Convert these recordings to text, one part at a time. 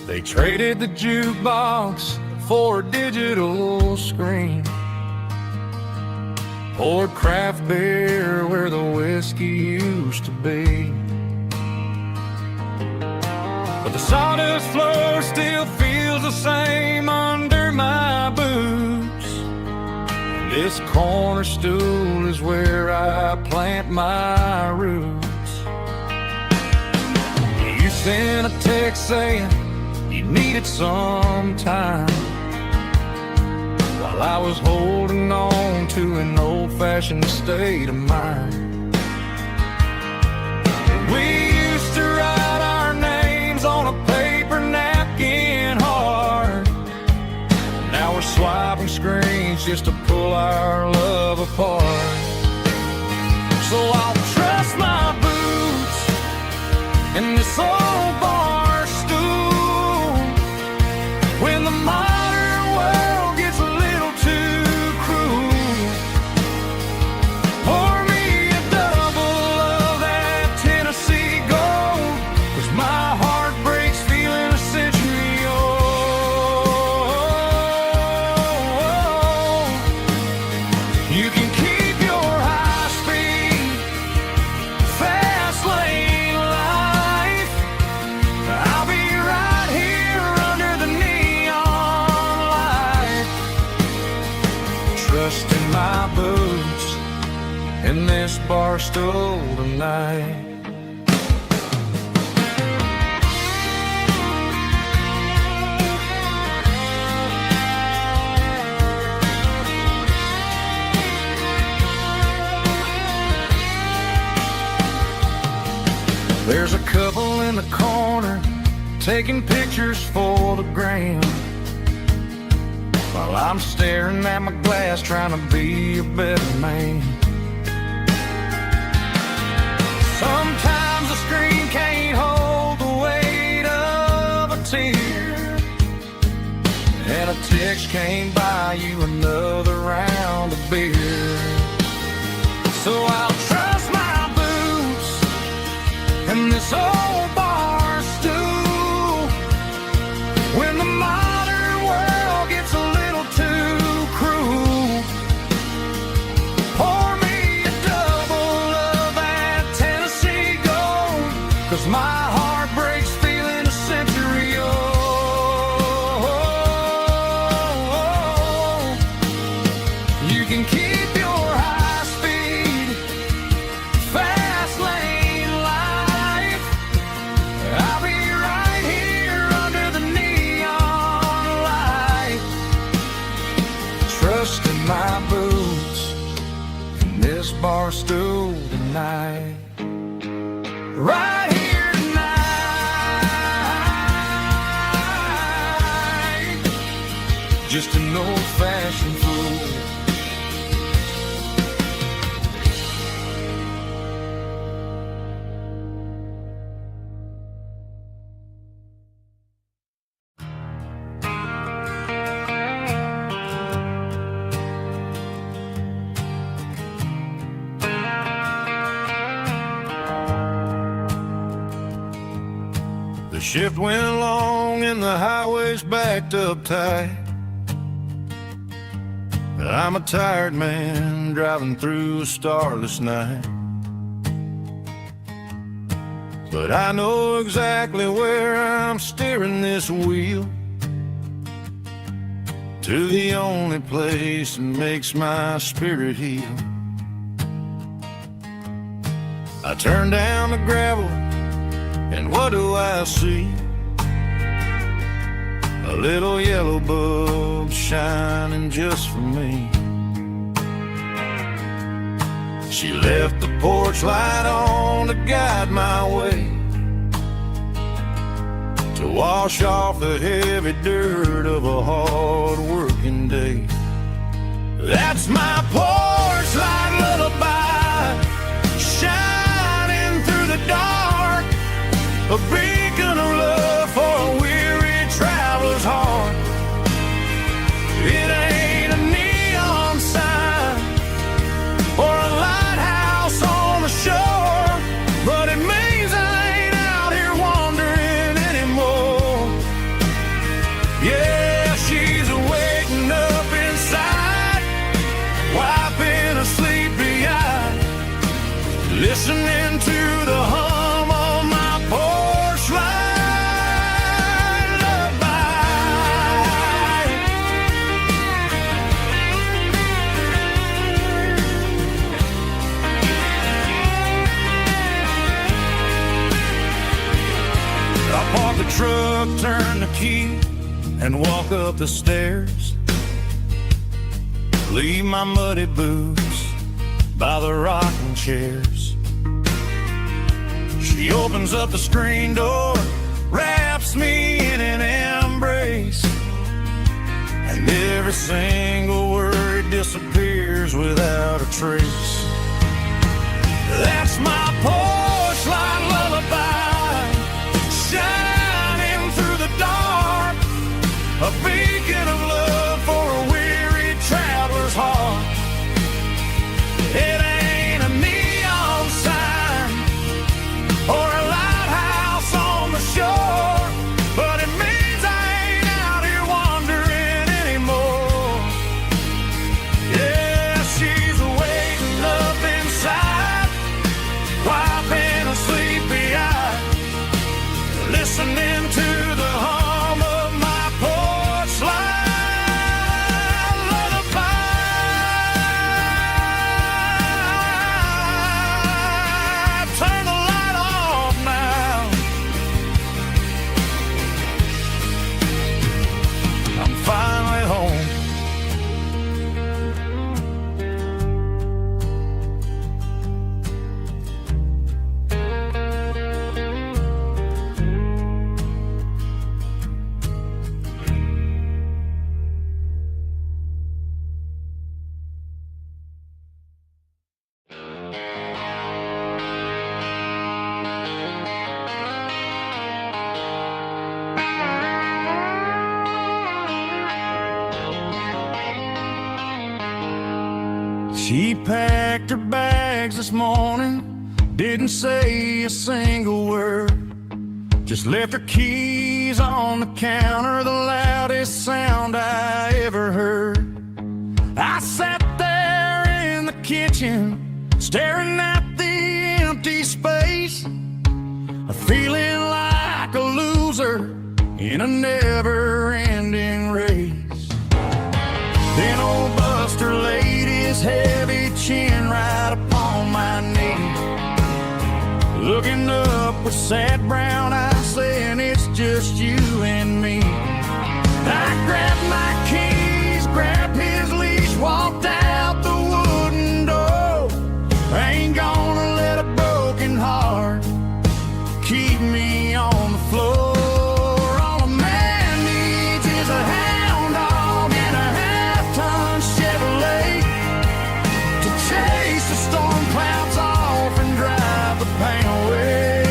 They traded the jukebox for a digital screen, poured craft beer where the whiskey used to be. But the sawdust floor still feels the same under my boots. This corner stool is where I plant my roots. You sent a text saying you needed some time, while I was holding on to an old-fashioned state of mind. We used to write our names on a paper napkin hard. Now we're swiping screens just to pull our love apart. So I'll trust my boots in this old bar stool when the modern world gets a little too cruel. Pour me a double of that Tennessee Gold, 'cause my heart breaks feeling a century old. You can keep your high-speed, fast-lane life. I'll be right here under the neon light, trusting my boots in this bar stool tonight. There's a couple in the corner taking pictures for the gram, while I'm staring at my glass trying to be a better man. Sometimes the screen can't hold the weight of a tear, and a text can't buy you another round of beer. So I'll trust my boots in this old bar stool when the modern world gets a little too cruel. Pour me a double of that Tennessee Gold, 'cause my heart breaks feeling a century old. You can keep your high-speed, fast-lane life. I'll be right here under the neon light, trusting my boots in this bar stool tonight. Right here tonight, just an old-fashioned fool. The shift went long and the highway's backed up tight. I'm a tired man driving through a starless night, but I know exactly where I'm steering this wheel, to the only place that makes my spirit heal. I turn down the gravel, and what do I see? A little yellow bulb shining just for me. She left the porch light on to guide my way, to wash off the heavy dirt of a hard working day. That's my porch light lullaby, shining through the dark, a beacon of love for a weary traveler's heart. It ain't a neon sign or a lighthouse on the shore, but it means I ain't out here wandering anymore. listening to the hum of my porch light lullaby. I park the truck, turn the key, and walk up the stairs. Leave my muddy boots by the rocking chairs. She opens up the screen door, wraps me in an embrace, and every single word disappears without a trace. That's my porch light lullaby, shining through the dark, a beacon of love for a weary traveler's heart. It ain't a neon sign or a lighthouse on the shore, but it means I ain't out here wandering anymore. Yeah, she's waiting up inside, wiping a sleepy eye, listening to the hum of my porch light lullaby. Turn the light off now. I'm finally home. She packed her bags this morning, didn't say a single word, just left her keys on the counter, the loudest sound I ever heard. I sat there in the kitchen, staring at the empty space, feeling like a loser in a never-ending race. Then old Buster laid his heavy chin right upon my knee, looking up with sad brown eyes, saying it's just you and me. I grabbed my keys, grabbed his leash, walked out the wooden door. I ain't gonna let a broken heart keep me on the floor. All a man needs is a hound dog and a half-ton Chevrolet to chase the storm clouds off and drive the pain away.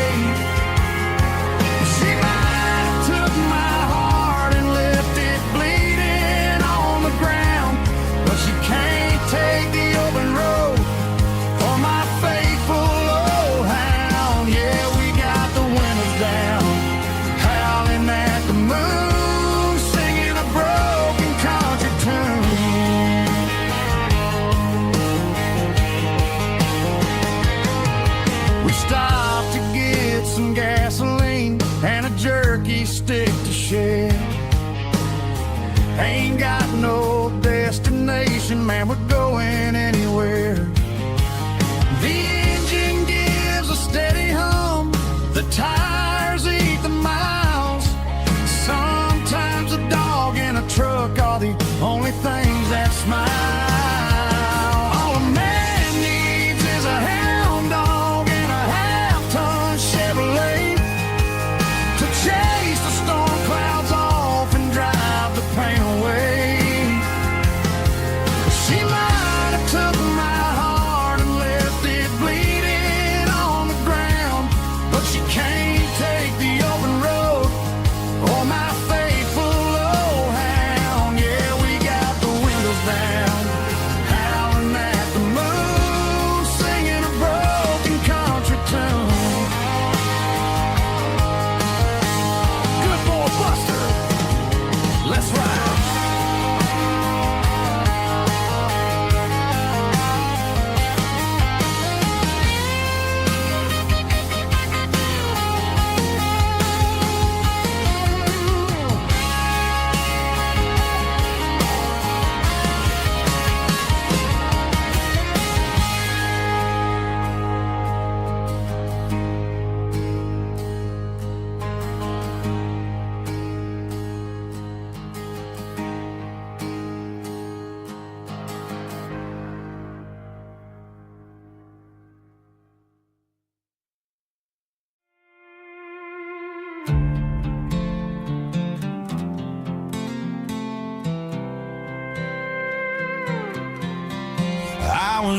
She might have took my heart and left it bleeding on the ground, but she can't take the open road for my faithful old hound. Yeah, we got the windows down, howling at the moon, singing a broken country tune. We stopped to get some gasoline and a jerky stick to share. Ain't got no destination, man, we're going anywhere. The engine gives a steady hum, the tires eat the miles. Sometimes a dog and a truck are the only things that smile. All a man needs is a hound dog and a half-ton Chevrolet to chase the storm clouds off and drive the pain away. She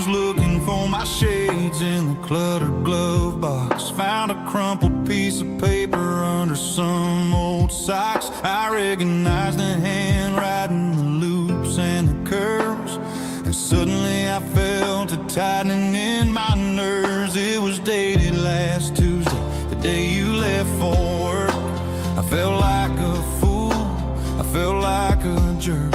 was looking for my shades in the cluttered glove box. Found a crumpled piece of paper under some old socks. I recognized the handwriting, the loops and the curves, and suddenly I felt a tightening in my nerves. It was dated last Tuesday, the day you left for work. I felt like a fool, I felt like a jerk.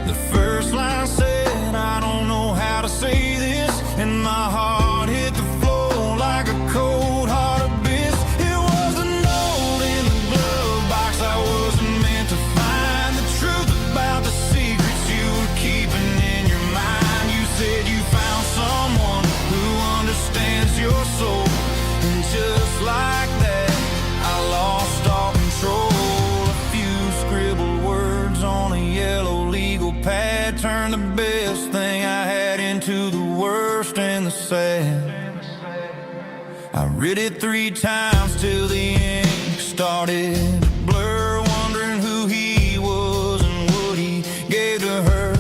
The first line said, I don't know how to say this, and my heart hit the floor like a cold heart abyss. It was a note in the glove box. I wasn't meant to find the truth about the secrets you were keeping in your mind. You said you found someone who understands your soul, and just like that, I lost all control. A few scribbled words on a yellow legal pad turned the best thing I had into the worst and the sad. I read it 3 times till the ink started to blur, wondering who he was and what he gave to her.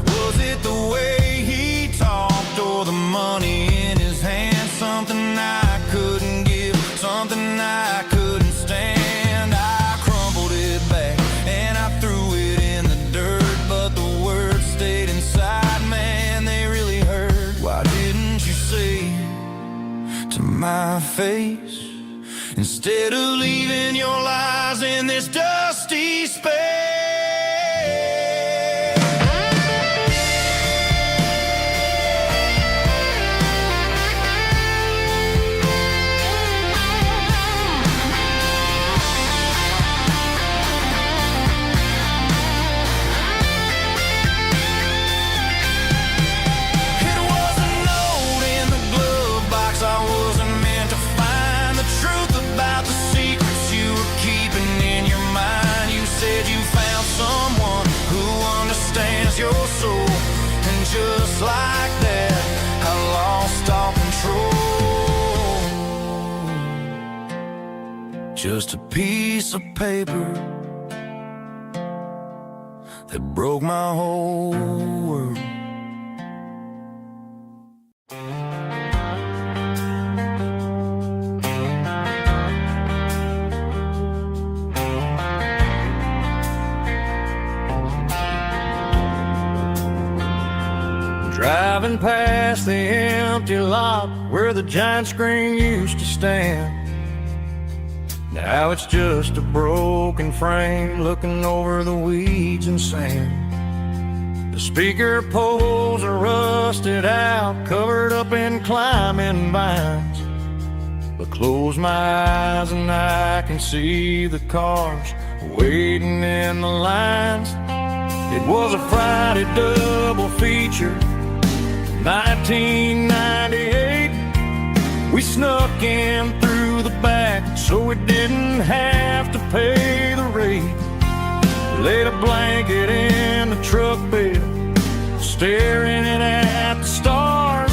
Was it the way he talked or the money in his hand? Something I couldn't give, something I couldn't stand. I crumpled it back and I threw it in the dirt, but the words stayed inside, man, they really hurt. Why didn't you say to my face, instead of leaving your lies in this dusty space? Your soul, and just like that, I lost all control. Just a piece of paper that broke my whole world. Driving past the empty lot where the giant screen used to stand. Now it's just a broken frame looking over the weeds and sand. The speaker poles are rusted out, covered up in climbing vines. But close my eyes and I can see the cars waiting in the lines. It was a Friday double feature, 1998. We snuck in through the back so we didn't have to pay the rate. Laid a blanket in the truck bed, staring at the stars,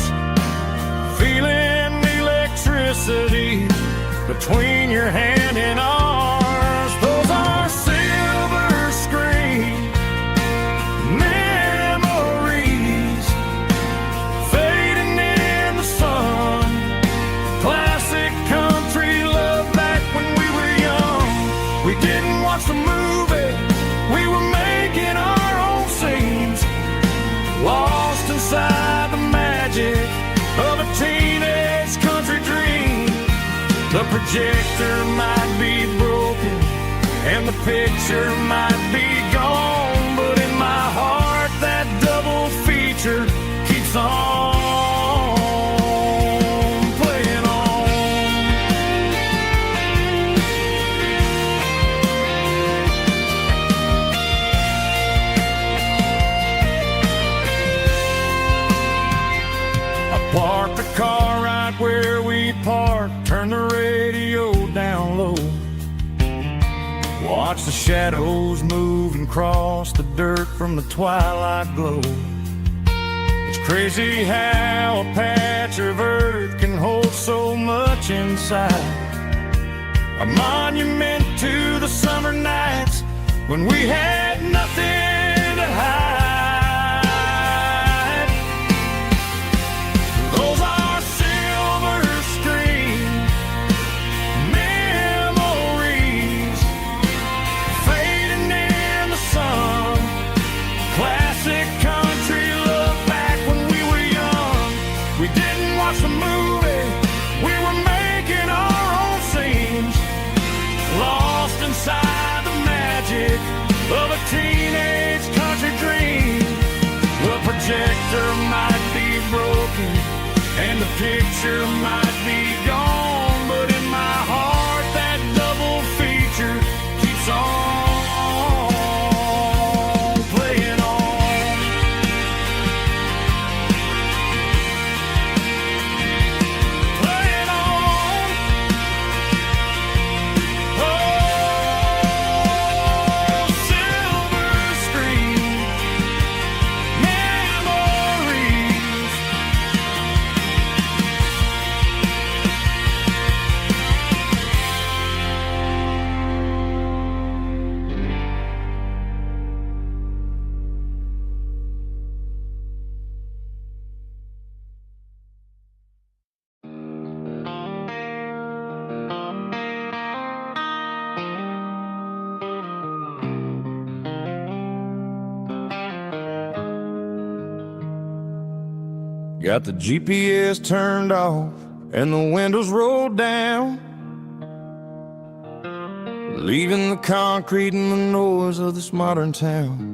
feeling the electricity between your hand and ours. Those are silver screen memories fading in the sun. Classic country love back when we were young. We didn't watch the movie, we were making our own scenes, lost inside the magic of a teenage country dream. The projector might be broken and the picture might be gone, but in my heart that double feature keeps on playing on. I parked the car right where we parked, turned the radio down low, watch the shadows move and cross the dirt from the twilight glow. It's crazy how a patch of earth can hold so much inside, a monument to the summer nights when we had nothing to hide. picture might be gone, but in my heart that double feature keeps on playing on. Playing on. Oh, silver screen memories. Got the GPS turned off and the windows rolled down, leaving the concrete and the noise of this modern town.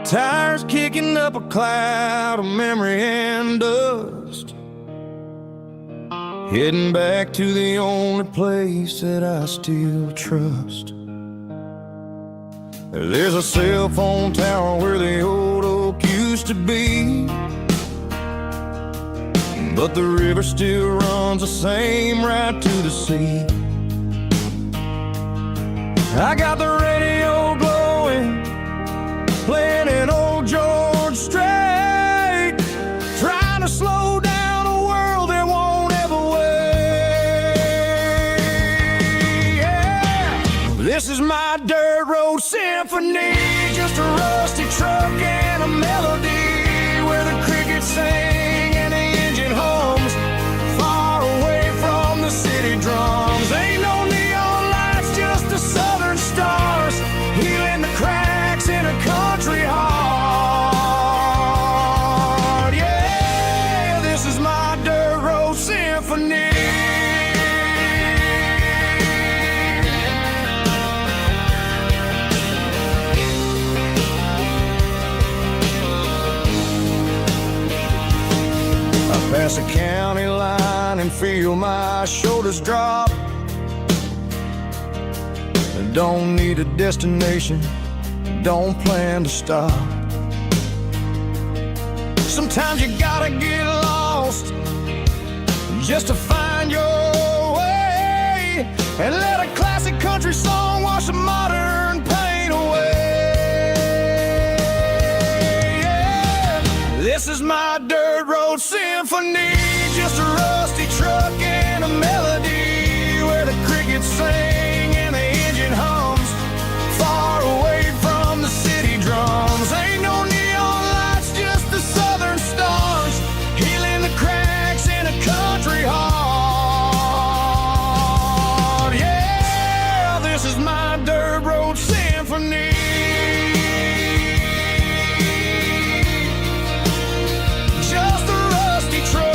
Tires kicking up a cloud of memory and dust, heading back to the only place that I still trust. There's a cell phone tower where the old oak used to be, but the river still runs the same right to the sea. I got the radio glowing, playing an old George Strait, trying to slow down a world that won't ever wait. Yeah. This is my dirt road symphony, just a rusty truck and a melody where the crickets sing and the engine hums, far away from the city drums. Ain't no neon lights, just the southern stars, healing the cracks in a country heart. Yeah, this is my dirt road symphony. Pass a county line and feel my shoulders drop. Don't need a destination, don't plan to stop. Sometimes you gotta get lost just to find your way, and let a classic country song wash a modern pain away. Yeah. This is my dirt road symphony, just a rusty truck and a melody where the crickets sing and the engine hums, far away from the city drums. Ain't no neon lights, just the southern stars, healing the cracks in a country heart. Yeah, this is my dirt road symphony. Just a rusty truck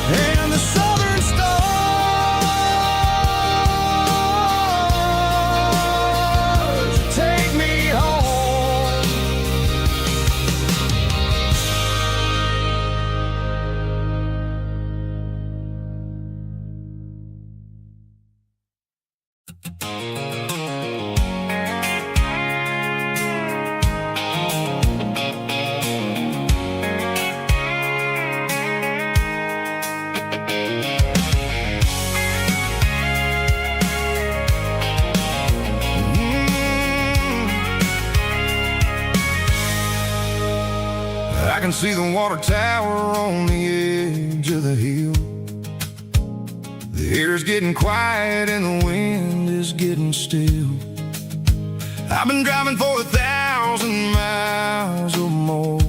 and the southern stars take me home. I can see the water tower on the edge of the hill. The air's getting quiet and the wind is getting still. I've been driving for 1,000 miles or more,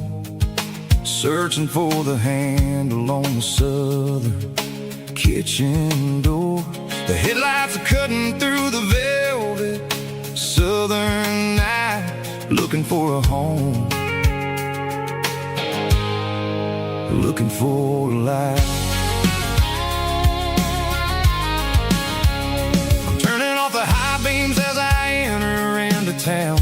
searching for the handle on the southern kitchen door. The headlights are cutting through the velvet southern night, looking for a home, looking for a life. I'm turning off the high beams as I enter into town.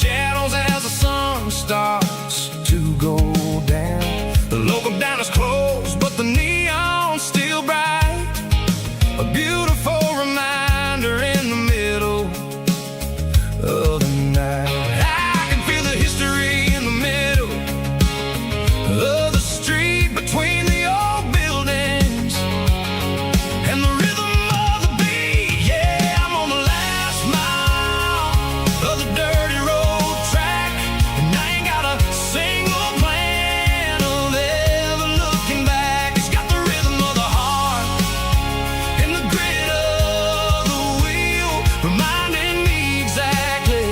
shadows as the sun starts to go down. The local diner's closed, but the neon's still bright. A beautiful reminder in the middle of the night. I can feel the history in the middle of the street between the old buildings and the rhythm of the beat. Yeah, I'm on the last mile of the dirty road track, and I ain't got a single plan of ever looking back. It's got the rhythm of the heart and the grit of the wheel, reminding me exactly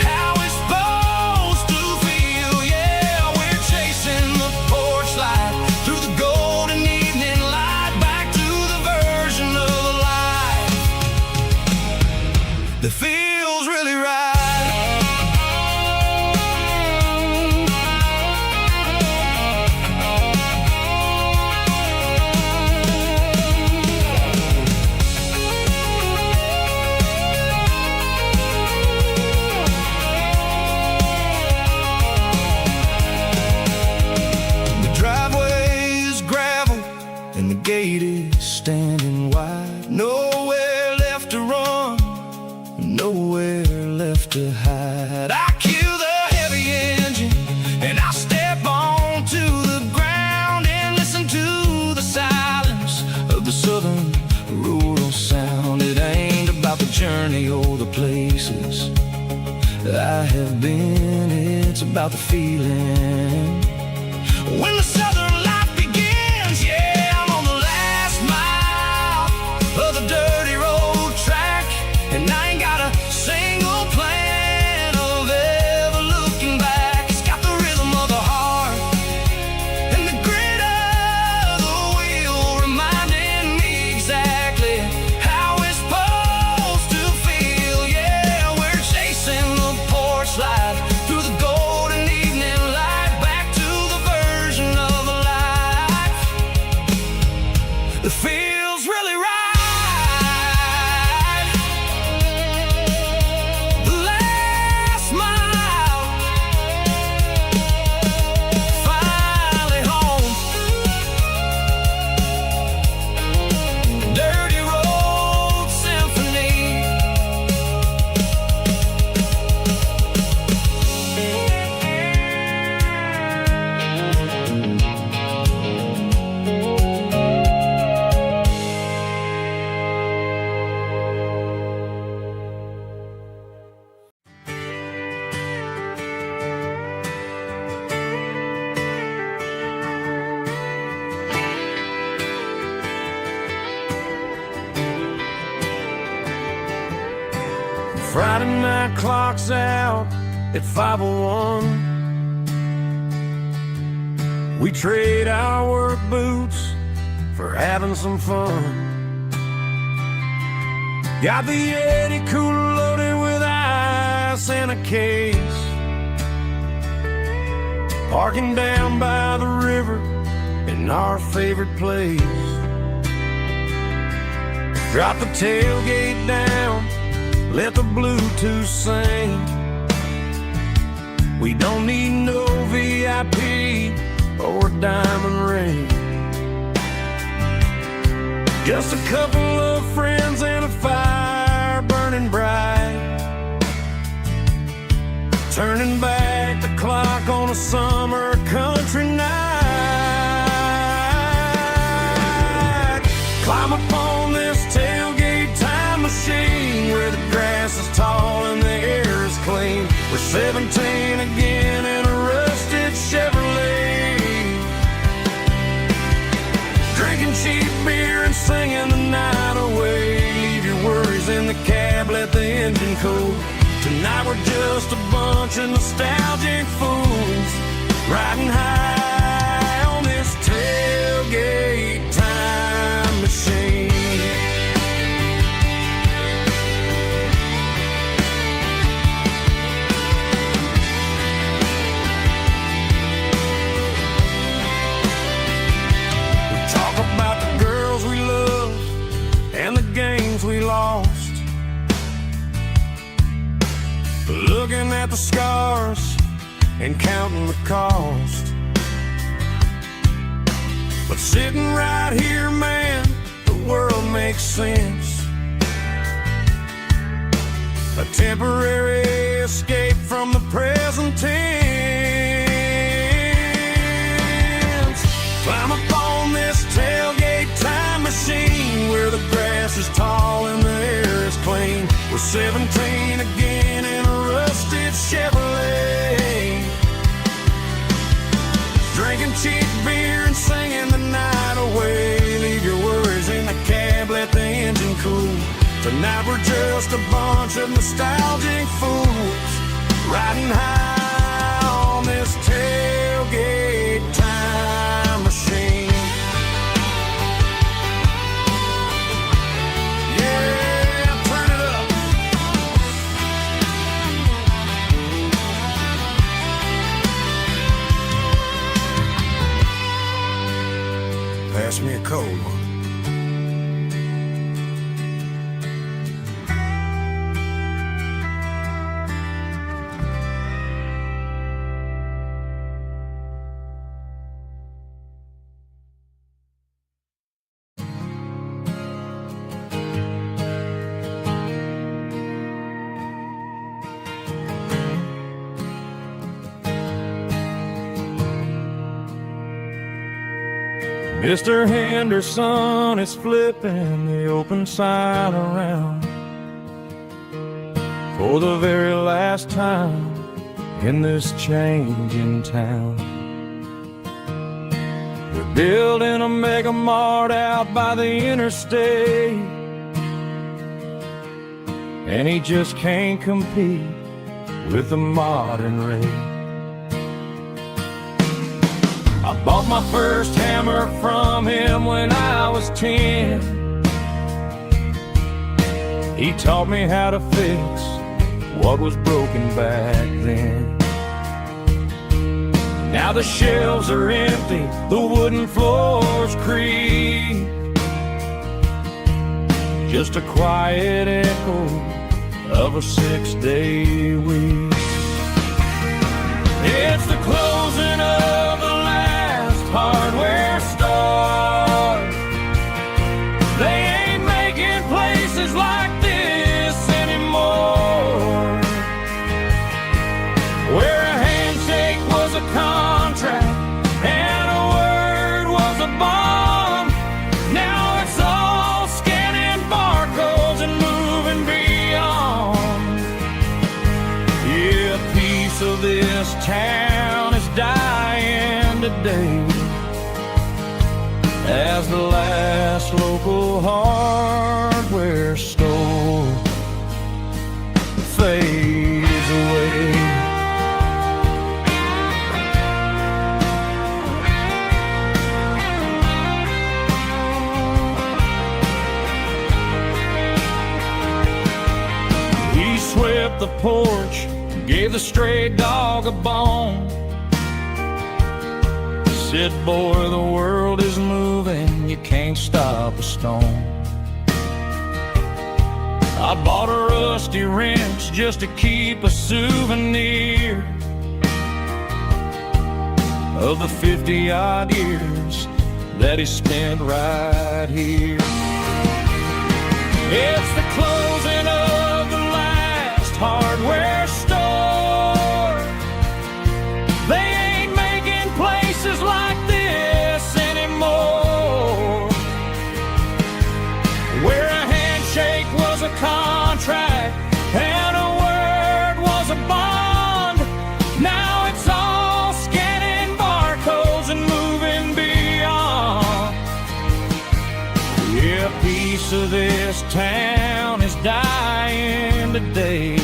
how it's supposed to feel. Yeah, we're chasing the porch light through the golden evening light, back to the version of life that feels really right. The driveway is gravel and the gate is standing wide. Nowhere left to run, nowhere left to hide. I kill the heavy engine and I step onto the ground and listen to the silence of the southern rural sound. It ain't about the journey or the places I have been, it's about the feeling when the southern life begins. Yeah, I'm on the last mile of the dirty road track, and I ain't got a single plan of ever looking back. It's got the rhythm of the heart and the grit of the wheel, reminding me exactly how it's supposed to feel. Yeah, we're chasing the porch light through the golden evening light, back to the version of life that feels really right. The last mile, finally home. Dirty road symphony. Friday night clock's out at 5:01. We trade our work boots for having some fun. Got the Yeti cooler loaded with ice and a case, parking down by the river in our favorite place. Drop the tailgate down, let the Bluetooth sing. We don't need no VIP or a diamond ring. Just a couple of friends and a fire burning bright, turning back the clock on a summer country night. Climb up on this tailgate time machine where the grass is tall and the air is clean. We're 17 again in a rusted Chevrolet, drinking cheap beer and singing the night away. Leave your worries in the cab, let the engine cool. Tonight we're just a bunch of nostalgic fools riding high on this tailgate time machine. We talk about the girls we love and the games we lost, looking at at the scars and counting the cost. But sitting right here, man, the world makes sense. A temporary escape from the present tense. Climb up on this tailgate time machine where the grass is tall and the air is clean. We're 17 again in a rusted Chevrolet, drinking cheap beer and singing the night away. Leave your worries in the cab, let the engine cool. Tonight we're just a bunch of nostalgic fools riding high on this tailgate time machine. Yeah, turn it up. Pass me a cold one. Mr. Henderson is flipping the open sign around for the very last time in this changing town. They're building a mega mart out by the interstate, and he just can't compete with the modern rate. I bought my first hammer from him when I was 10. He taught me how to fix what was broken back then. Now the shelves are empty, the wooden floors creak, just a quiet echo of a 6-day week. It's the closing of the hardware store. They ain't making places like this anymore, where a handshake was a contract and a word was a bond. Now it's all scanning barcodes and moving beyond. Yeah, a piece of this town is dying today as the last local hardware store fades away. He swept the porch, gave the stray dog a bone, said, boy, the world is moving, you can't stop a stone. I bought a rusty wrench just to keep a souvenir of the 50-odd years that he spent right here. It's the closing of the last hardware store. They ain't making places like this anymore, where a handshake was a contract and a word was a bond. Now it's all scanning barcodes and moving beyond. Yeah, a piece of this town is dying today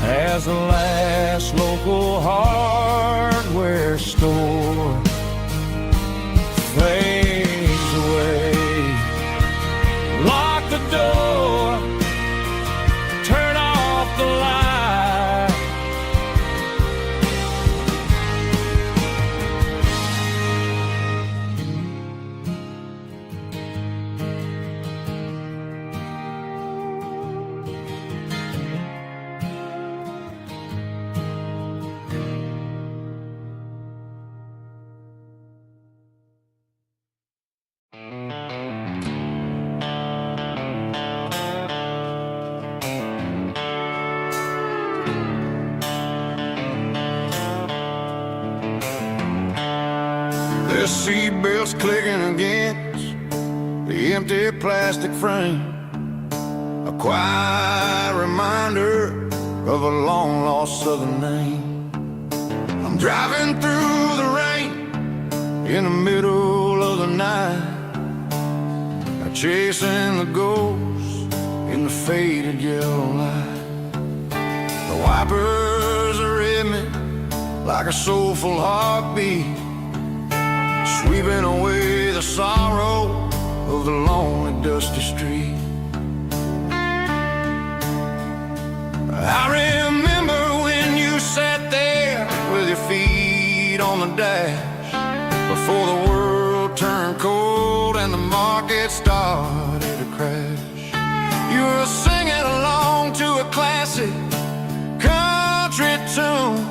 as the last local hardware store fades away. Lock the door, turn off the light. the seatbelts clicking against the empty plastic frame, a quiet reminder of a long-lost southern name. I'm driving through the rain in the middle of the night, chasing the ghosts in the faded yellow light. The wipers are in me like a soulful heartbeat, sweeping away the sorrow of the lonely dusty street. I remember when you sat there with your feet on the dash, before the world turned cold and the market started to crash. You were singing along to a classic country tune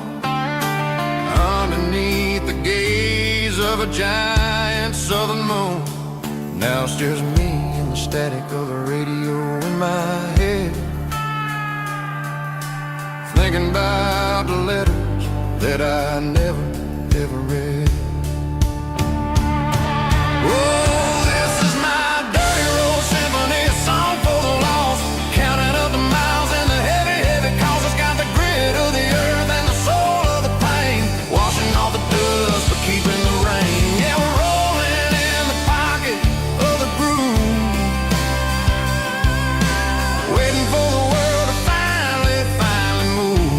underneath the gaze of a giant southern moon. Now it's just me and the static of the radio in my head, thinking about the letters that I never, ever read. Oh, this is my dirty road symphony, a song for the lost, counting up the miles and the heavy, heavy calls. It's got the grit of the earth and the soul of the pain, washing off the dust but keeping the rain. Yeah, we're rolling in the pocket of the groove, waiting for the world to finally move.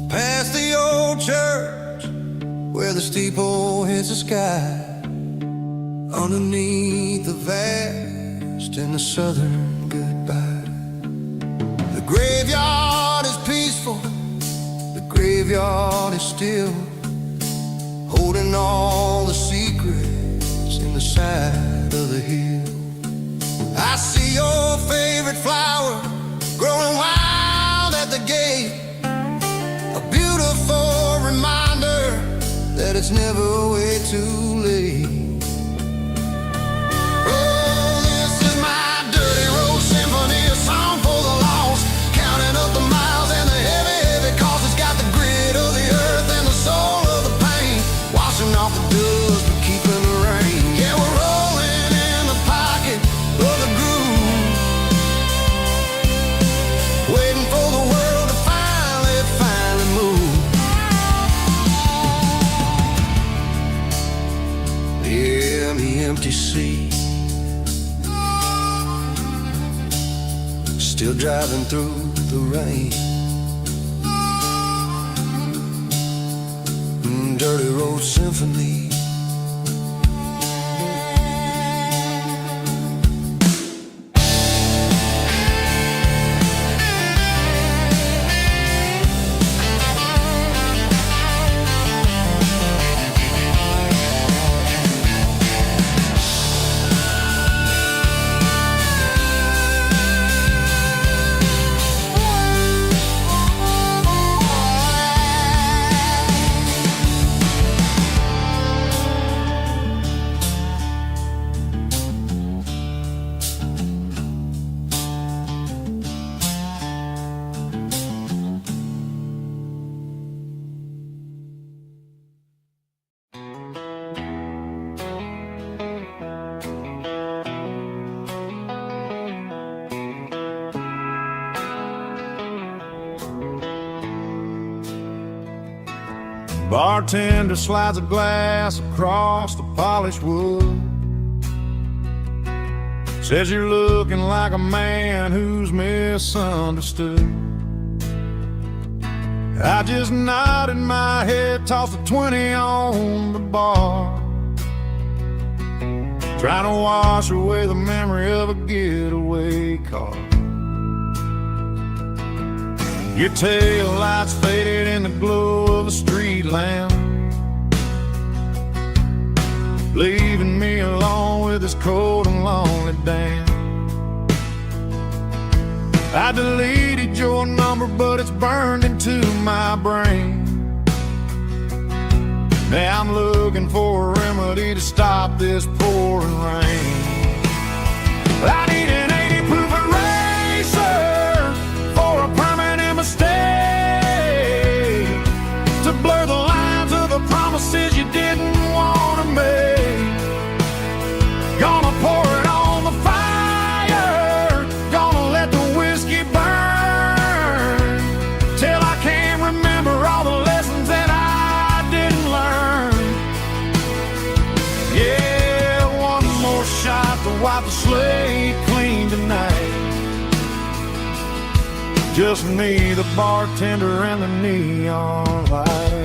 Past the old church where the steeple hits the sky, underneath the vast and the southern goodbye. The graveyard is peaceful, the graveyard is still, holding all the secrets in the side of the hill. I see your favorite flower growing wild at the gate, a beautiful reminder that it's never way too late. Oh, this is my dirty road symphony, a song for the lost, counting up the miles and the heavy, heavy calls. It's got the grit of the earth and the soul of the pain, washing off the dust but keeping the rain. Yeah, we're rolling in the pocket of the groove, waiting for the world to finally move. Yeah, the empty sea, still driving through the rain. Dirty road symphony. Bartender slides a glass across the polished wood, says you're looking like a man who's misunderstood. I just nodded my head, tossed a 20 on the bar, trying to wash away the memory of a getaway car. Your tail lights faded in the glow of a street lamp, leaving me alone with this cold and lonely damn. I deleted your number, but it's burned into my brain. Now I'm looking for a remedy to stop this pouring rain. I need an 80 proof eraser for a permanent mistake, to blur the lines of the promises you didn't want to make. Gonna pour it on the fire, gonna let the whiskey burn, till I can't remember all the lessons that I didn't learn. Yeah, one more shot to wipe the slate clean tonight. Just me, the bartender, and the neon light.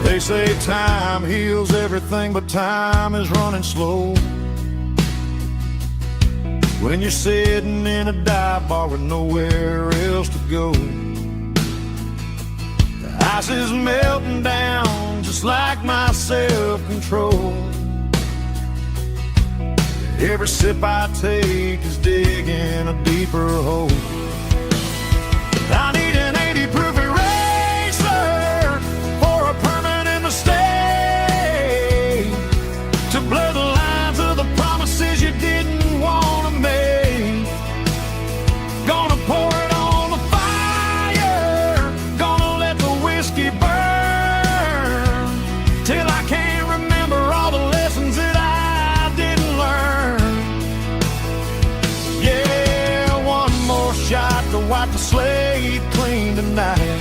They say time heals everything, but time is running slow when you're sitting in a dive bar with nowhere else to go. The ice is melting down just like my self-control. Every sip I take is digging a deeper hole. I need an 80 proof eraser for a permanent mistake, to blur the lines of the promises you didn't want to make. Gonna pour it on the fire, gonna let the whiskey burn, till I can't remember all the lessons that I didn't learn. Yeah, one more shot to wipe the slate clean tonight.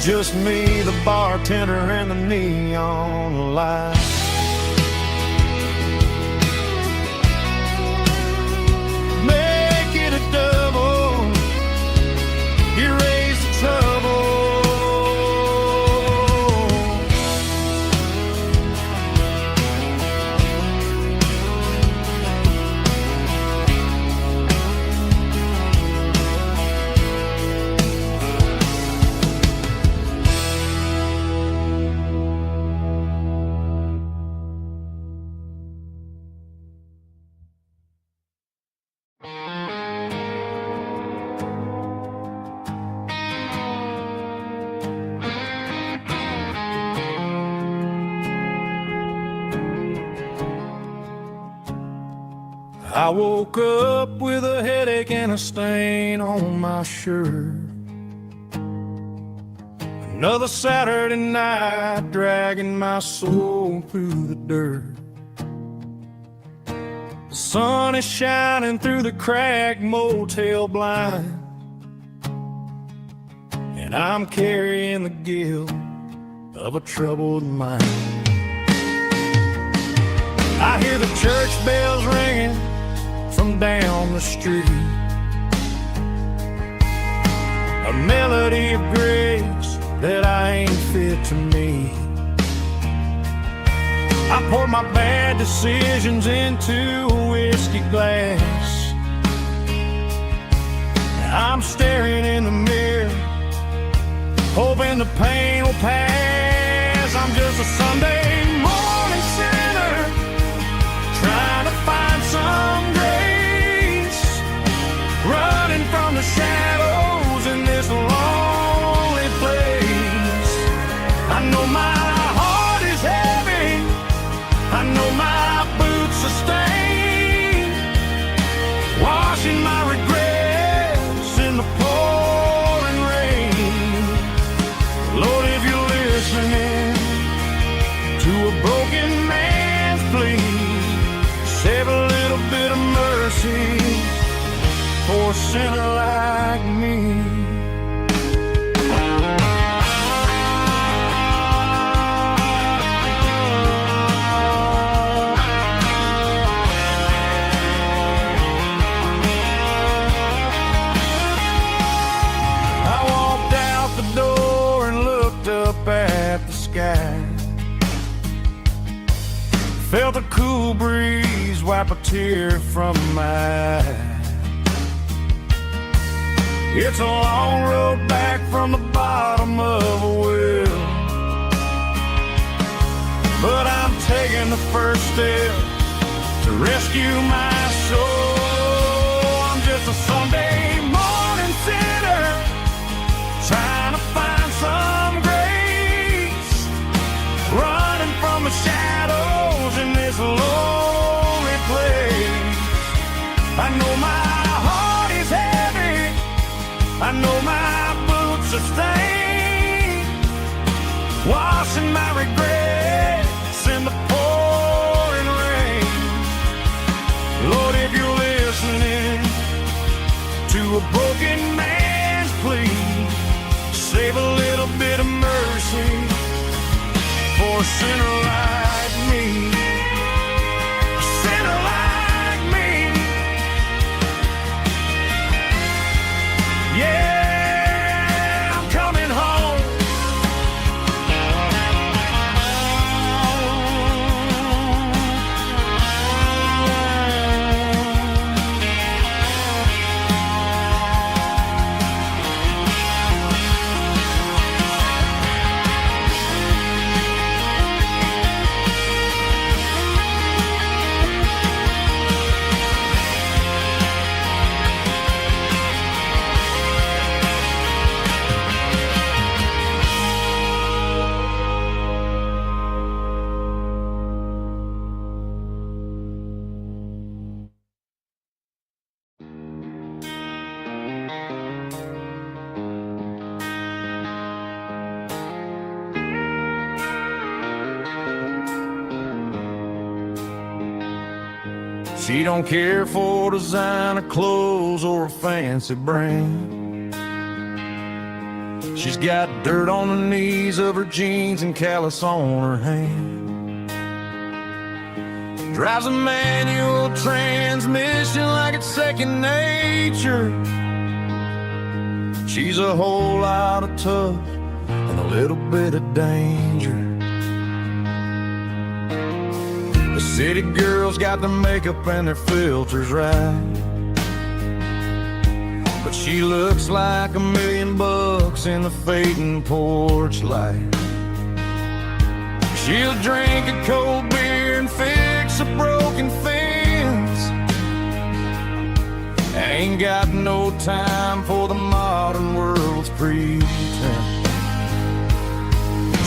Just me, the bartender, and the neon light. Make it a double, erase the trouble. I woke up with a headache and a stain on my shirt. Another Saturday night dragging my soul through the dirt. The sun is shining through the cracked motel blind, and I'm carrying the guilt of a troubled mind. I hear the church bells ringing from down the street, a melody of grace that I ain't fit to meet. I poured my bad decisions into a whiskey glass. I'm staring in the mirror, hoping the pain will pass. I'm just a Sunday morning sinner, trying to find some grace, running from the shadows in this lonely place. I know my heart is heavy, I know my boots are stained, washing my regrets in the pouring rain. Lord, if you're listening to a broken man's plea, save a little bit of mercy for a sinner like me. I walked out the door and looked up at the sky, felt a cool breeze wipe a tear from my eye. It's a long road back from the bottom of a well, but I'm taking the first step to rescue my soul. I'm just a Sunday morning sinner trying to find some grace, running from the shadows in this lonely place. I know my heart is heavy, I know my boots are stained, washing my regrets in the pouring rain. Lord, if you're listening to a broken man's plea, save a little bit of mercy for a sinner like me. A sinner like me. Yeah, I'm coming home. She don't care for designer clothes or a fancy brand. She's got dirt on the knees of her jeans and callus on her hand. Drives a manual transmission like it's second nature. She's a whole lot of tough and a little bit of danger. The city girls got their makeup and their filters right, but she looks like $1 million in the fading porch light. She'll drink a cold beer and fix a broken fence. Ain't got no time for the modern world's pretense.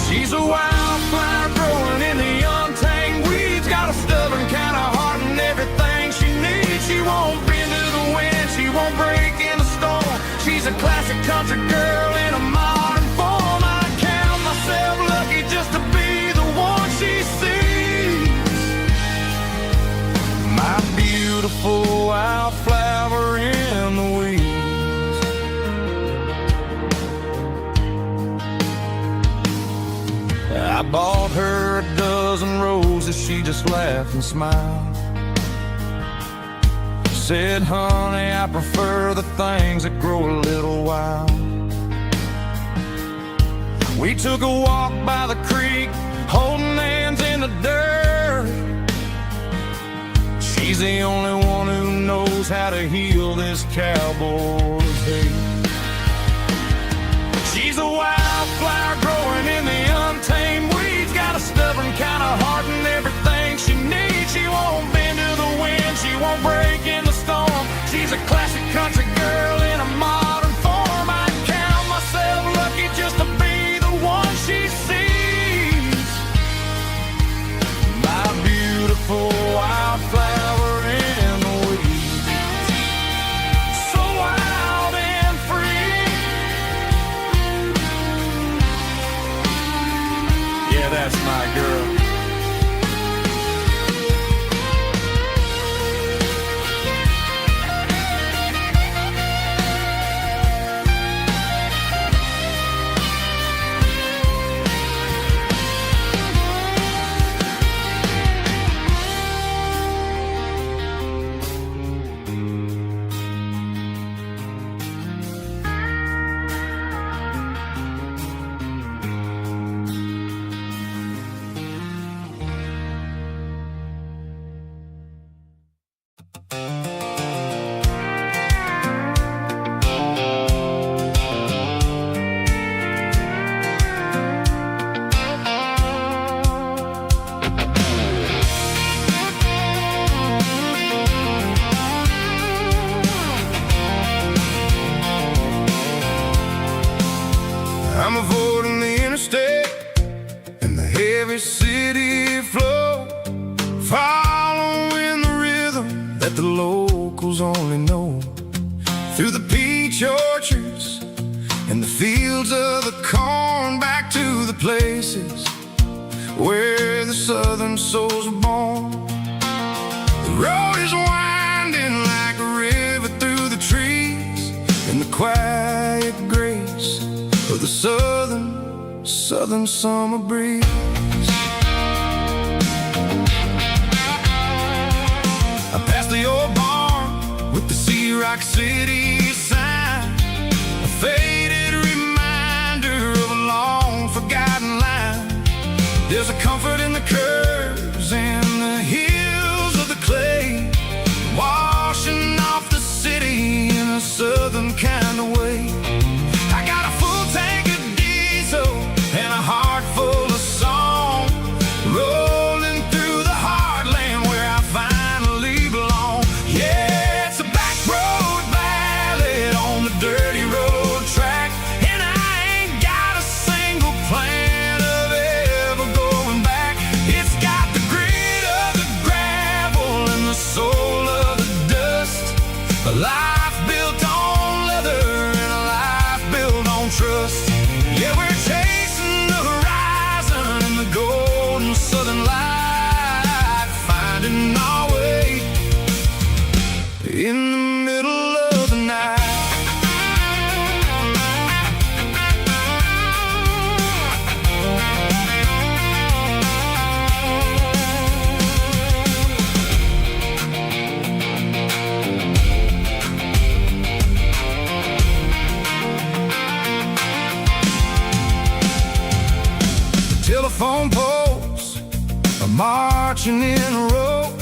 She's a wildflower growing in the untamed weeds, got a stubborn kind of heart and everything she needs. She won't bend to the wind, she won't break in the storm. She's a classic country girl in a modern form. I count myself lucky just to be the one she sees. My beautiful wildflower in the weeds. I bought her a dozen roses, she just laughed and smiled. Said, honey, I prefer the things that grow a little wild. We took a walk by the creek, holding hands in the dirt. She's the only one who knows how to heal this cowboy's hate. She's a wildflower growing in the untamed weeds, got a stubborn kind of heart and everything she needs. She won't bend to the wind, she won't break in the storm. She's a classic country girl in a modern form. I count myself lucky just to be the one she sees. My beautiful wildflower in the weeds, so wild and free. Yeah, that's my girl. souls only know. Through the peach orchards and the fields of the corn, back to the places where the southern souls were born. The road is winding like a river through the trees, in the quiet grace of the southern summer breeze. I passed the old barn with the Sea Rock City sign, a faded reminder of a long forgotten line. There's a comfort in the curves and the hills of the clay, washing off the city in a southern kind of way. I got a full tank of diesel and a heart full of song, rolling through the heartland where I finally belong. Yeah, it's a back road ballad on the dirty road track, and I ain't got a single plan of ever going back. It's got the grit of the gravel and the soul of the dust, a life built on leather and a life built on trust. Yeah, we're chasing the horizon in the golden southern light, finding our way in the middle of the night. Telephone poles are marching in a row,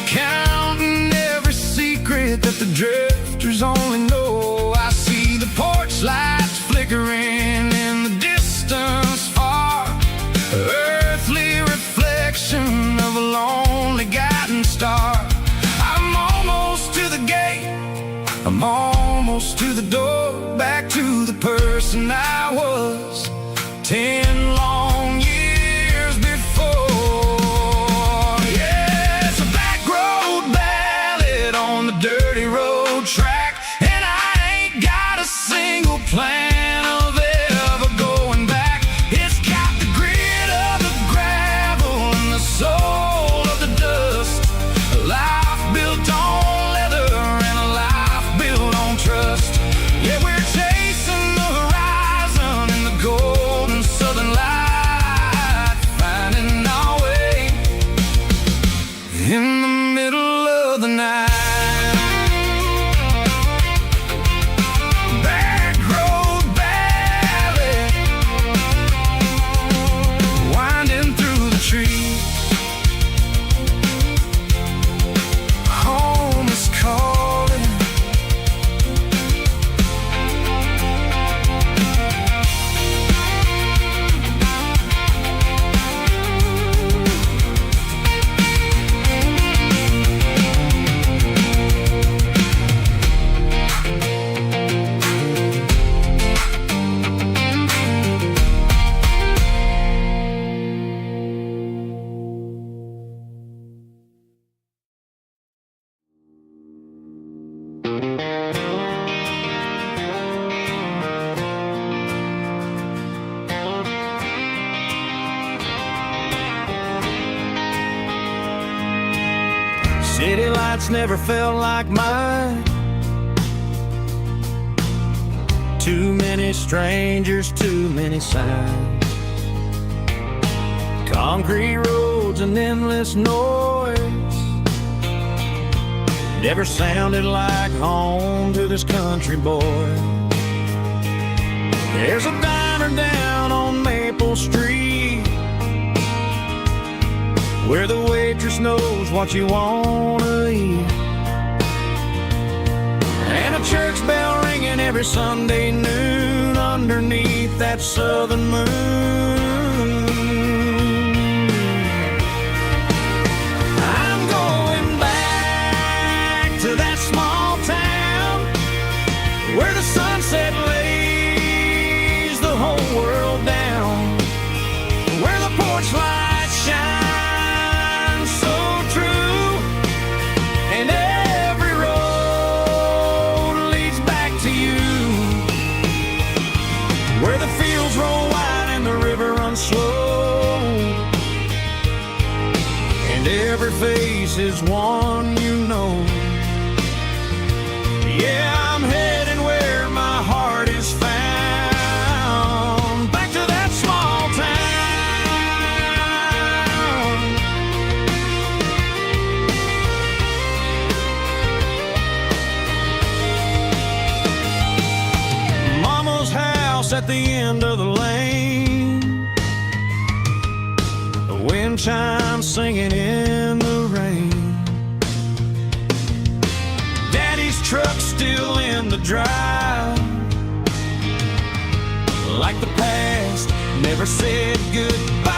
counting every secret that the drifters only know. I see the porch lights flickering in the distance far, earthly reflection of a lonely guiding star. I'm almost to the gate, I'm almost to the door, back to the person I was 10 long years before. Yeah, it's a back road ballad on the dirty road track, and I ain't got a single plan of ever going back. It's got the grit of the gravel and the soul of the dust, a life built on leather and a life built on trust. Yeah, we're chasing the horizon in the golden southern light, finding our way in the middle of the night. Back road ballad, winding through the trees. Home is calling. City lights never felt like mine. Too many strangers, too many signs. Concrete roads and endless noise never sounded like home to this country boy. There's a diner down on Maple Street where the waitress knows what you wanna eat, and a church bell ringing every Sunday noon underneath that southern moon. I'm going back to that small town where the sunset lays the whole world down, where the porch lights shine so true, and every road face is one you know. Yeah, I'm heading where my heart is found, back to that small town. Mama's house at the end of the lane, the wind chimes singing in the rain. Truck still in the drive, like the past never said goodbye.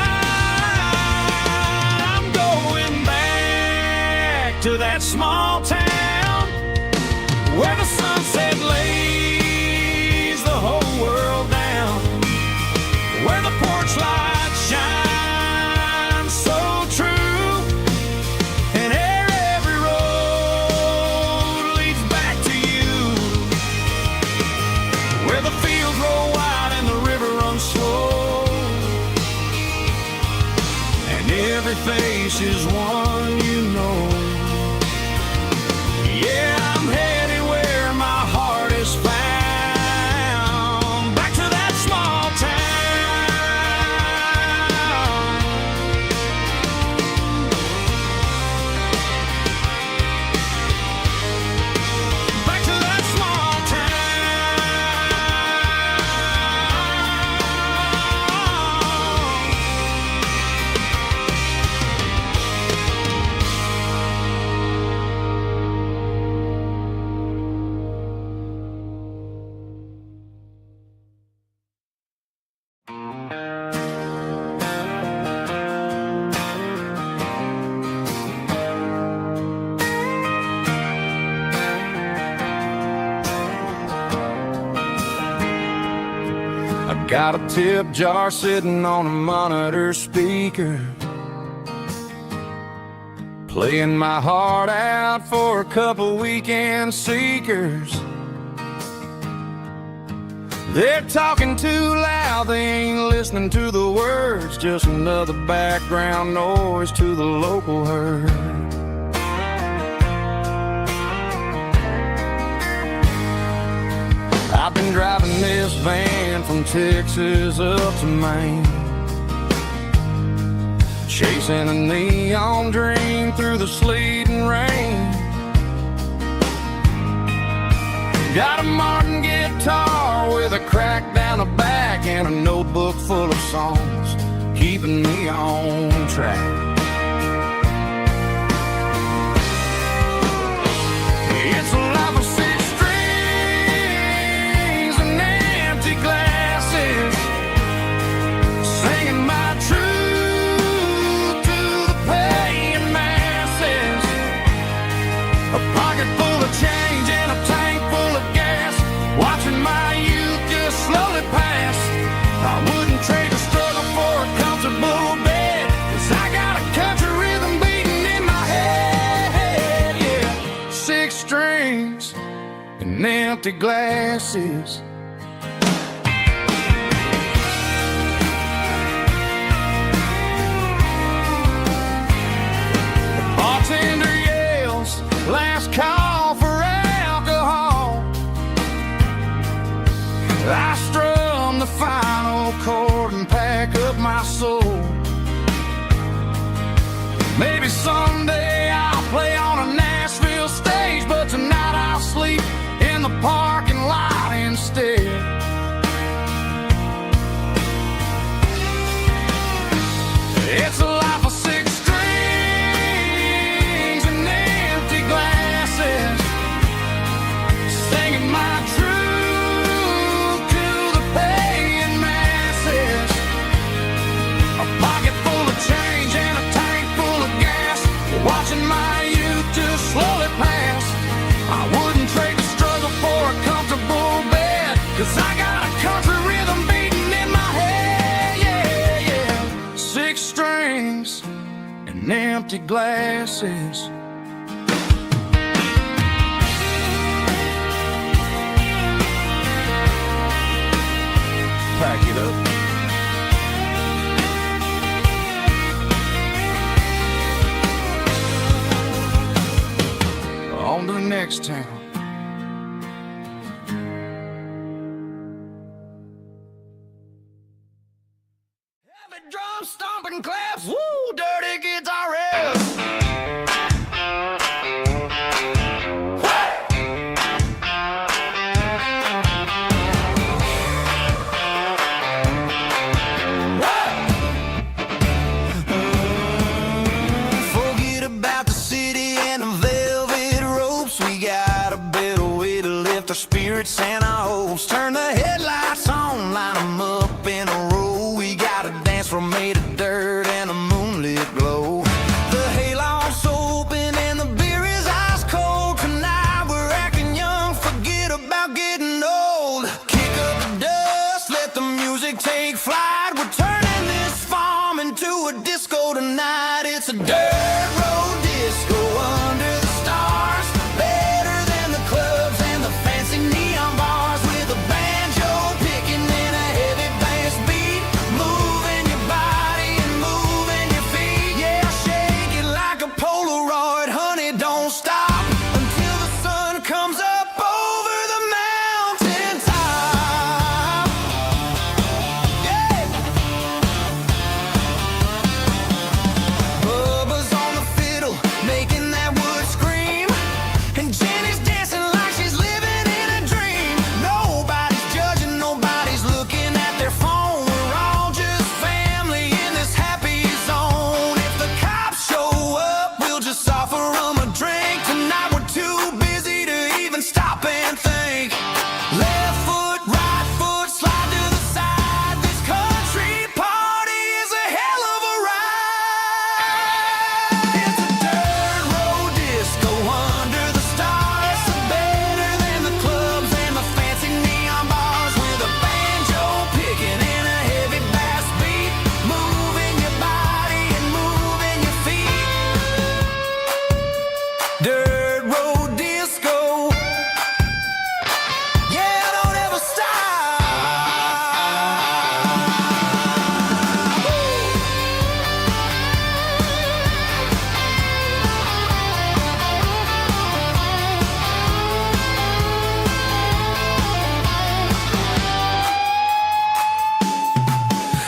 I'm going back to that small town where the sunset lays the whole world down, where the porch lights shine so true. Every face is one you know. Yeah, I'm headed where my heart is found, back to that small town. Back to that small got a tip jar sitting on a monitor speaker, playing my heart out for a couple weekend seekers. They're talking too loud, they ain't listening to the words, just another background noise to the local herd. I've been driving this van from Texas up to Maine, chasing a neon dream through the sleet and rain. Got a Martin guitar with a crack down the back and a notebook full of songs, keeping me on track. It's a life of six strings and empty glasses, singing my truth to the paying masses. A pocket full of change and a tank full of gas, watching my youth just slowly pass. I wouldn't trade the struggle for a comfortable bed, 'cause I got a country rhythm beating in my head. Yeah, six strings and empty glasses. The bartender yells, last call for alcohol. I strum the final chord and pack up my soul. Maybe someday I'll play on a Nashville stage, but tonight I'll sleep in the parking lot instead. It's a life of six strings and empty glasses, singing my truth to the paying masses. A pocket full of change and a tank full of gas, watching my youth just slowly pass. I wouldn't trade the struggle for a comfortable bed, 'cause I got a country rhythm beating in my head. Yeah, yeah. Six strings and empty glasses. Pack it up. next town. Heavy drum stomping claps, woo, dirty guitar riffs. Forget about the city and the velvet ropes. We got a better way to lift our spirits and our hopes. Turn the headlights on, line them up in a row. We got a dance floor made of dirt and a moonlit glow. The hayloft's open and the beer is ice cold. Tonight we're acting young, forget about getting old. Kick up the dust, let the music take flight. We're turning this farm into a disco tonight. It's a dirt road disco under the stars. Better than the clubs and the fancy neon bars. With a banjo picking and a heavy bass beat. Moving your body and moving your feet. Yeah, shake it like a Polaroid, honey, don't stop until the sun comes up over the mountain top. Yeah. Bubba's on the fiddle, making that wood scream. And Jenny's dancing like she's living in a dream. Nobody's judging, nobody's looking at their phone. We're all just family in this happy zone. If the cops show up, we'll just offer them a drink. Tonight we're too busy to even stop and think. Left foot, right foot, slide to the side. This country party is a hell of a ride. It's a dirt road disco under the stars. Better than the clubs and the fancy neon bars. With a banjo picking and a heavy bass beat. Moving your body and moving your feet. Dirt road disco. Yeah, don't ever stop.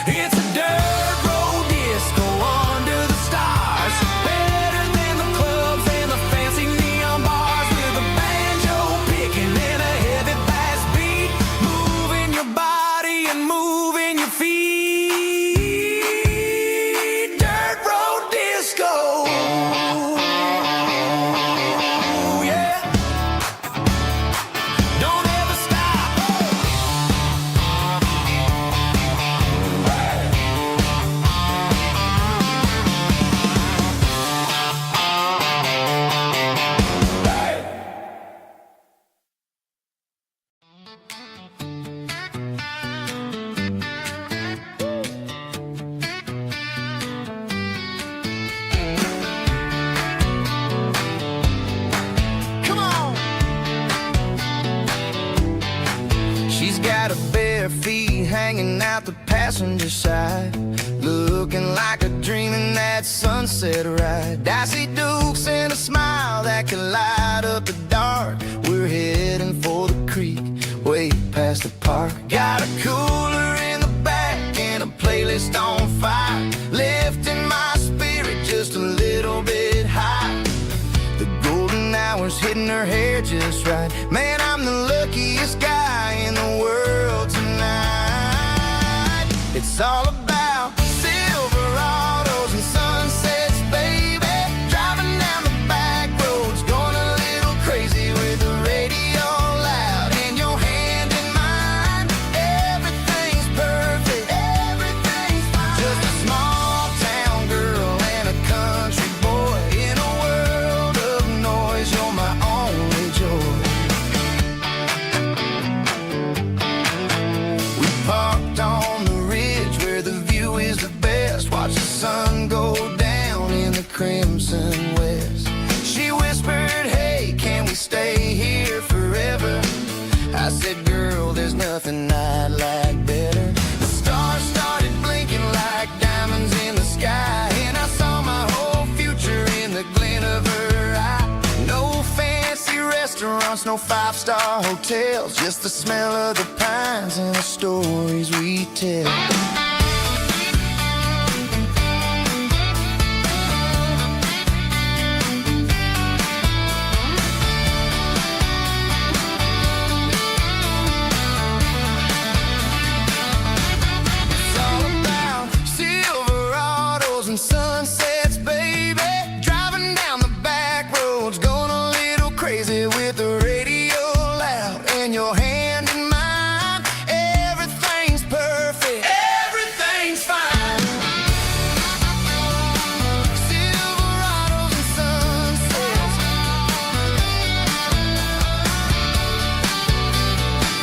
It's a dirt road disco under the stars. Better than the clubs and the fancy neon bars. With a banjo picking and a heavy bass beat. Moving your body and moving your feet. Dirt road disco. Yeah. Don't ever stop. Come on. She's got her bare feet hanging out the passenger side. Looking like a dream in that sunset ride. Dicey dukes and a smile that can light up the dark. We're heading for the creek, way past the park. Got a cooler in the back and a playlist on fire. Lifting my spirit just a little bit high. The golden hours hitting her hair just right. Man, I'm the luckiest guy in the world tonight. It's all about Silverados and sunsets, baby. Driving down the back roads, going a little crazy with the radio loud. And your hand in mine, everything's perfect, everything's fine. Just a small town girl and a country boy. In a world of noise, you're my only joy. We parked on the ridge where the view is the best. Watch the sun go down in the crimson west. She whispered, hey, can we stay here forever? I said, girl, there's nothing I'd like better. The stars started blinking like diamonds in the sky. And I saw my whole future in the glint of her eye. No fancy restaurant restaurants, no five-star hotels, just the smell of the pines and the stories we tell. Sunsets, baby, driving down the back roads, going a little crazy with the radio loud and your hand in mine. Everything's perfect, everything's fine. Silverados and sunsets,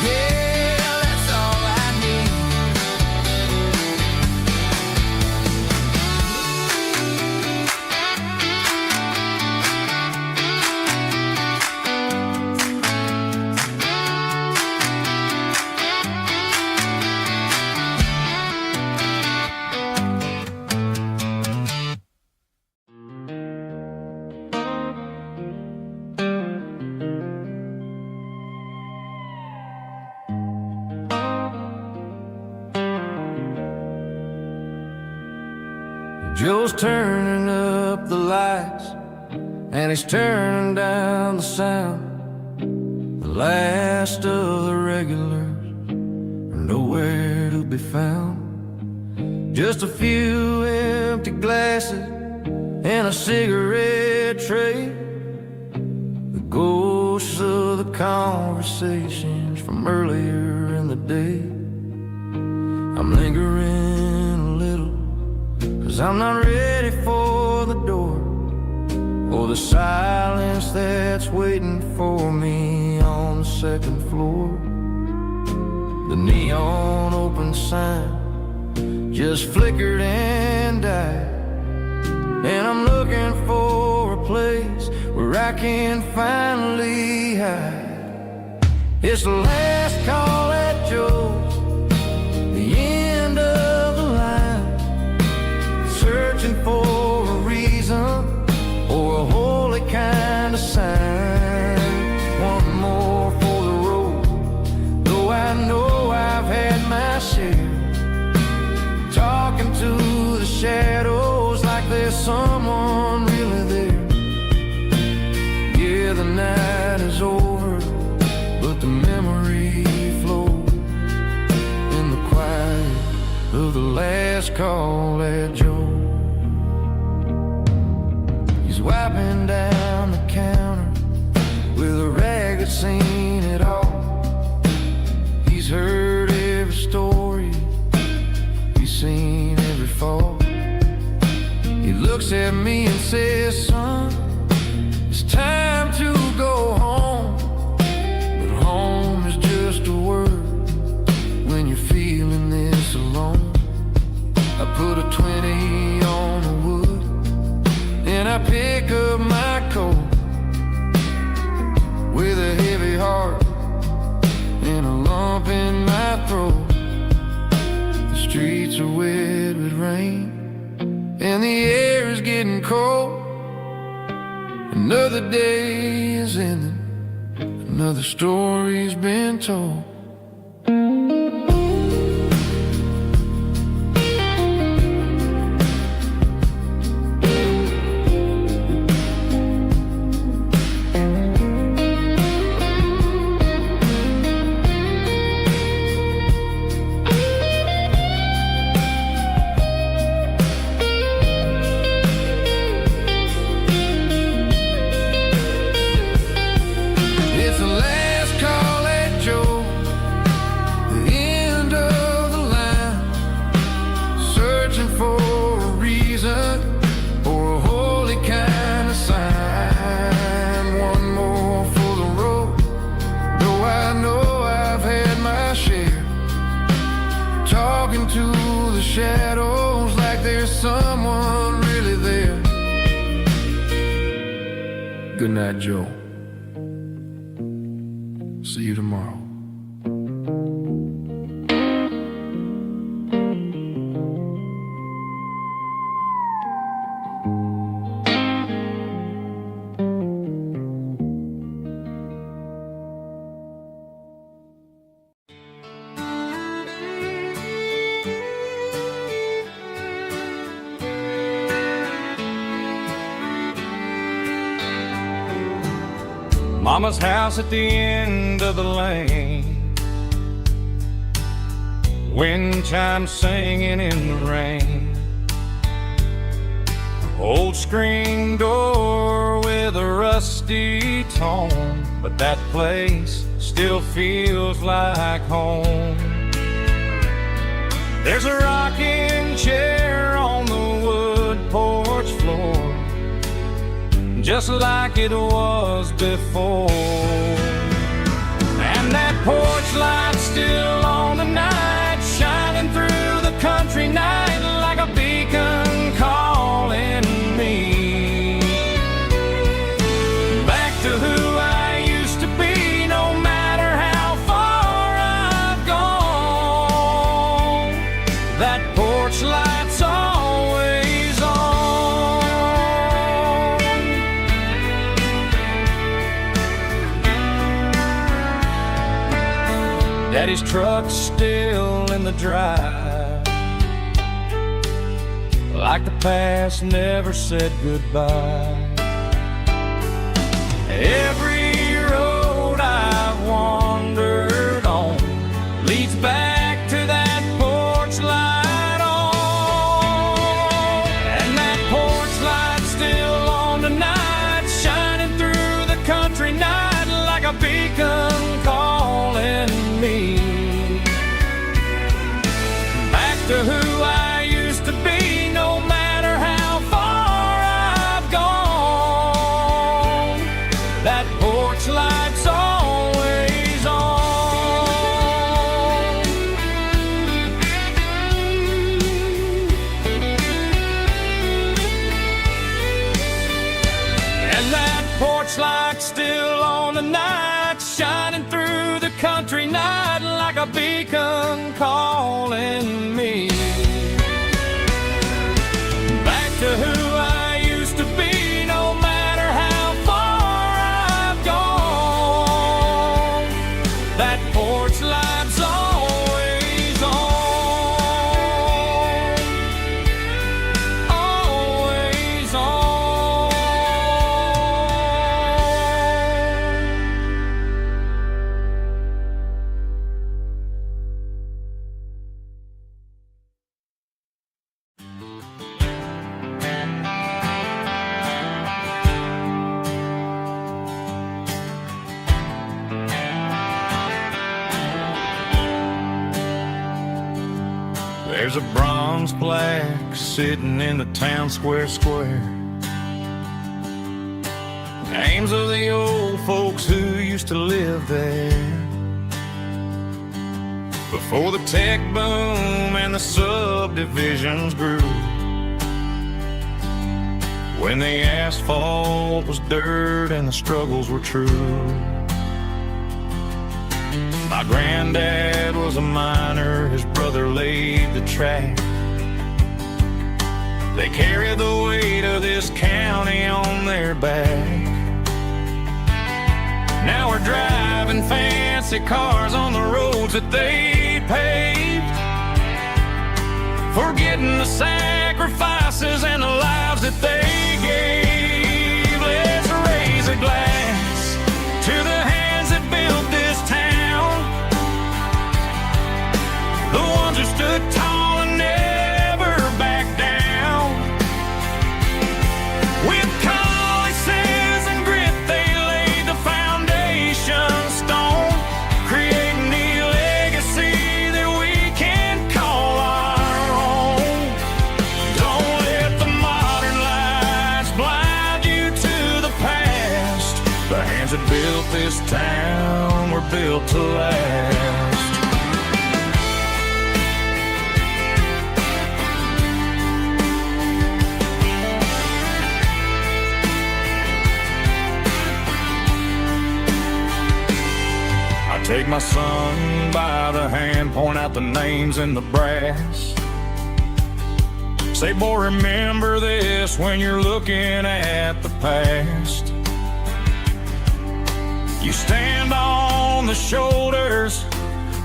yeah, that's all I need. Joe's turning up the lights, and he's turning down the sound. The last of the regulars are nowhere to be found. Just a few empty glasses and a cigarette tray, the ghosts of the conversations from earlier in the day. I'm lingering a little, 'cause I'm not ready for the door, or the silence that's waiting for me on the second floor. The neon open sign just flickered and died, and I'm looking for a place where I can finally hide. It's the last call at Joe's, the end of the line, searching for a reason or a holy kind of sign. One more for the road, though I know I've had my share, talking to the shadows like there's someone really there. Yeah, the night is over, but the memory flows in the quiet of the last call at Joe. He's wiping down the counter with a rag that's seen it all. He's heard every story, he's seen every fall. He looks at me and says, son, it's time to go home. But home is just a word when you're feeling this alone. I put a 20 on the wood, and I pick up my coat with a heavy heart and a lump in my throat. The streets are wet with rain, and the air is getting cold. Another day is ending, another story's been told. Shadows like there's someone really there. Good night, Joe. See you tomorrow. Mama's house at the end of the lane, wind chimes singing in the rain. Old screen door with a rusty tone, but that place still feels like home. There's a rocking chair on the wood porch floor, just like it was before. And that porch light's still on tonight, shining through the country night like a beacon calling me back to who I used to be. No matter how far I've gone, that porch light's always on. Daddy's truck's still in the drive, like the past never said goodbye. Every road I've wandered on leads back to that porch light on. And that porch light's still on tonight, shining through the country night like a beacon calling me back to who I used to be. No matter how far I've gone, that porch light's always on. And that porch light's still on tonight, shining through the country night like a beacon calling me back to who I used to be. No matter how far I've gone, that porch light's always on, always on. There's a bronze plaque sitting in the town square. Names of the old folks who used to live there before the tech boom and the subdivisions grew, when the asphalt was dirt and the struggles were true. My granddad was a miner, his brother laid the track. They carried the weight of this county on their back. Now we're driving fancy cars on the roads that they paved, forgetting the sacrifices and the lives that they gave. Let's raise a glass to the hands that built this town, the ones who stood tall and never backed down. With calluses and grit, they laid the foundation stone, creating the legacy that we can call our own. Don't let the modern lights blind you to the past. The hands that built this town were built to last. Take my son by the hand, point out the names in the brass. Say, boy, remember this when you're looking at the past. You stand on the shoulders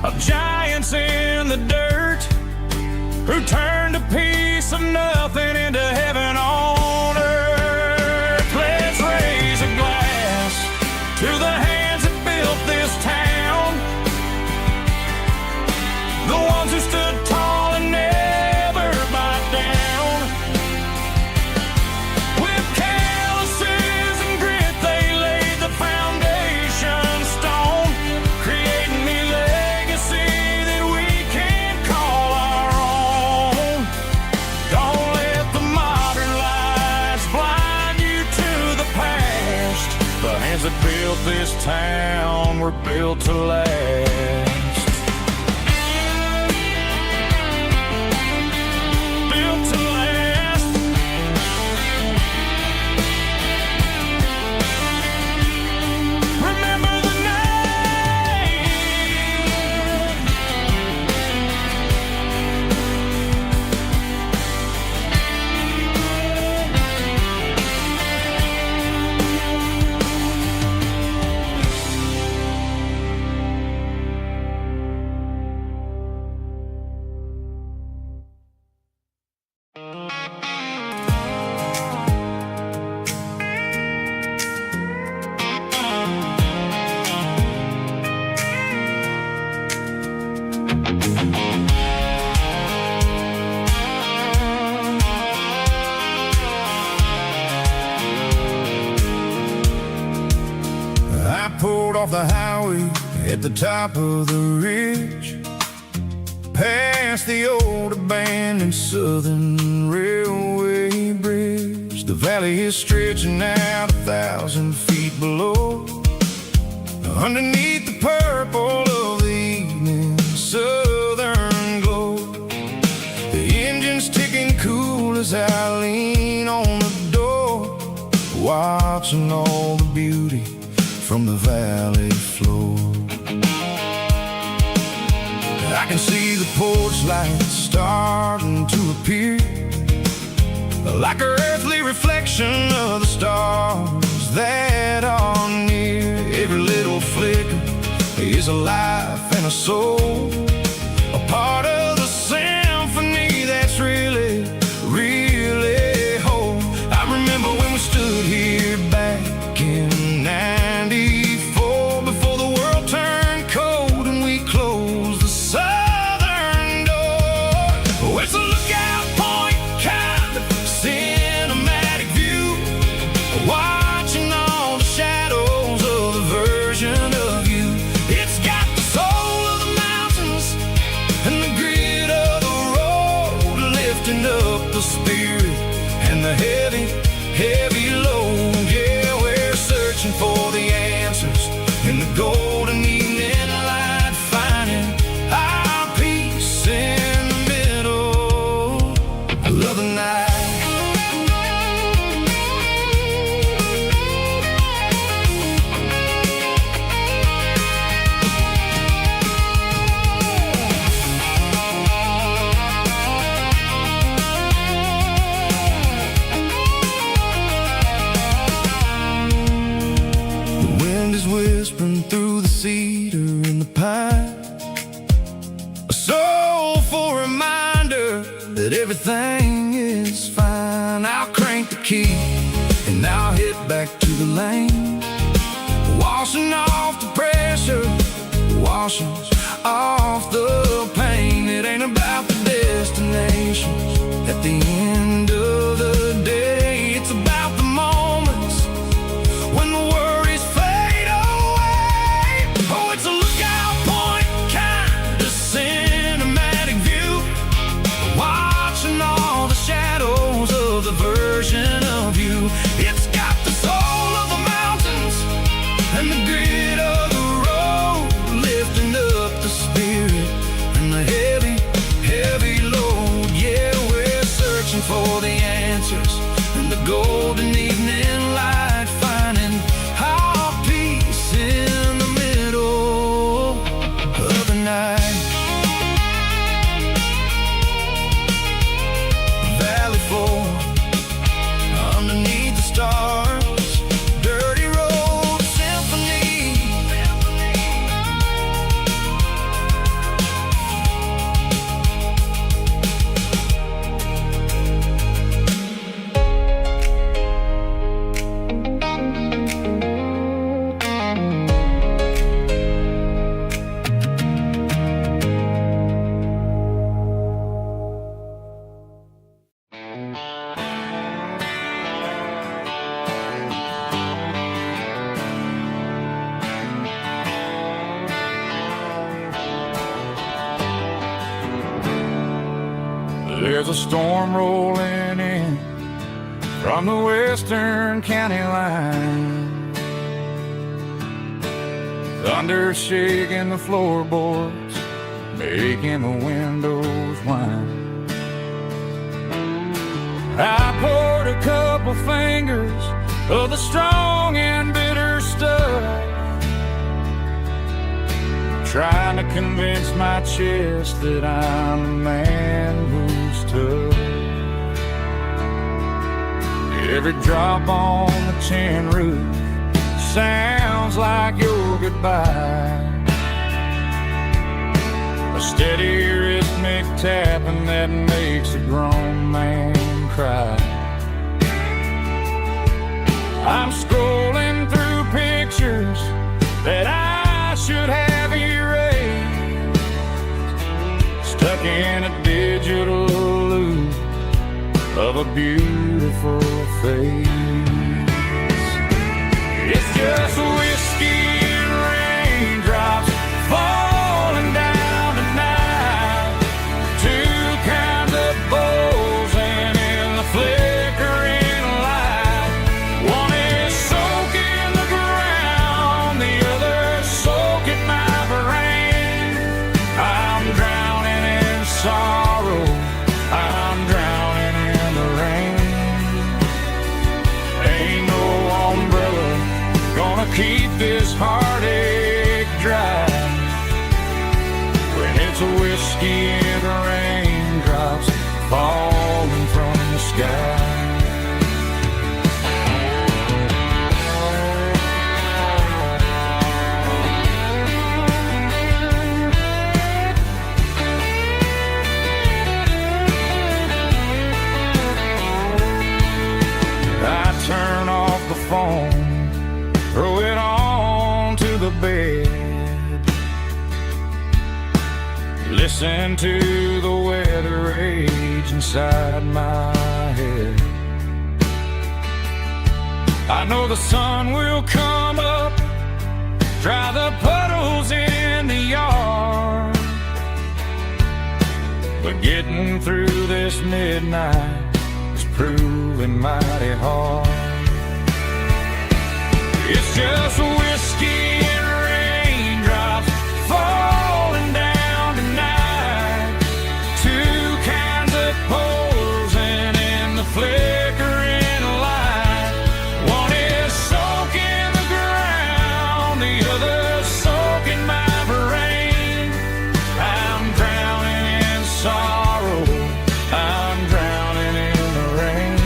of giants in the dirt, who turned a piece of nothing into heaven on earth. Let's raise a glass to the that built this town were built to last. Built to last. Remember the name. I pulled off the highway at the top of the ridge, past the old abandoned Southern Railway bridge. The valley is stretching out 1,000 feet below, underneath the purple of the evening southern glow. The engine's ticking cool as I lean on the door, watching all the beauty from the valley floor. I can see the porch lights starting to appear, like an earthly reflection of the stars that are near. Every little flicker is a life and a soul, a part of the symphony that's really, really whole. I remember when we stood here back in '94, before the world turned cold and we closed the southern door. Oh, it's a lookout point, kind of cinematic view, watching all the shadows of the version of you. It's got the soul of the mountains and the grit of the road, lifting up the spirit and the heavy, heavy load. Yeah, we're searching for the answers in the golden evening light, finding our peace in the middle of the night. The wind is whispering through the cedar and the pine, a soulful reminder that everything is fine. I'll crank the key and I'll hit back to the lane, washing off the pressure, washing off the pain. It ain't about the destination at the end of the day, it's about the moments when the worries fade away. Oh, it's a lookout point, kind of cinematic view, watching all the shadows of the version of you. It's got the soul of the mountains and the grit of the road, lifting up the spirit and the heavy, heavy load. Yeah, we're searching for the answers in the golden evening light, finding our peace in the middle of the night. Valley floor, underneath the stars, dirty road symphony. There's a storm rolling in from the western county line. thunder shaking the floorboards, making the windows whine. I poured a couple fingers of the strong and bitter stuff, trying to convince my chest that I'm the man who's tough. Every drop on the tin roof sounds like your goodbye, a steady rhythmic tapping that makes a grown man cry. I'm scrolling through pictures that I should have erased, stuck in a digital loop of a beautiful face. It's just whiskey and raindrops falling down tonight, two kinds of bowls and in the flickering light. One is soaking the ground, the other soaking my brain. I'm drowning in sorrow, I'm drowning in the rain. Ain't no umbrella gonna keep this heartache dry when it's a whiskey and raindrops falling from the sky. I turn off the phone, throw it on to the bed, listen to the weather rage inside my head. I know the sun will come up, dry the puddles in the yard, but getting through this midnight is proving mighty hard. It's just whiskey and raindrops falling down tonight, two kinds of poles and in the flickering light. One is soaking the ground, the other soaking my brain. I'm drowning in sorrow, I'm drowning in the rain.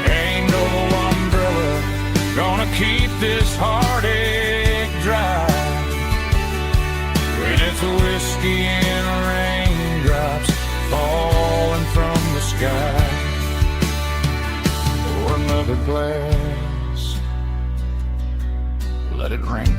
Ain't no umbrella gonna keep this heartache dry when it's a whiskey and raindrops falling from the sky. Pour another glass, let it rain.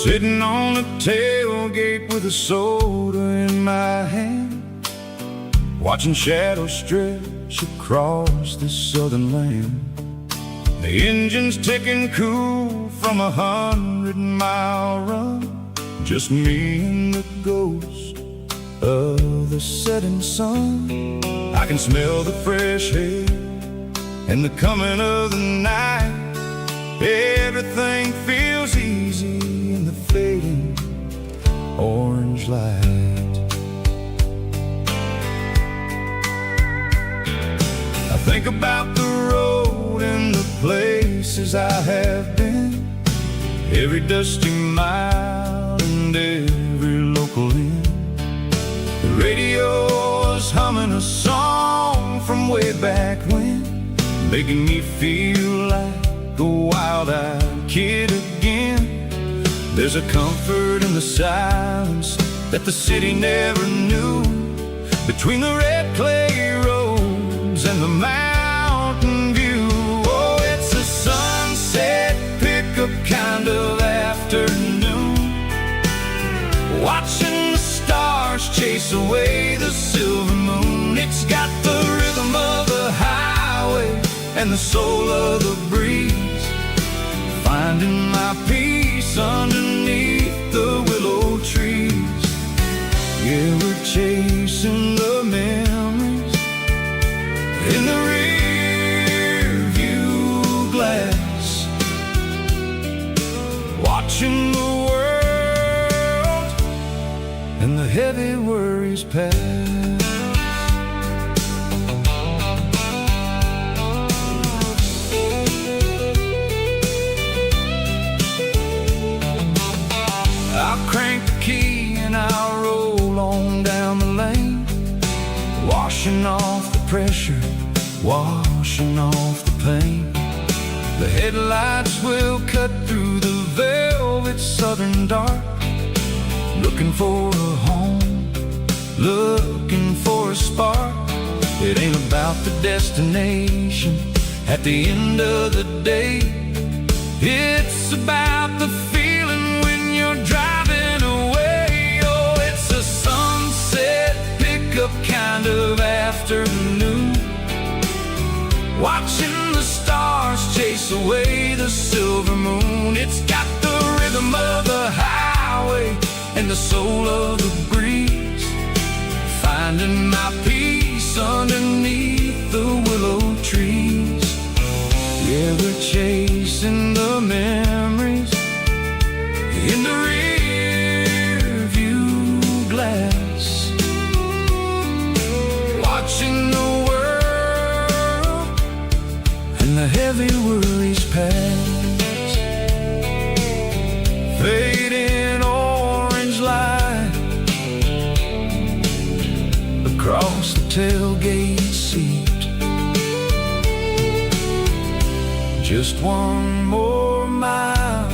Sitting on the tailgate with a soda in my hand, watching shadows stretch across this southern land. The engine's ticking cool from 100-mile run, just me and the ghost of the setting sun. I can smell the fresh air and the coming of the night. Everything feels easy in the fading orange light. I think about the road and the places I have been, every dusty mile and every local inn. The radio is humming a song from way back when, making me feel like a wild-eyed kid again. There's a comfort in the silence that the city never knew, between the red clay roads and the mountain view. Oh, it's a sunset pickup kind of afternoon, watching the stars chase away the silver moon. It's got the rhythm of the highway and the soul of the breeze, finding my peace underneath the willow trees. Yeah, we're chasing the memories in the rear view glass, watching the world and the heavy worries pass. I'll crank the key and I'll roll on down the lane, washing off the pressure, washing off the pain. The headlights will cut through the velvet southern dark, looking for a home, looking for a spark. It ain't about the destination at the end of the day, it's about the feeling when you're driving away. Oh, it's a sunset pickup kind of afternoon, watching the stars chase away the silver moon. It's got the rhythm of the highway and the soul of the breeze, finding my peace underneath the willow trees. Yeah, we're chasing the memories in the rear view glass, watching the world and the heavy worries pass. Fading orange light across the tailgate seat, just one more mile.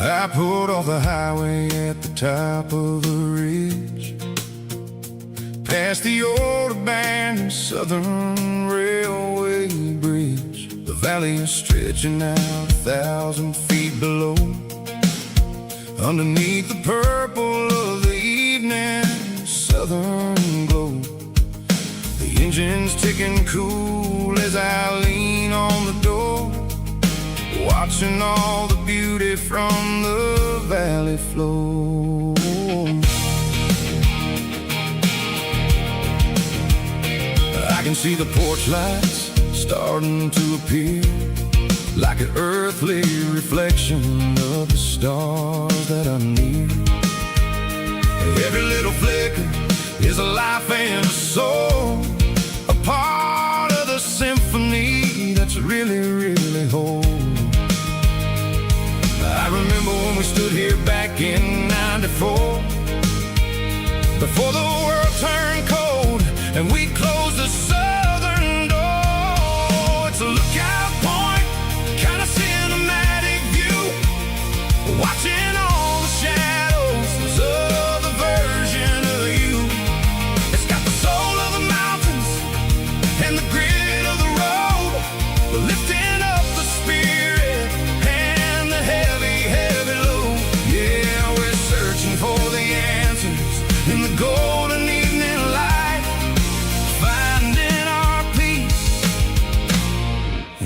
I pulled off the highway at the top of the ridge, past the old abandoned Southern Railway bridge. The valley is stretching out 1,000 feet below, underneath the purple of the evening southern glow. The engine's ticking cool as I lean on the door, watching all the beauty from the valley flow. I can see the porch lights starting to appear, like an earthly reflection of the stars that are near. Every little flicker is a life and a soul, a part of the symphony that's really, really whole. I remember when we stood here back in '94, before the world turned cold and we closed the southern door. It's a lookout point, kind of cinematic view, watching all the shadows of the version of you. It's got the soul of the mountains and the grit of the road, lifting up the spirit and the heavy head.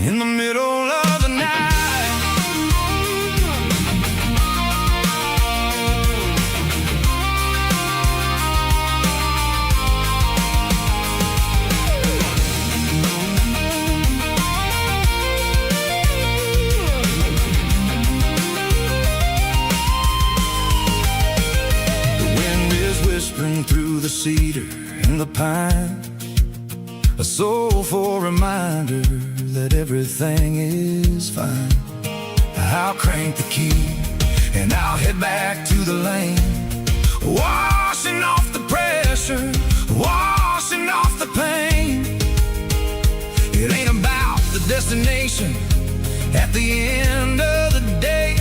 in the middle of the night. Through the cedar and the pine, a soulful reminder that everything is fine. I'll crank the key and I'll head back to the lane, washing off the pressure, washing off the pain. It ain't about the destination at the end of the day.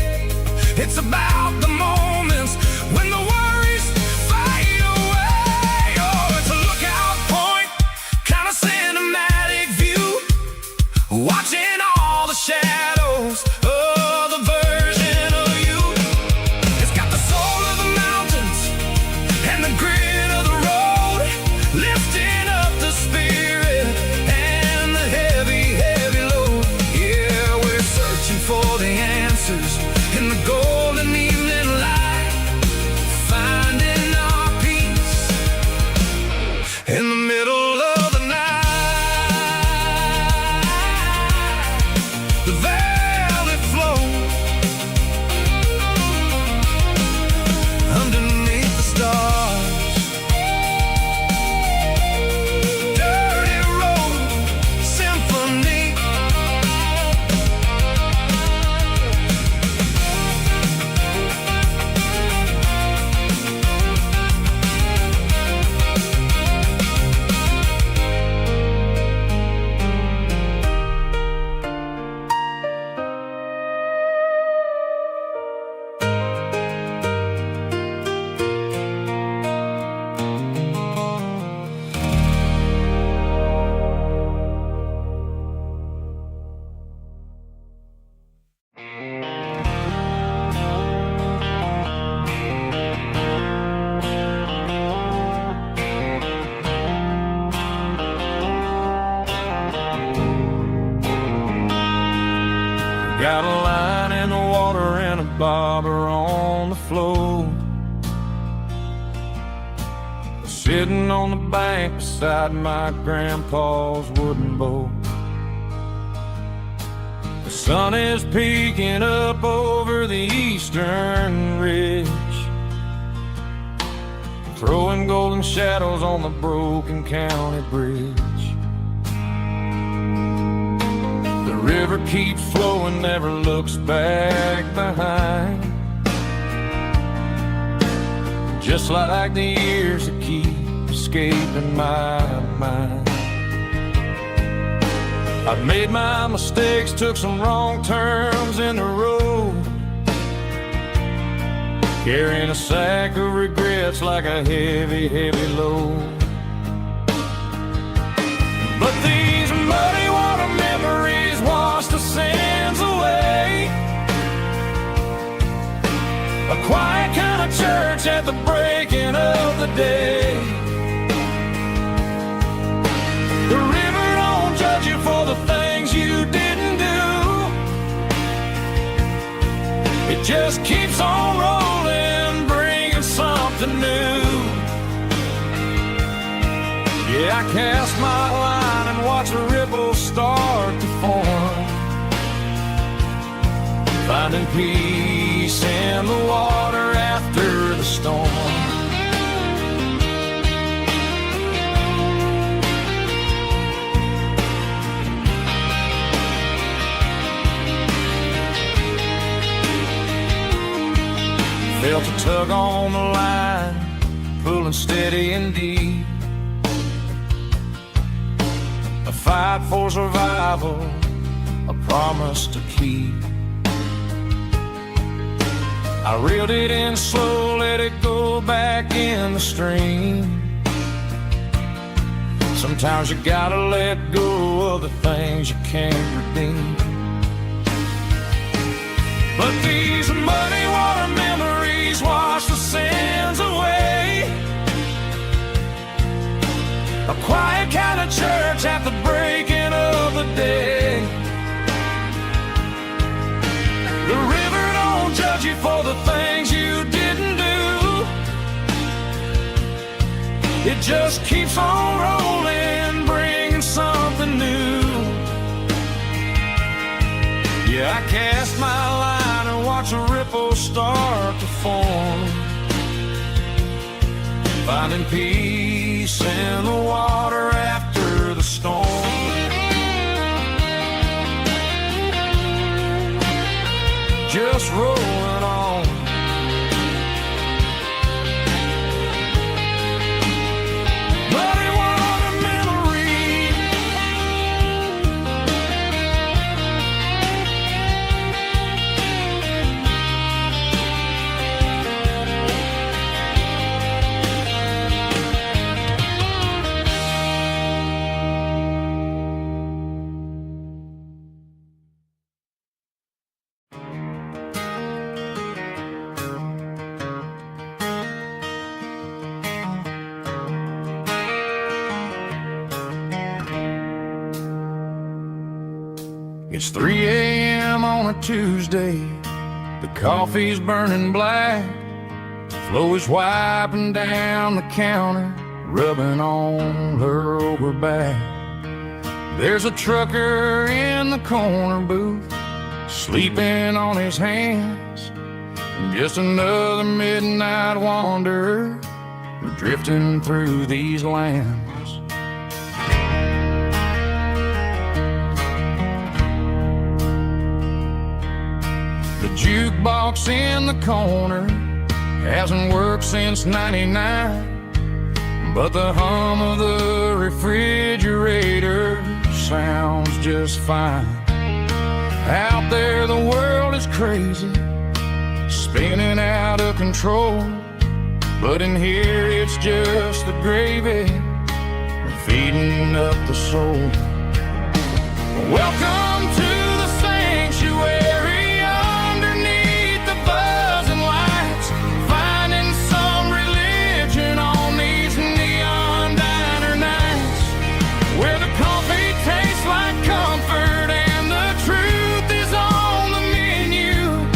It's about the moments when the worries fade away. Oh, it's a lookout point, kind of cinematic view, watching all the shadows of the version of you. It's got the soul of the mountains and the grit of the road, lifting up the spirit and the heavy, heavy load. Yeah, we're searching for the answers in the golden evening light, finding our peace in the middle of the night. The valley flows underneath the stars. Dirty road symphony. Got a line in the water and a bobber on the floor, sitting on the bank beside my grandpa's wooden boat. The sun is peeking up over the eastern ridge, throwing golden shadows on the broken county bridge. The river keeps flowing, never looks back behind, just like the years that keep escaping my mind. I've made my mistakes, took some wrong turns in the road, carrying a sack of regrets like a heavy, heavy load. But these muddy water memories wash the sins away. A quiet kind of church at the breaking of the day. The river don't judge you for the things you didn't do. It just keeps on rolling, bringing something new. Yeah, I cast my line and watch a ripple start to form, finding peace in the water after the storm. Felt a tug on the line, pulling steady and deep. A fight for survival, a promise to keep. I reeled it in slow, let it go back in the stream. Sometimes you gotta let go of the things you can't redeem. But these muddy water memories wash the sins away. A quiet kind of church at the breaking of the day. just keeps on rolling, bringing something new. Yeah, I cast my line and watch a ripple start to form, finding peace in the water after the storm. Just rolling on. But it was a memory. It's 3 a.m. on a Tuesday. The coffee's burning black. Flo is wiping down the counter, rubbing on her over back. There's a trucker in the corner booth, sleeping on his hands. Just another midnight wanderer, drifting through these lands. The jukebox in the corner hasn't worked since '99, but the hum of the refrigerator sounds just fine. Out there the world is crazy, spinning out of control, but in here it's just the gravy feeding up the soul. Welcome to the sanctuary, underneath the buzzing lights, finding some religion on these neon diner nights, where the coffee tastes like comfort and the truth is on the menu.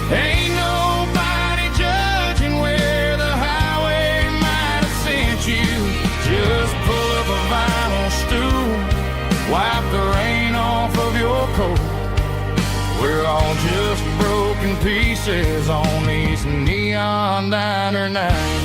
Ain't nobody judging where the highway might have sent you. Just pull up a vinyl stool, wipe the rain off of your coat. We're all just broken pieces on these neon diner nights.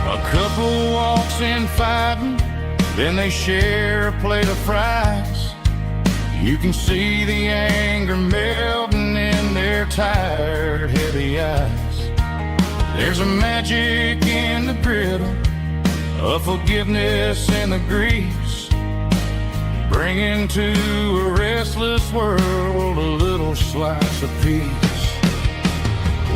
A couple walks in fighting, then they share a plate of fries. You can see the anger melting in their tired, heavy eyes. There's a magic in the griddle, a forgiveness in the grease, bringing to a restless world a little slice of peace.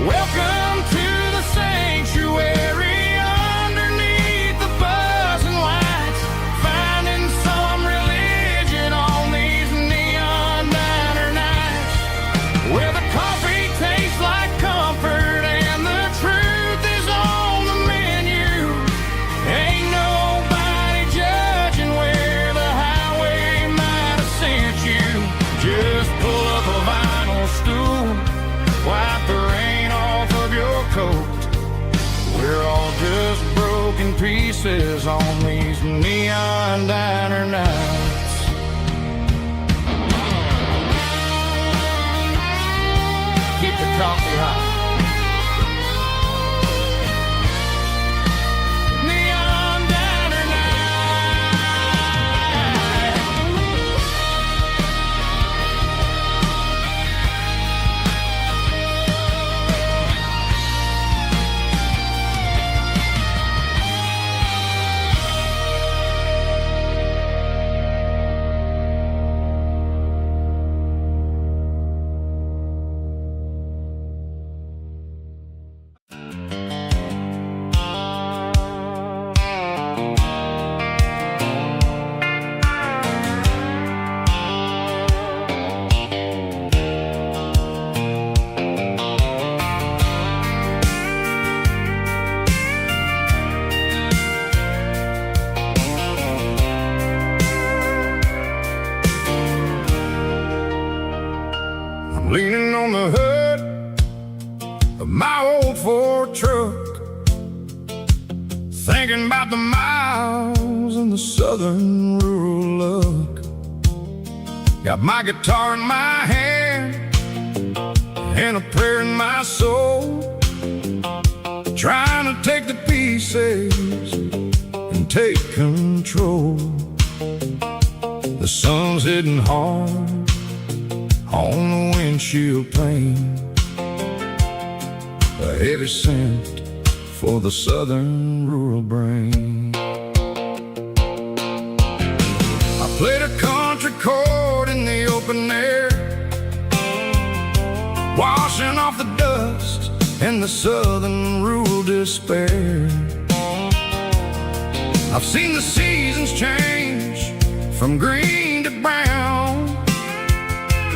Welcome to the sanctuary, underneath the buzzing lights, finding some religion on these neon diner nights, where the coffee tastes like comfort and the truth is on the menu. Ain't nobody judging where the highway might have sent you. Just pull up a vinyl stool, wipe the rain off of your coat. We're all just broken pieces on these neon diner nights. Keep the coffee hot. Neon diner leaning on the hood of my old Ford truck, thinking about the miles and the southern rural look. Got my guitar in my hand and a prayer in my soul, trying to take the pieces and take control. The sun's hitting hard on the windshield pane, a heavy scent for the southern rural brain. I played a country chord in the open air, washing off the dust and the southern rural despair. I've seen the seasons change from green to brown,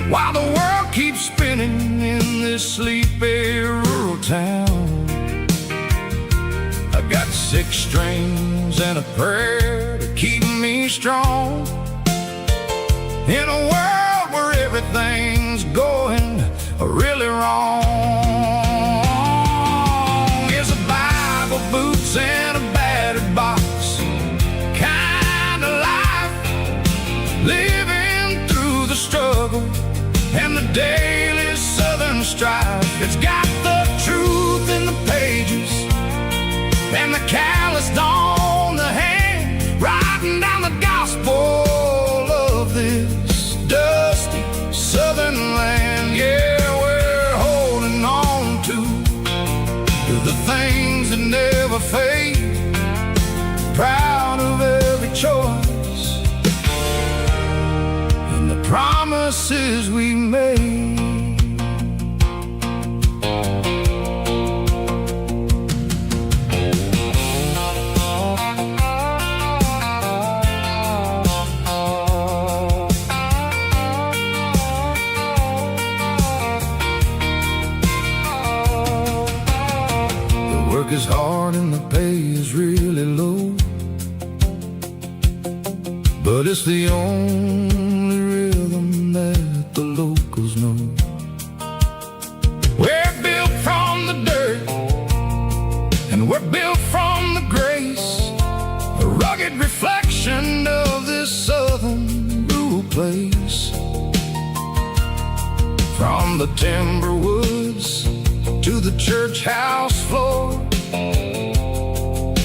while the world keeps spinning in this sleepy rural town. I got 6 strings and a prayer to keep me strong, in a world where everything's going really wrong. Is a Bible, boots, and a battered box kind of life, living through the struggle and the daily southern strife. It's got the truth in the pages and the calloused on the hand, writing down the gospel of this dusty southern land. Yeah, we're holding on to the things that never fade, proud of every choice and the promises we made. Work is hard and the pay is really low, but it's the only rhythm that the locals know. We're built from the dirt and we're built from the grace, a rugged reflection of this southern rural place. From the timber woods to the church house floor,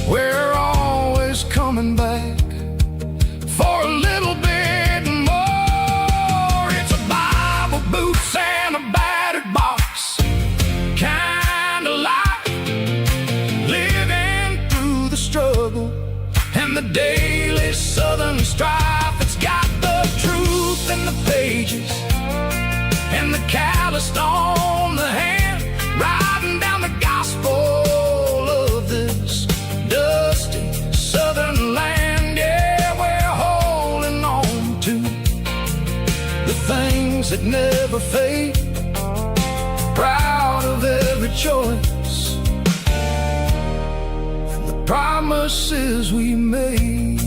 we're always coming back for a little bit more. It's a Bible, boots, and a battered box kind of life, living through the struggle and the daily southern strife. It's got the truth in the pages and the calloused on the hand, writing down the gospel of this dusty southern land. Yeah, we're holding on to the things that never fade, proud of every choice and the promises we made.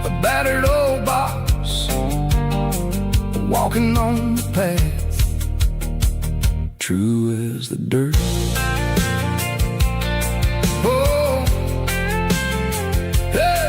A battered old box, walking on the path, true as the dirt. Oh, hey.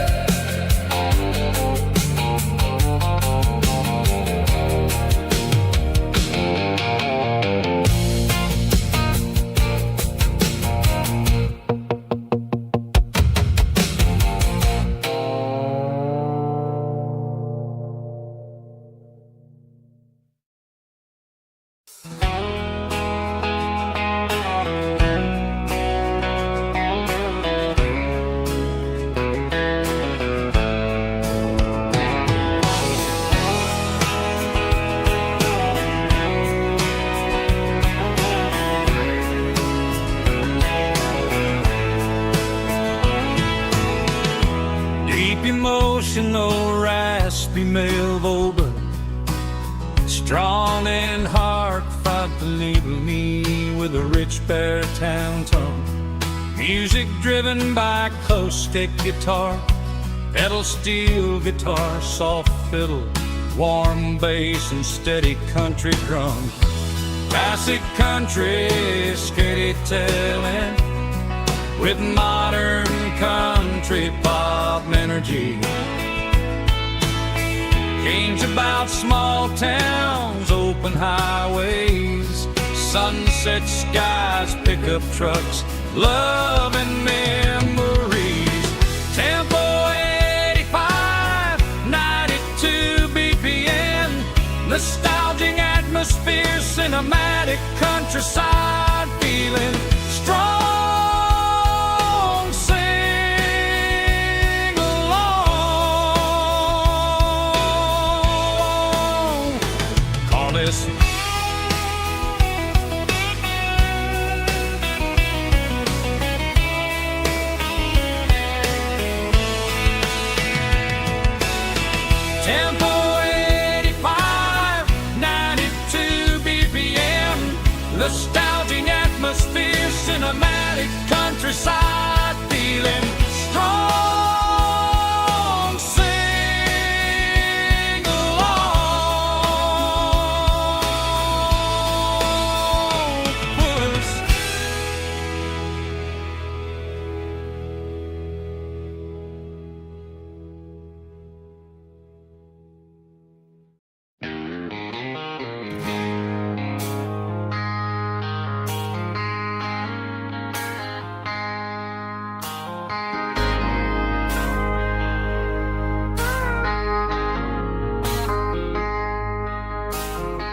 Emotional, raspy male vocal, strong and heartfelt, leaving me with a rich baritone tone. Music driven by acoustic guitar Pedal steel guitar, soft fiddle, warm bass and steady country drum. Classic country storytelling with modern country pop energy. Games about small towns, open highways, sunset skies, pickup trucks, love and memories. Tempo 85, 92 BPM, nostalgic atmosphere, cinematic countryside feeling, strong, sing along. Call this Tempo 85, 92 BPM, nostalgic atmosphere, cinematic countryside feeling, strong, sing along. Puss.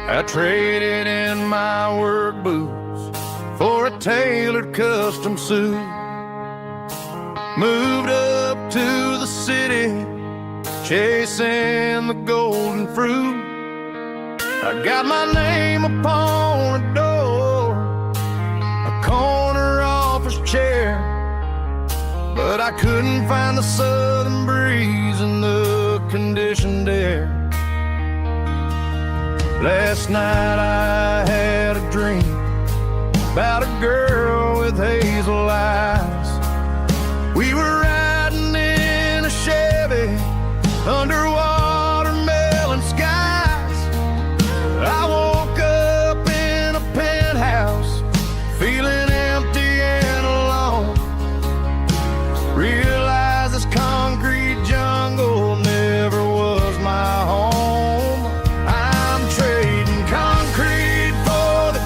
I traded in my work boots for a tailored custom suit. Moved up to the city, chasing the golden fruit. I got my name upon a door, a corner office chair, but I couldn't find the southern breeze in the conditioned air. Last night I had a dream about a girl with hazel eyes. We were riding in a Chevy under watermelon skies. I woke up in a penthouse feeling empty and alone. Realized this concrete jungle never was my home.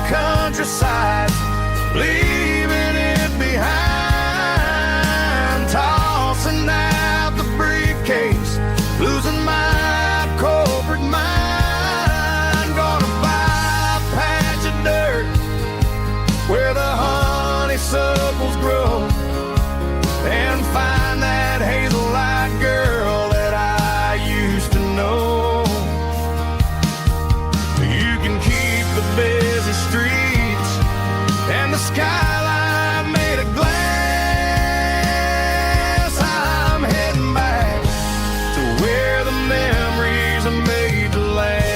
Countryside, leaving it behind, tossing out the briefcase, losing my corporate mind. Gonna buy a patch of dirt where the honeysuckles grow and find that hazel-eyed girl that I used to know. You can keep the busy streets and the skyline made of glass. I'm heading back to where the memories are made to last.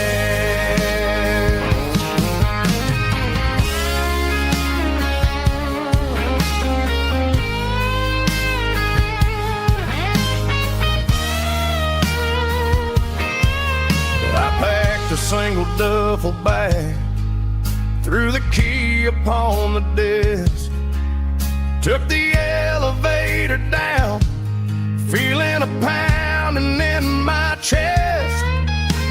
I packed a single duffel bag, threw the key upon the desk, took the elevator down, feeling a pounding in my chest.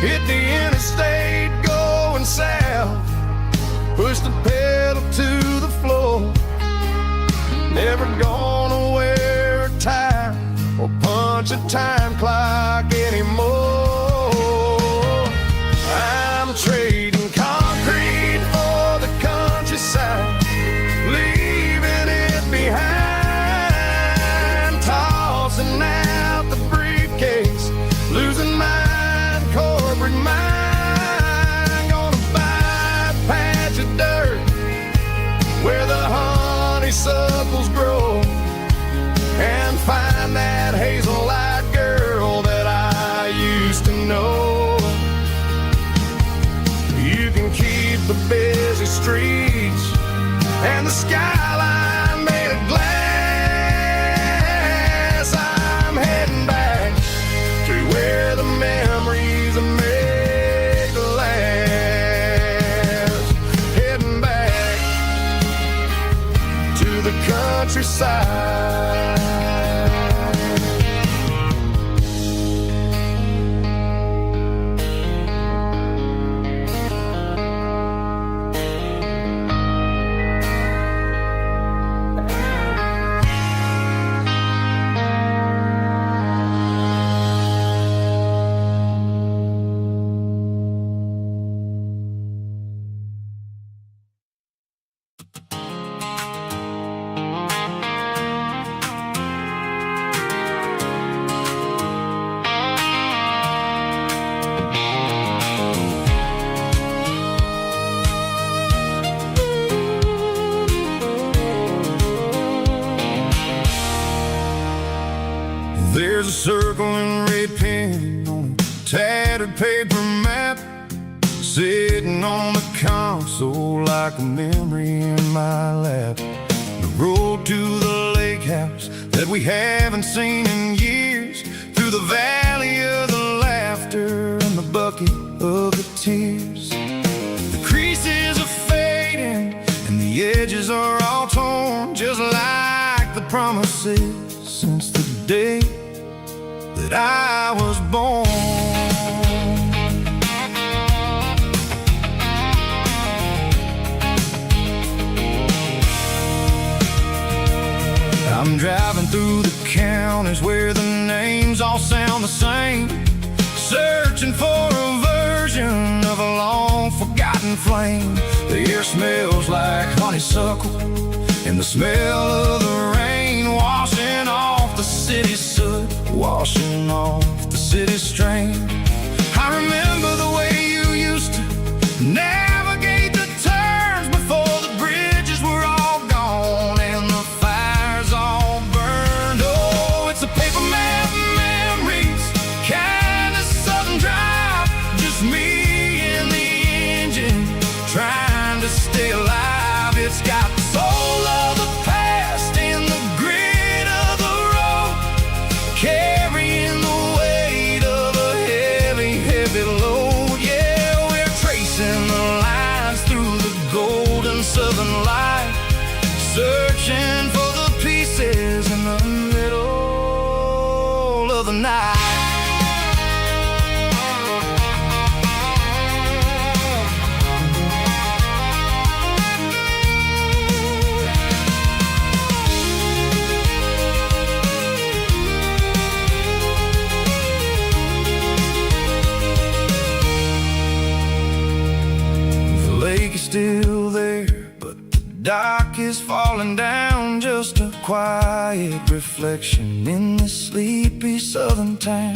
Hit the interstate going south, pushed the pedal to the floor. Never gonna wear a tie or punch a time clock anymore. I'm trading concrete for the countryside, leaving it behind, tossing out the briefcase, losing my corporate mind. Gonna buy a patch of dirt where the honeysuckles grow and find that hazel-eyed girl red paper map sitting on the console like a memory in my lap. The road to the lake house that we haven't seen in years, through the valley of the laughter and the bucket of the tears. The creases are fading and the edges are all torn, just like the promises since the day that I was born. I'm driving through the counties where the names all sound the same, searching for a version of a long forgotten flame. The air smells like honeysuckle and the smell of the rain washing off the city's soot, washing off the city's strain. I remember the way you used to navigate the turns before the bridges were all gone and the fires all burned. Oh, it's a paper map memories, kind of southern drive, just me and the engine trying to stay alive. It's got the soul of the past and the grit of the road, carrying the weight of a heavy, heavy load. Yeah, we're tracing the lines through the golden southern light, searching for the pieces in the middle of the night. The lake is still there, but the dock is falling down, just a quiet reflection in this sleepy southern town.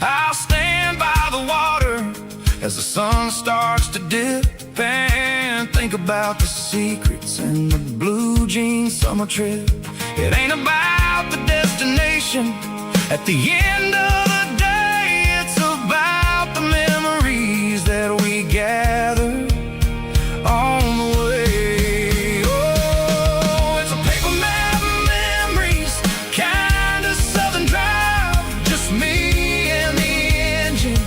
I'll stand by the water as the sun starts to dip and think about the secrets in the blue jean summer trip. It ain't about the destination at the end of the day, it's about the memories that we gather on the way. Oh, it's a paper map memories, kind of southern drive, just me and the engine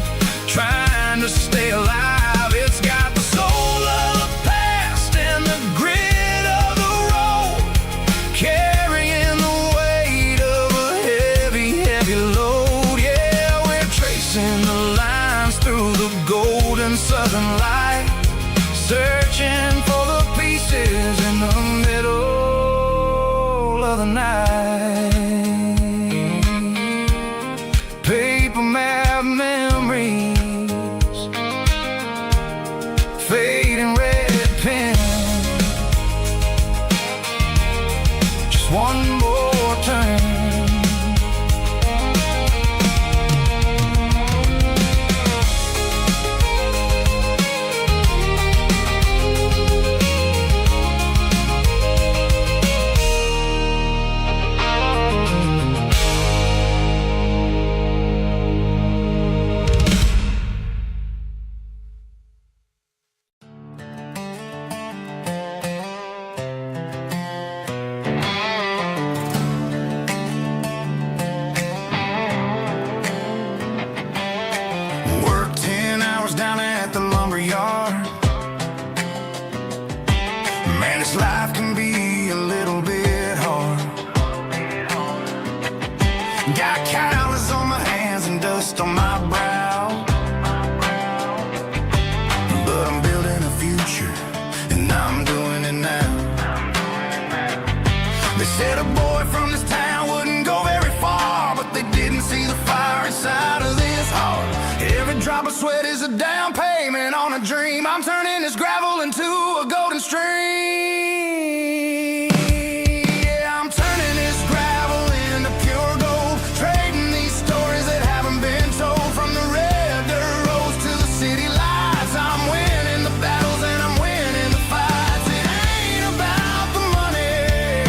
trying to stay alive. It's got the soul of the past and the grit of the road, carrying the weight of a heavy, heavy load. Yeah, we're tracing the lines through the golden southern light, searching for the pieces in the middle of the night. Paper map memories, fading red pen, just one more turn. Work 10 hours down at the lumber yard. Man, this life can be a little bit hard. Got calluses on my hands and dust on my brow, but I'm building a future and I'm doing it now. They said a boy from this town wouldn't go very far, but they didn't see the fire inside of this heart. Every drop of sweat is a down payment on a dream. I'm turning this gravel into a golden stream. Yeah, I'm turning this gravel into pure gold, trading these stories that haven't been told. From the red dirt roads to the city lights, I'm winning the battles and I'm winning the fights. It ain't about the money,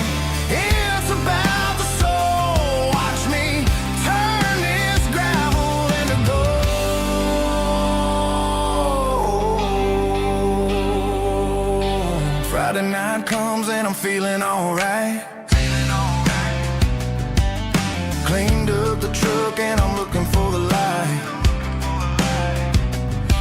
it's about the soul. Watch me turn this gravel into gold. I'm feeling alright. Cleaned up the truck and I'm looking for the light.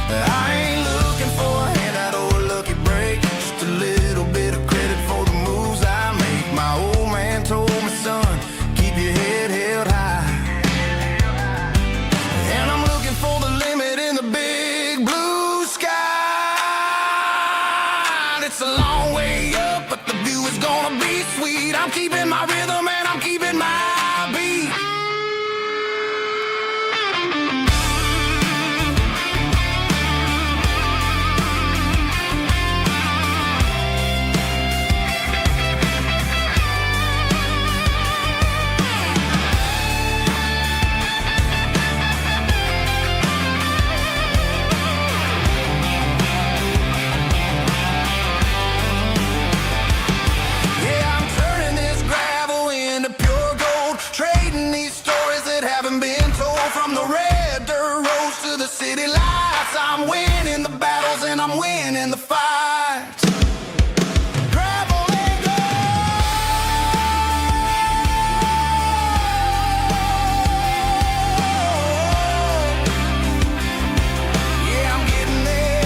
I ain't looking for a handout or a lucky break, just a little bit of credit for the moves I make. My old man told me, son, keep your head held high. And I'm looking for the limit in the big blue sky. It's a long way up, but the view is gonna be sweet. I'm keeping my rhythm and I'm keeping my beat. City lights, I'm winning the battles and I'm winning the fights. Gravel and gold. Yeah, I'm getting there.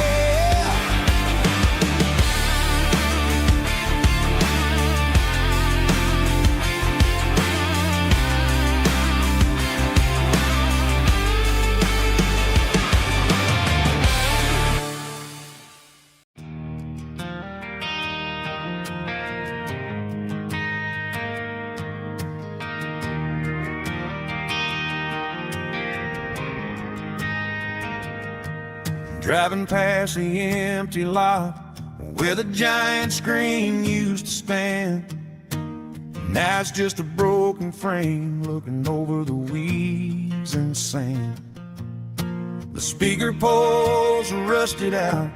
Driving past the empty lot where the giant screen used to stand. Now it's just a broken frame looking over the weeds and sand. The speaker poles are rusted out,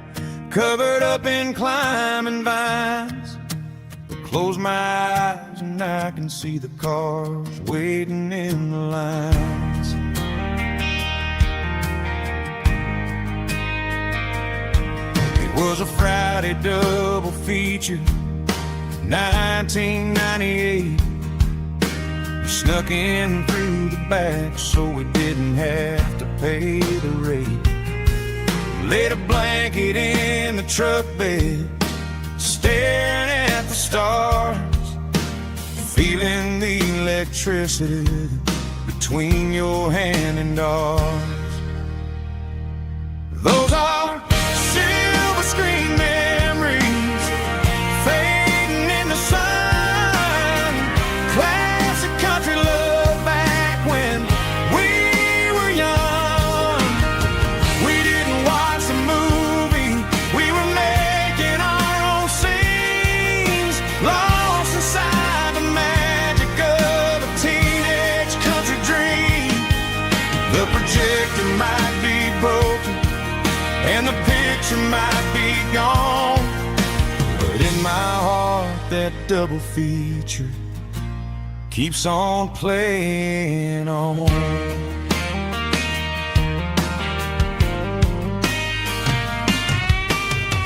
covered up in climbing vines. I close my eyes and I can see the cars waiting in the lines. Was a Friday double feature, 1998. We snuck in through the back so we didn't have to pay the rate. Laid a blanket in the truck bed, staring at the stars, feeling the electricity between your hand and ours. Those are screen memories fading in the sun. Classic country love back when we were young. We didn't watch the movie, we were making our own scenes, lost inside the magic of a teenage country dream. The projector might be broken and the picture might be gone, but in my heart that double feature keeps on playing on.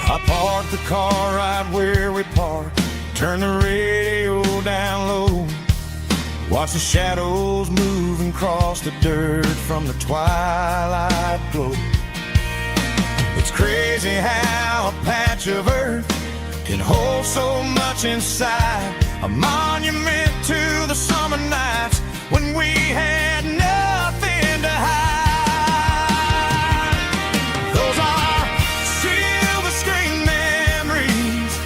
I parked the car right where we parked, turned the radio down low, watch the shadows move and cross the dirt from the twilight glow. It's crazy how a patch of earth can hold so much inside, a monument to the summer nights when we had nothing to hide. Those are silver screen memories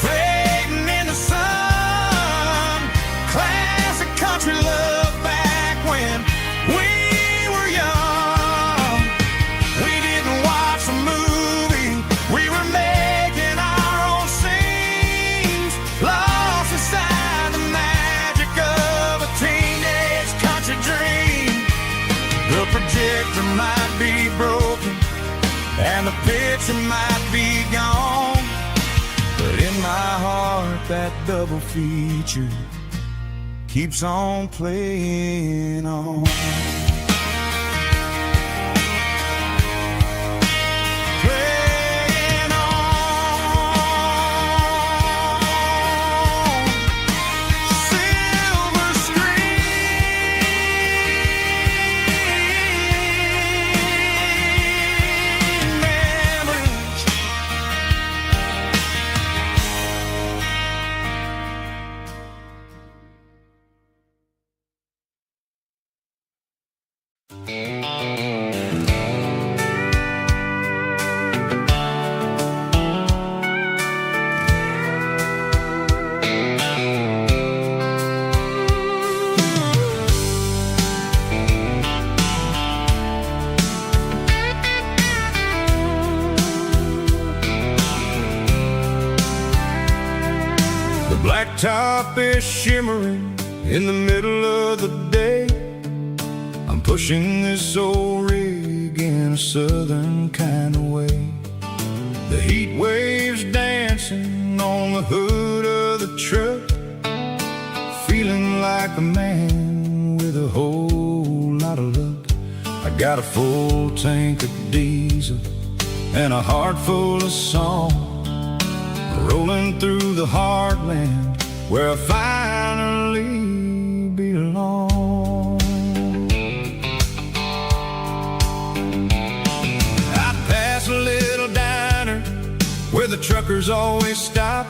fading in the sun. Classic country love back when we were young. We didn't watch a movie, we were making our own scenes, lost inside the magic of a teenage country dream. The projector might be broken and the picture might be gone, but in my heart that double feature keeps on playing on. Playing on. top is shimmering in the middle of the day. I'm pushing this old rig in a southern kind of way. The heat waves dancing on the hood of the truck, feeling like a man with a whole lot of luck. I got a full tank of diesel and a heart full of song, rolling through the heartland where I finally belong. I pass a little diner where the truckers always stop,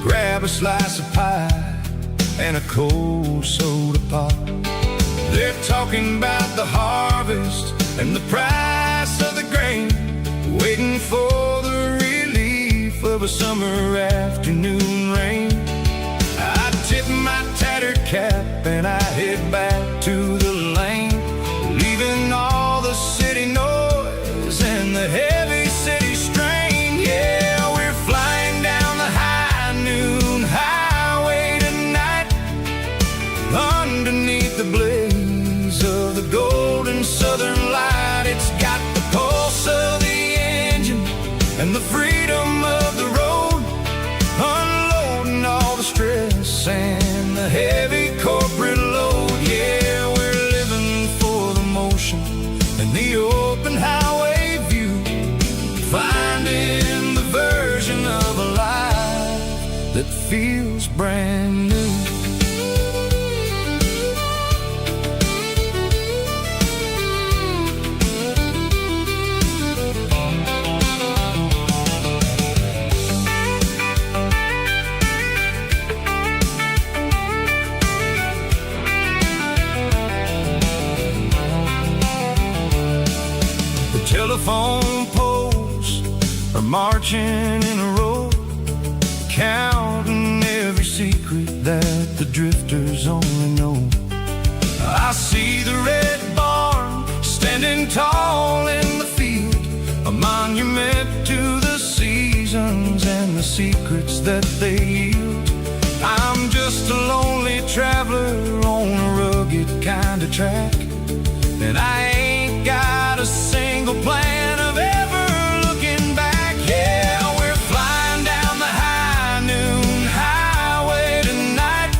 grab a slice of pie and a cold soda pop. They're talking about the harvest and the price of the grain, waiting for the relief of a summer afternoon rain. I tip my tattered cap and I head back to the lane, leaving all the city noise and the heavy city strain. Yeah, we're flying down the high noon highway tonight, underneath the blaze of the golden southern light. It's got the pulse of the engine and the freedom of the road, unloading all the stress and the heavy corporate load. Yeah, we're living for the motion and the open highway view, finding the version of a life that feels brand new. Telephone poles are marching in a row, counting every secret that the drifters only know. I see the red barn standing tall in the field, a monument to the seasons and the secrets that they yield. I'm just a lonely traveler on a rugged kind of track, and I ain't got a single plan of ever looking back. Yeah, we're flying down the high noon highway tonight,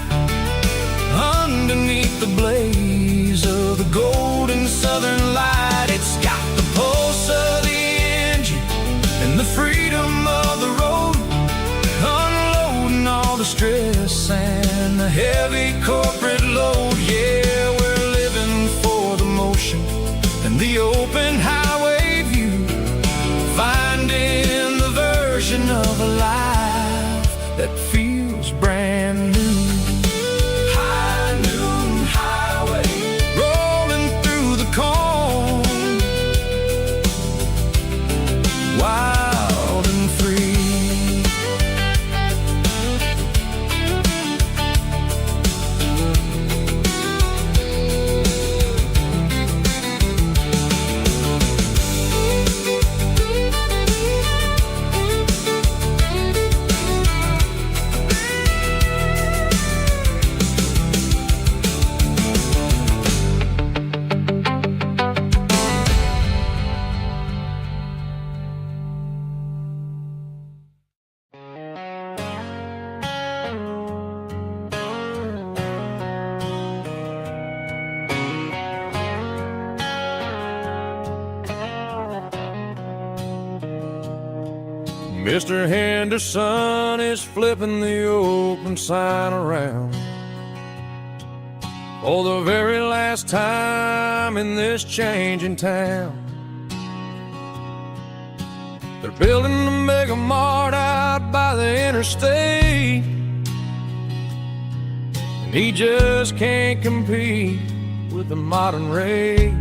underneath the blaze of the golden southern light. It's got the pulse of the engine and the freedom of the road, unloading all the stress and the heavy corporate load. Yeah, we're living for the motion and the open highway view, finding the version of a life that feels brand new. High noon highway, rolling through the corn, wild and free. Mr. Henderson is flipping the open sign around for the very last time in this changing town. They're building a mega mart out by the interstate, and he just can't compete with the modern rate.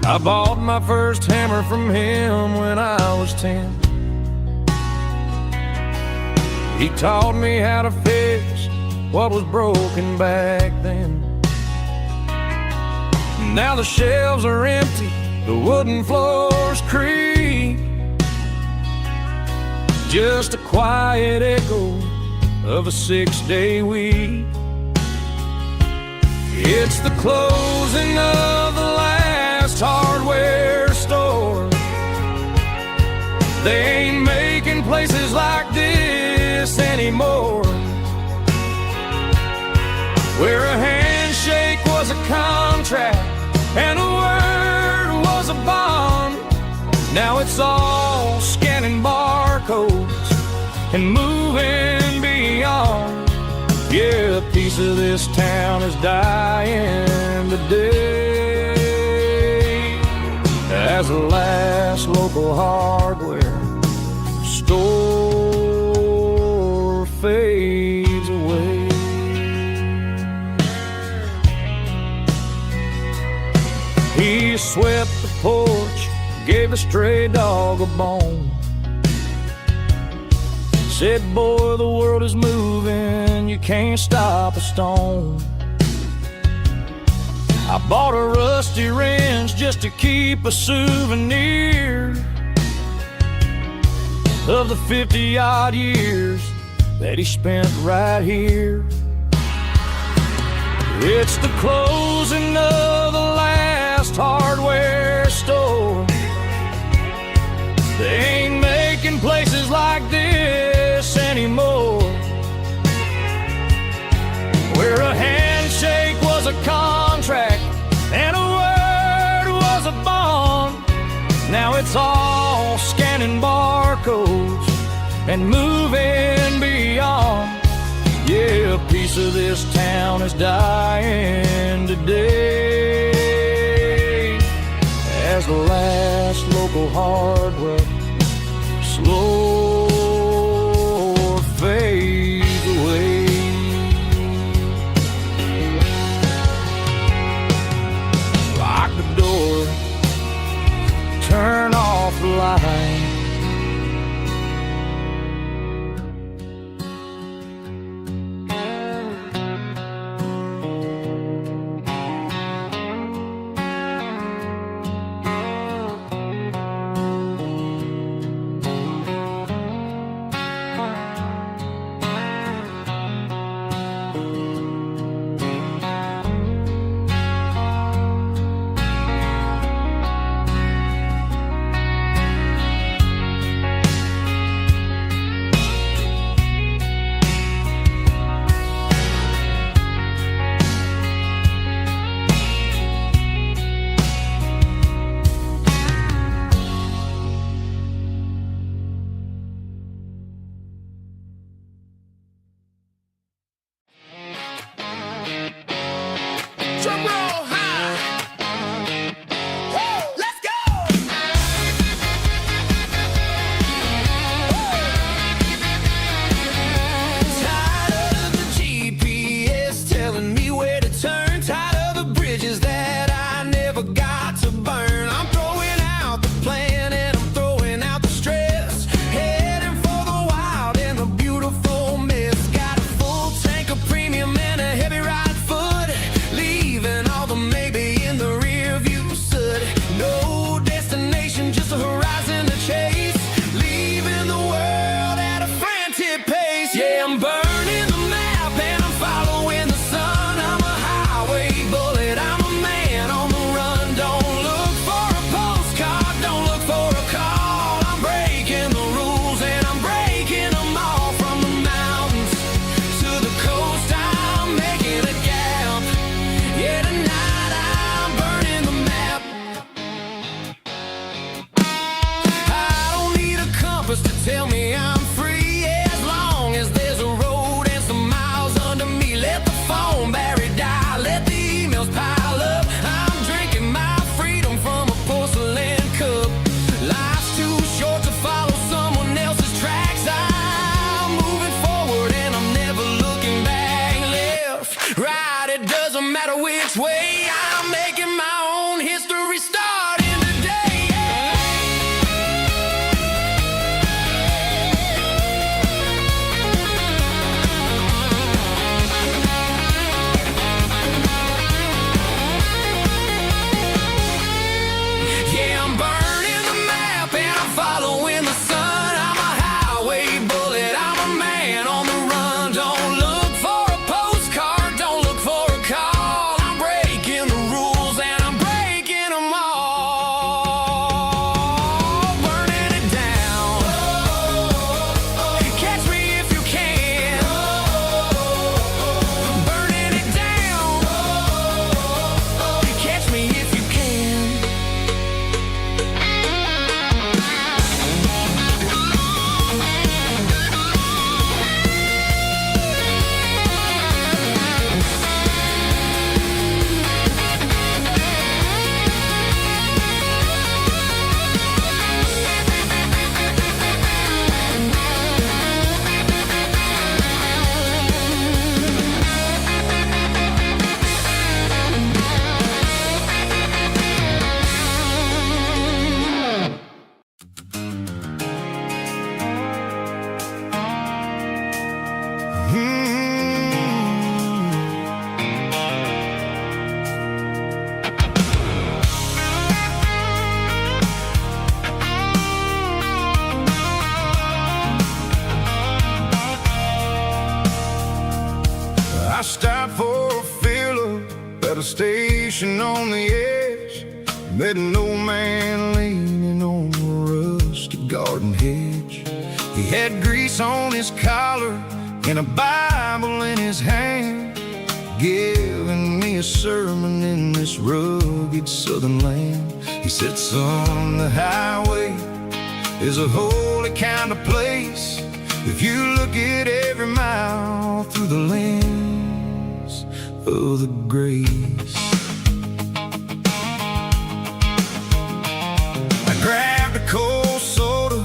I bought my first hammer from him when I was 10. He taught me how to fix what was broken back then. Now the shelves are empty, the wooden floors creak, just a quiet echo of a 6-day week. It's the closing of the last hardware store. They ain't making places like this anymore, where a handshake was a contract and a word was a bond. Now it's all scanning barcodes and moving beyond. Yeah, a piece of this town is dying today as the last local hardware store fades away. He swept the porch, gave a stray dog a bone, said, boy, the world is moving, you can't stop a stone. I bought a rusty wrench just to keep a souvenir of the 50-odd years that he spent right here. It's the closing of the last hardware store. They ain't making places like this anymore, where a handshake was a contract and a word was a bond. Now it's all scanning barcodes and moving beyond. Yeah, a piece of this town is dying today as the last local hardware slow fades away. Lock the door, turn off the light. station on the edge, met an old man leaning on a rusty garden hedge. He had grease on his collar and a Bible in his hand, giving me a sermon in this rugged southern land. He said, son, the highway is a holy kind of place if you look at every mile through the lens of the grace. I grabbed a cold soda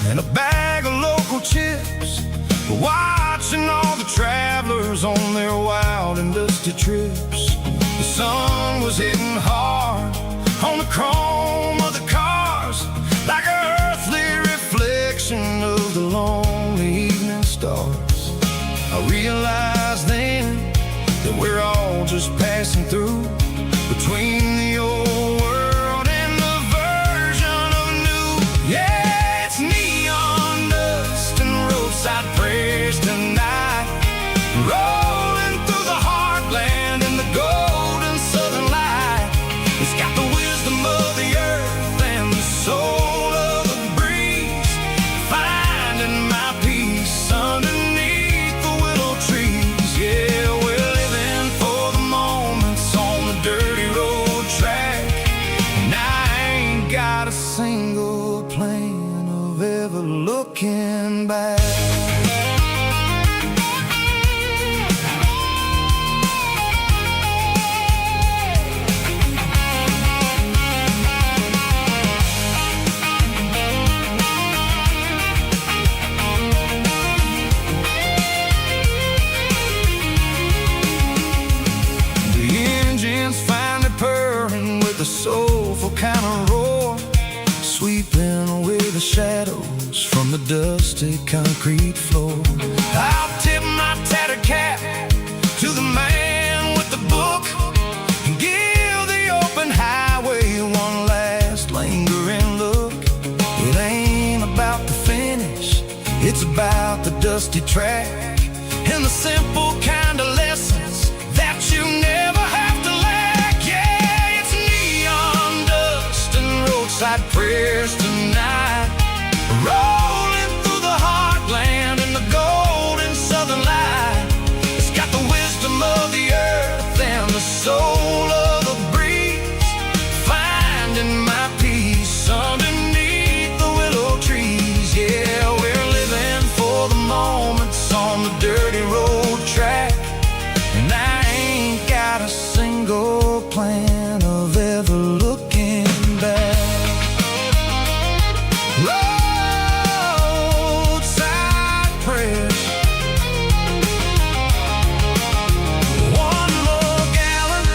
and a bag of local chips, watching all the travelers on their wild and dusty trips. The sun was hitting hard on the chrome of the cars, like an earthly reflection of the lonely evening stars. I realized then that we're all just passing through, between the old world and the version of new. Yeah, it's neon dust and roadside prayers tonight, rolling through the heartland in the golden southern light. It's got the wisdom of the earth and the soul of the breeze, finding my peace underneath the willow trees. Yeah, we're living for the moments on the dirty road track, and I ain't got a single plan of ever looking back. The soulful kind of roar, sweeping away the shadows from the dusty concrete floor. I'll tip my tattered cap to the man with the book and give the open highway one last lingering look. It ain't about the finish, it's about the dusty track and the simple kind of lessons that you never have to lack. Yeah, it's neon dust and roadside prayers tonight, rolling through the heartland in the golden southern light. It's got the wisdom of the earth and the soul of the breeze, finding my peace underneath the willow trees. Yeah, we're living for the moments on the dirty road track, and I ain't got a single plan of ever looking back. Roadside prayers, one more gallon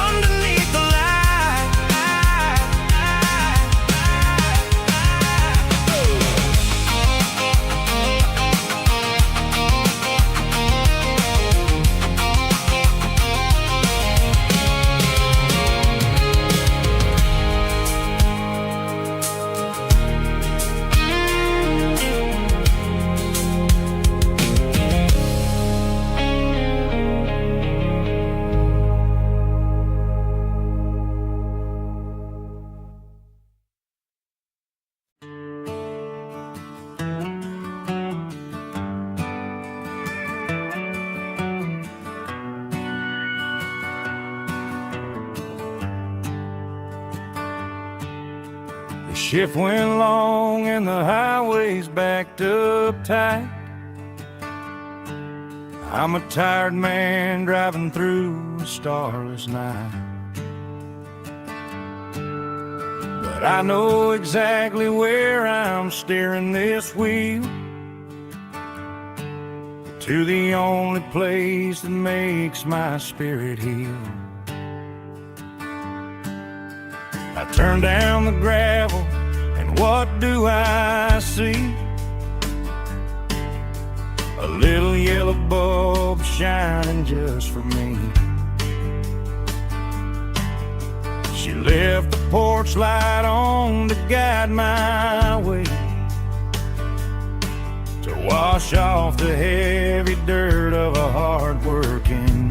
underneath the light. The shift went long and the highway's backed up tight. I'm a tired man driving through a starless night, but I know exactly where I'm steering this wheel, to the only place that makes my spirit heal. I turn down the gravel, and what do I see? A little yellow bulb shining just for me. She left the porch light on to guide my way, to wash off the heavy dirt of a hard-working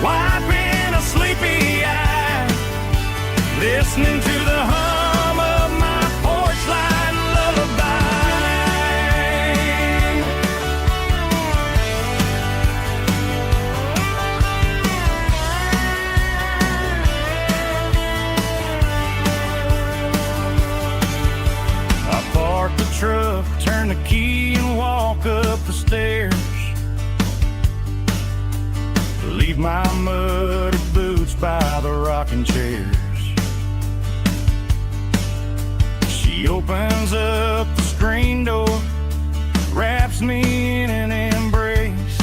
wiping a sleepy eye, listening to the hum of my porch light lullaby. I park the truck, turn the key and walk up the stairs. Leave my muddy boots by the rocking chairs. She opens up the screen door, wraps me in an embrace,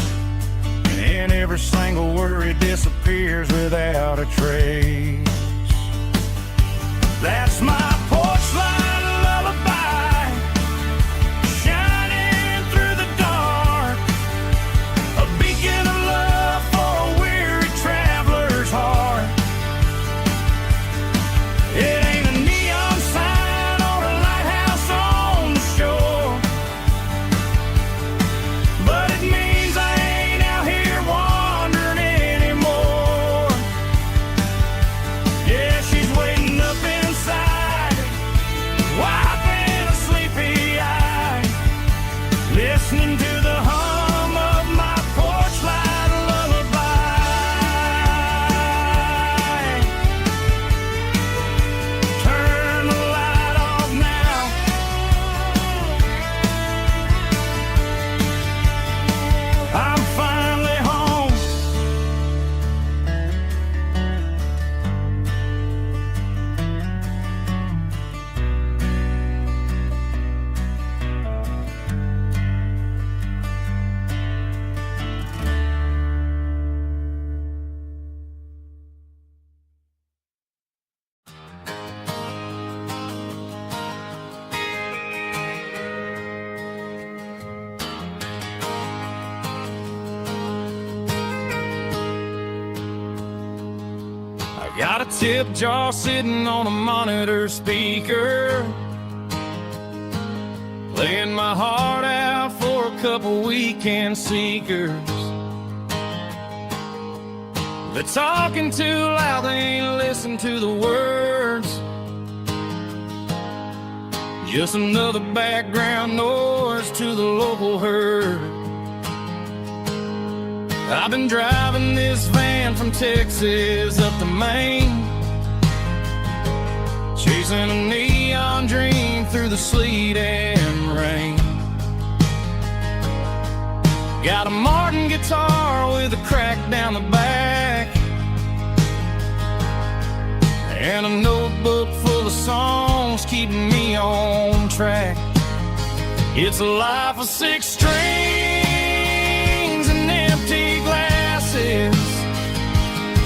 and every single worry disappears without a trace. That's my porch light lullaby, shining through the dark, a beacon of love for a weary traveler's heart. It ain't a neon sign or a lighthouse on the shore, but it means I ain't out here wandering anymore. Yeah, she's waiting up inside, wiping a sleepy eye, listening to the hum of my porch light lullaby. Turn the light off now, I'm finally home. I got a tip jar sitting on a monitor speaker, playing my heart out for a couple weekend seekers. They're talking too loud, they ain't listen to the words. Just another background noise to the local herd. I've been driving this van from Texas up to Maine, chasing a neon dream through the sleet and rain. Got a Martin guitar with a crack down the back, and a notebook full of songs keeping me on track. It's a life of 6 strings and empty glasses,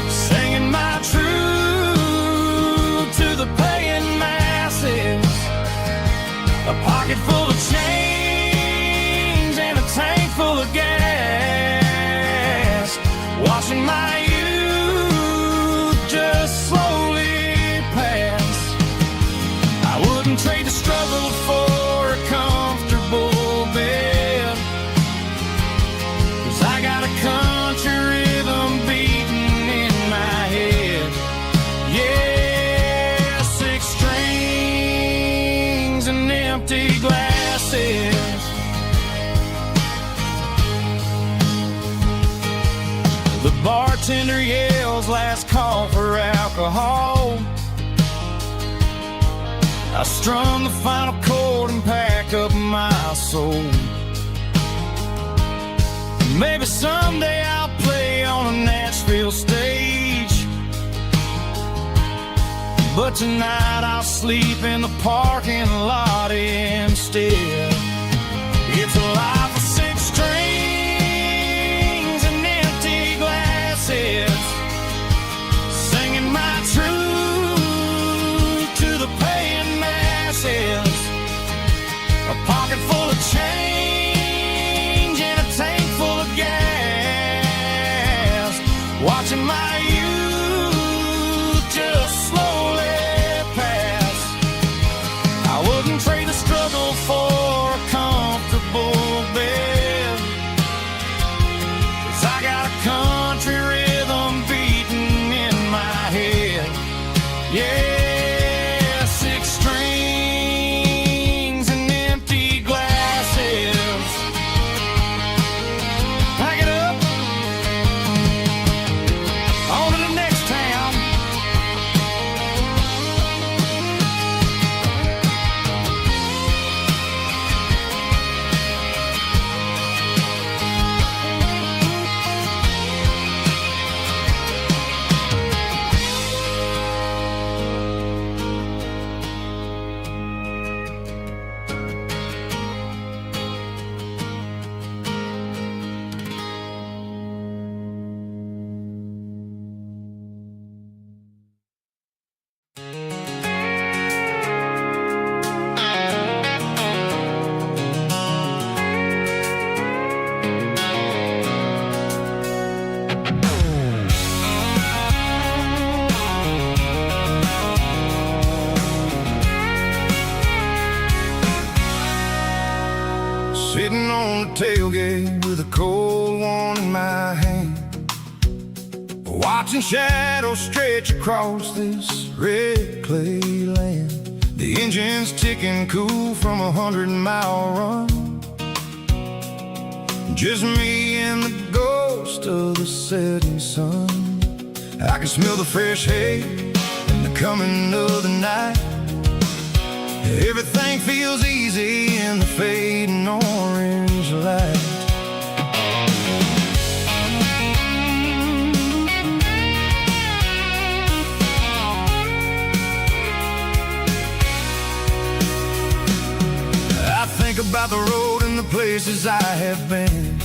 singing my truth to the paying masses. A pocket full of change and a tank full of gas, watching my youth just slowly pass. I wouldn't trade the struggle for a comfortable bed, 'cause I got a country rhythm beating in my head. Yeah, 6 strings and empty glasses. The bartender yells last call for alcohol. I strum the final chord and pack up my soul. Maybe someday I'll play on a Nashville stage, but tonight I'll sleep in the parking lot instead. It's a life of 6 strings and empty glasses, singing my truth to the paying masses. A pocket full of change and a tank full of gas, watching my youth just slowly pass. I wouldn't trade the struggle for a comfortable bed, 'cause I got a country rhythm with a cold one in my hand, watching shadows stretch across this red clay land. The engine's ticking cool from a 100-mile run. Just me and the ghost of the setting sun. I can smell the fresh hay and the coming of the night. Everything feels easy in the fading orange light. I think about the road and the places I have been,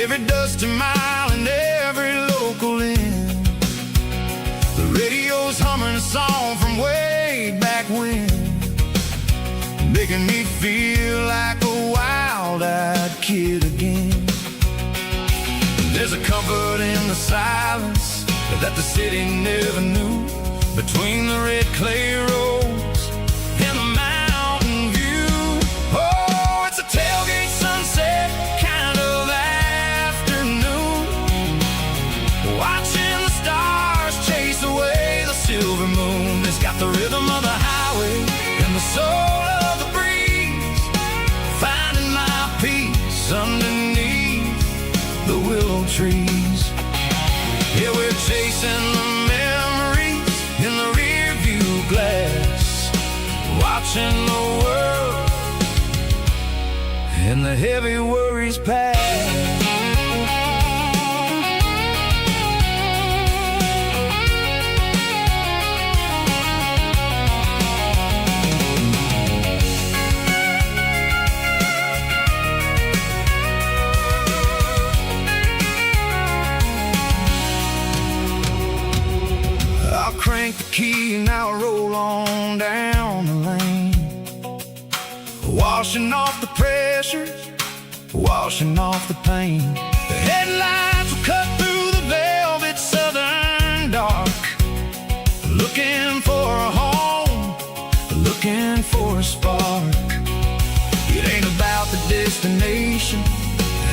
every dusty mile and every local inn. The radio's humming a song from way back when, making me feel like a wild-eyed kid again. There's a comfort in the silence that the city never knew, between the red clay roads and the mountain view. Oh, it's a tailgate sunset kind of afternoon, watching the stars chase away the silver moon. It's got the rhythm of the highway and the soul of the breeze, finding my peace underneath the willow trees. Yeah, we're chasing the memories in the rear view glass, watching the world and the heavy worries pass. I'll crank the key and I'll roll on down the lane, washing off the pressure, washing off the pain. The headlights will cut through the velvet southern dark, looking for a home, looking for a spark. It ain't about the destination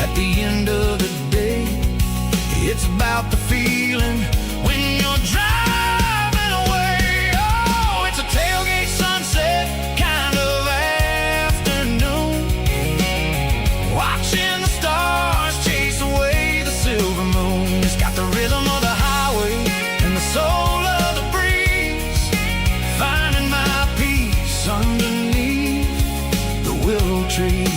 at the end of the day, it's about the feeling when you're driving away. Oh, it's a tailgate sunset kind of afternoon, watching the stars chase away the silver moon. It's got the rhythm of the highway and the soul of the breeze, finding my peace underneath the willow trees.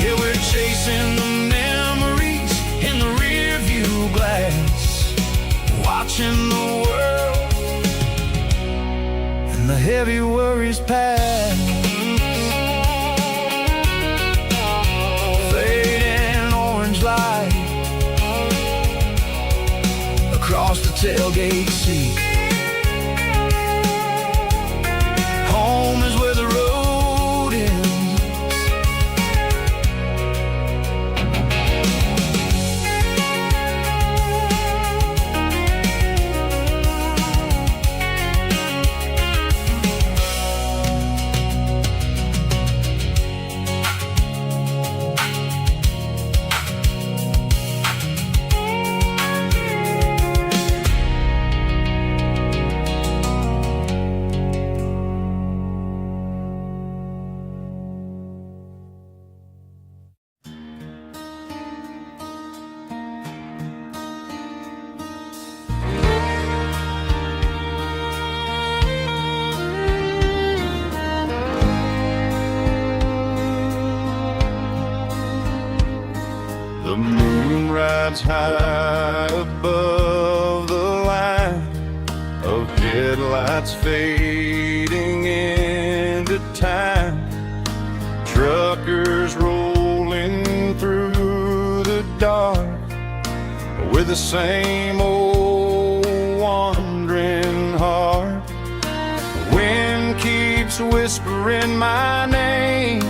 Yeah, we're chasing the memories in the rear view glass, watching the world and the heavy worries pass. Fading orange light across the tailgate seat. Home is where the road ends. The moon rides high above the line of headlights fading into time. Truckers rolling through the dark with the same old wandering heart. Wind keeps whispering my name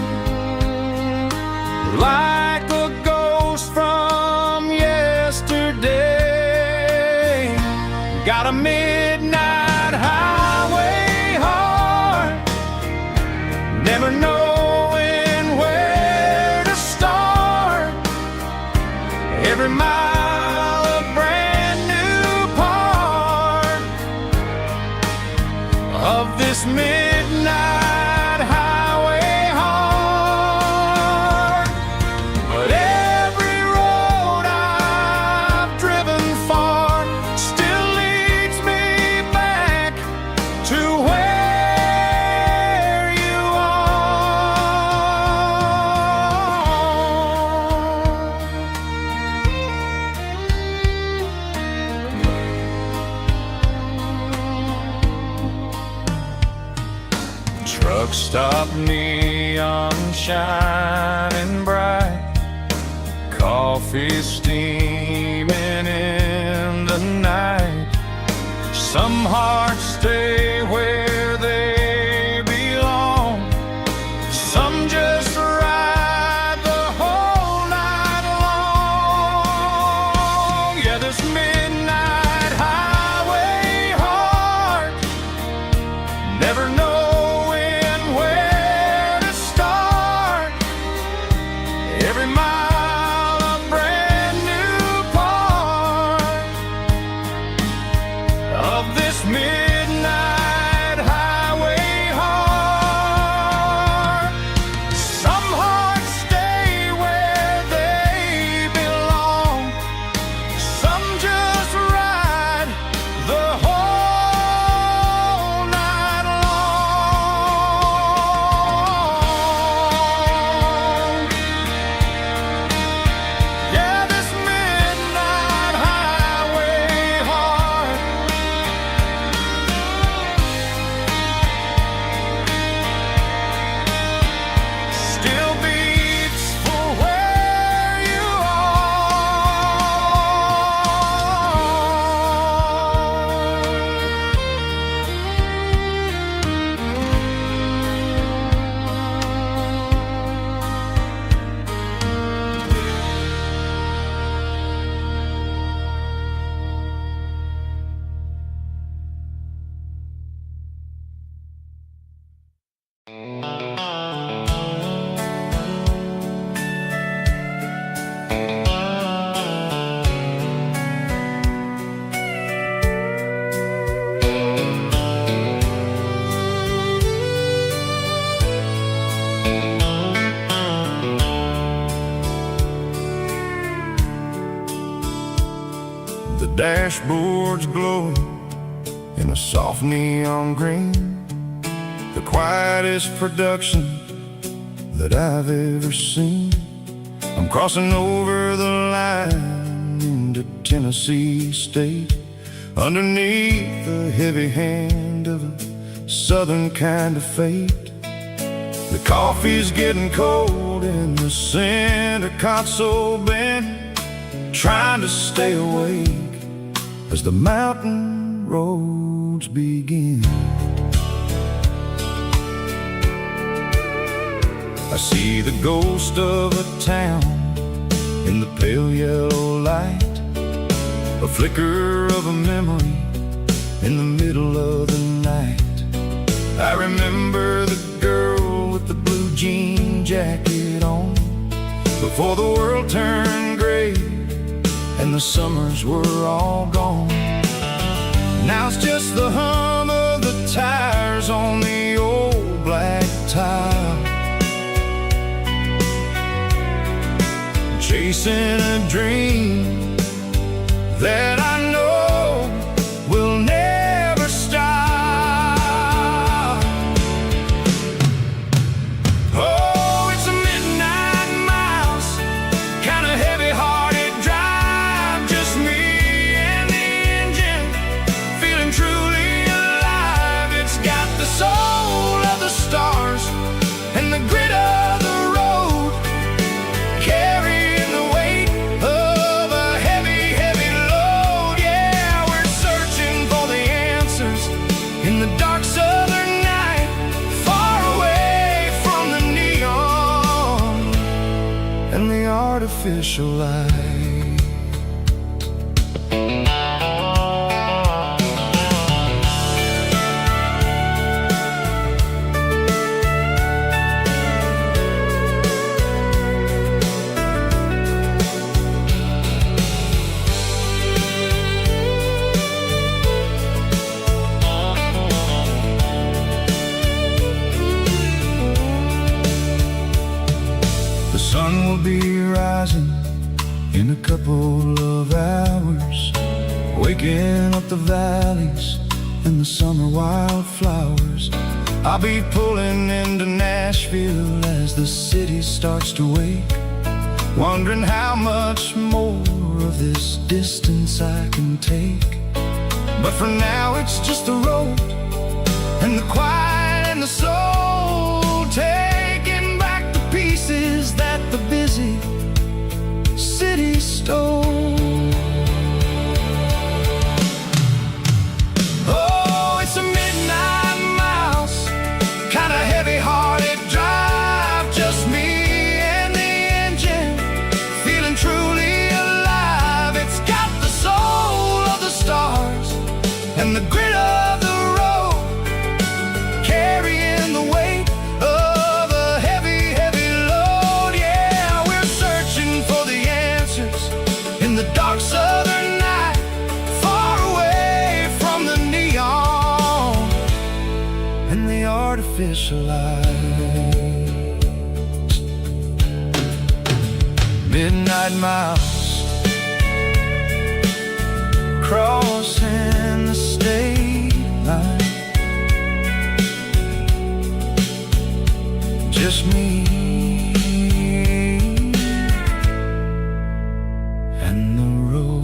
like a ghost from yesterday. Got a midnight highway heart, never knowing where to every mile a brand new part of this midnight highway heart. But every road I've driven far still leads me back to where you are. Truck stop, neon shining bright, coffee steaming in the night. Some hearts stay where they belong, some just ride the whole night long. Yeah, this midnight highway heart, never knowing where to start. Every mile a brand new part of this midnight highway heart. Some hearts stay where they belong, some just ride the whole night long. Yeah, this midnight highway heart still beats for where you The dashboard's glowing in a soft neon green, the quietest production that I've ever seen. I'm crossing over the line into Tennessee State, underneath the heavy hand of a southern kind of fate. The coffee's getting cold in the center console bin, trying to stay awake as the mountain roads begin. I see the ghost of a town in the pale yellow light, a flicker of a memory in the middle of the night. I remember the girl with the blue jean jacket on, before the world turned gray and the summers were all gone. Now it's just the hum of the tires on the old black tile, chasing a dream that I know will never stop. Oh, it's a midnight miles, kind of heavy-hearted drive, just me and the engine, feeling truly alive. It's got the soul of the stars and the grit of the road, carrying the weight of a heavy, heavy load. Yeah, we're searching for the answers in the dark southern night, far away from the neon and the artificial light. In a couple of hours, waking up the valleys and the summer wildflowers, I'll be pulling into Nashville as the city starts to wake, wondering how much more of this distance I can take. But for now it's just the road and the quiet and the soul, taking back the pieces that the busy city stole. Oh, it's a midnight mouse, kinda heavy-hearted drive, just me and the engine, feeling truly alive. It's got the soul of the stars and the grit of the road, carrying the weight of a heavy, heavy load. Yeah, we're searching for the answers in the dark southern night, far away from the neon and the artificial lights. Midnight mouse, crossing the state line, just me and the road.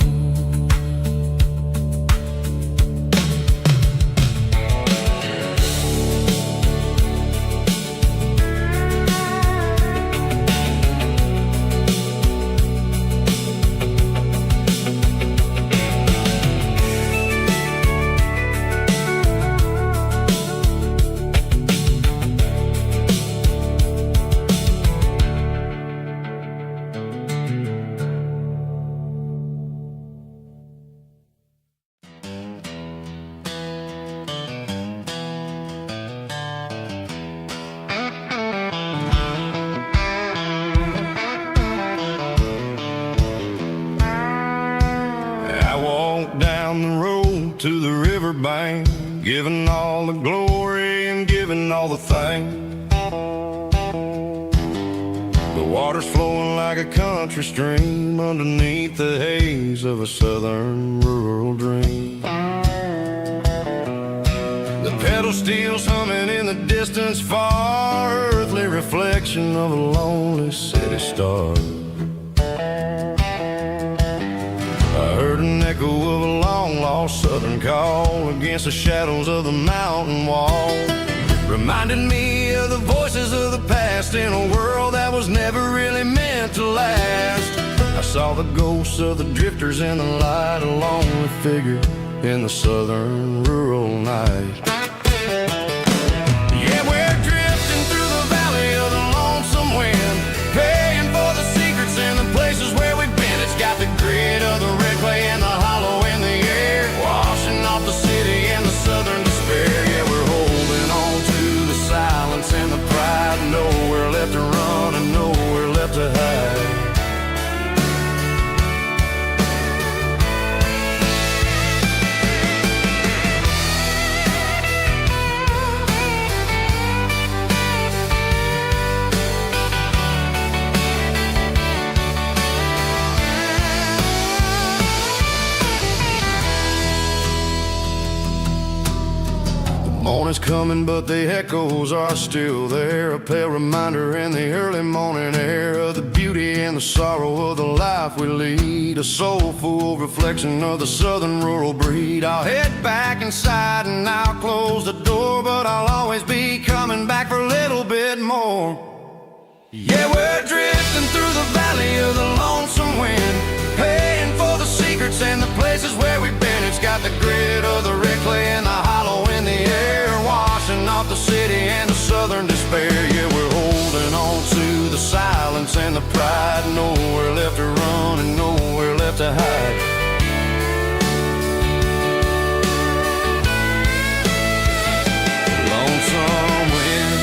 I walk down the road to the riverbank, giving all the glory and giving all the thanks. The water's flowing like a country stream underneath the haze of a southern rural dream. The pedal steel's humming in the distance far, earthly reflection of a lonely city star. I heard an echo of a long-lost southern call against the shadows of the mountain wall, reminded me of the voices of the past in a world that was never really meant to last. I saw the ghosts of the drifters in the light, a lonely figure in the southern rural night. Yeah, we're drifting through the valley of the lonesome wind, paying for the secrets and the places where we've been. It's got the grit of the red clay and the hollow in the air, washing off the city and the southern despair. Yeah, we're holding on to the silence and the pride, nowhere left to run and nowhere left to hide. Morning's coming, but the echoes are still there, a pale reminder in the early morning air of the beauty and the sorrow of the life we lead, a soulful reflection of the southern rural breed. I'll head back inside and I'll close the door, but I'll always be coming back for a little bit more. Yeah, we're drifting through the valley of the lonesome wind, paying for the secrets and the places where we've been. It's got the grit of the red clay and the hollow in the air, washing off the city and the southern despair. Yeah, we're holding on to the silence and the pride, nowhere left to run and nowhere left to hide. Lonesome wind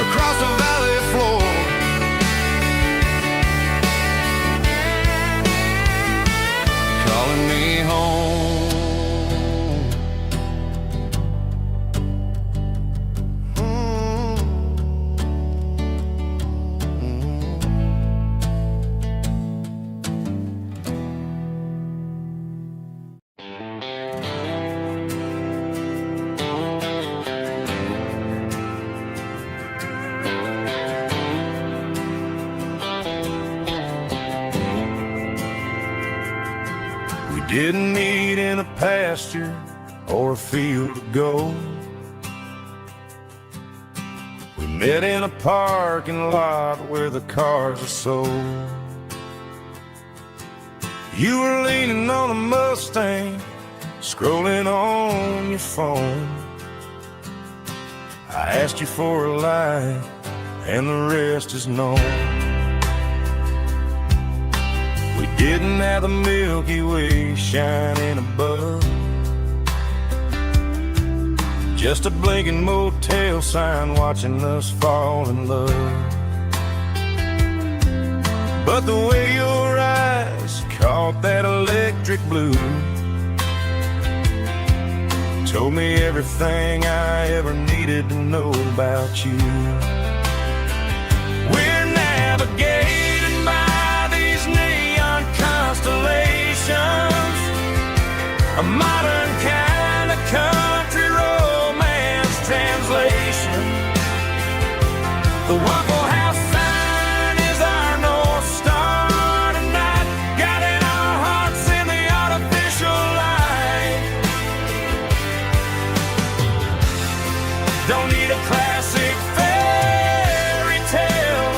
across the valley floor, calling me home. Didn't meet in a pasture or a field of gold. We met in a parking lot where the cars are sold. You were leaning on a Mustang, scrolling on your phone. I asked you for a light, and the rest is known. We didn't have the Milky Way shining above, just a blinking motel sign watching us fall in love. But the way your eyes caught that electric blue told me everything I ever needed to know about you. We're navigating by these neon constellations, a modern kind of country romance translation. The Waffle House sign is our North Star tonight, guiding our hearts in the artificial light. Don't need a classic fairy tale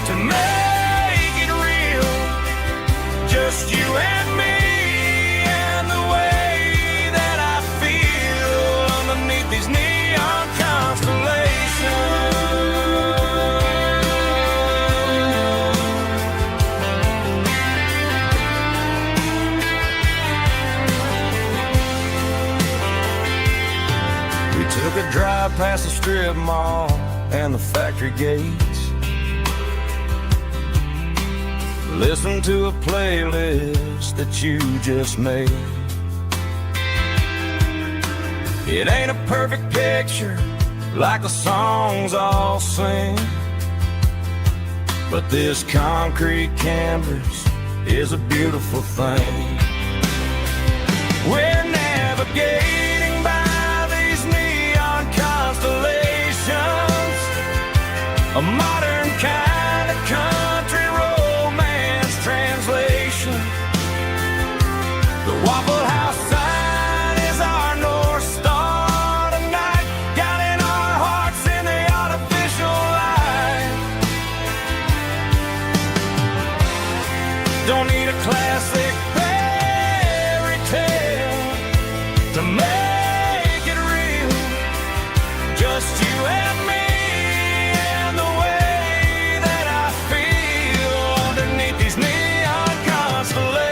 to make it real. Just you and me and the way that I feel underneath these neon constellations. We took a drive past the strip mall and the factory gates, listened to a playlist that you just made. It ain't a perfect picture like the songs all sing, but this concrete canvas is a beautiful thing. We're navigating by these neon constellations, a modern kind of country romance translation. The Waffle House sign is our North Star tonight, guiding our hearts in the artificial light. Don't need a classic fairy tale to make it real. Just you and me and the way that I feel underneath these neon constellations.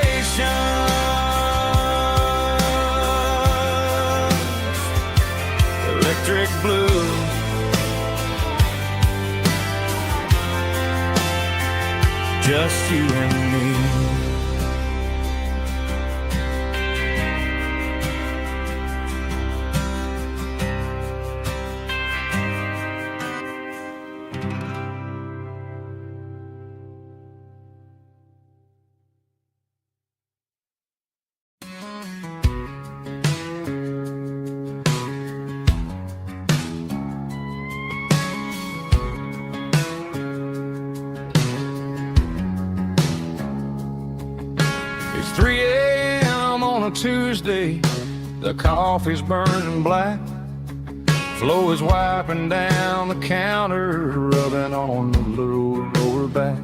Electric blue, just you and me. It's 3 a.m. on a Tuesday, the coffee's burning black. Flo is wiping down the counter, rubbing on the little lower back.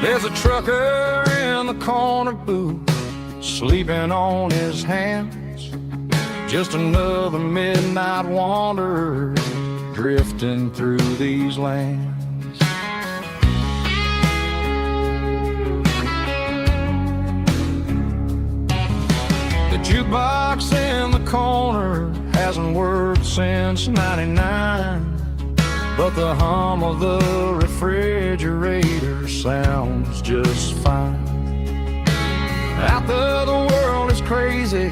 There's a trucker in the corner booth, sleeping on his hands. Just another midnight wanderer, drifting through these lands. The jukebox in the corner hasn't worked since '99, but the hum of the refrigerator sounds just fine. Out there the world is crazy,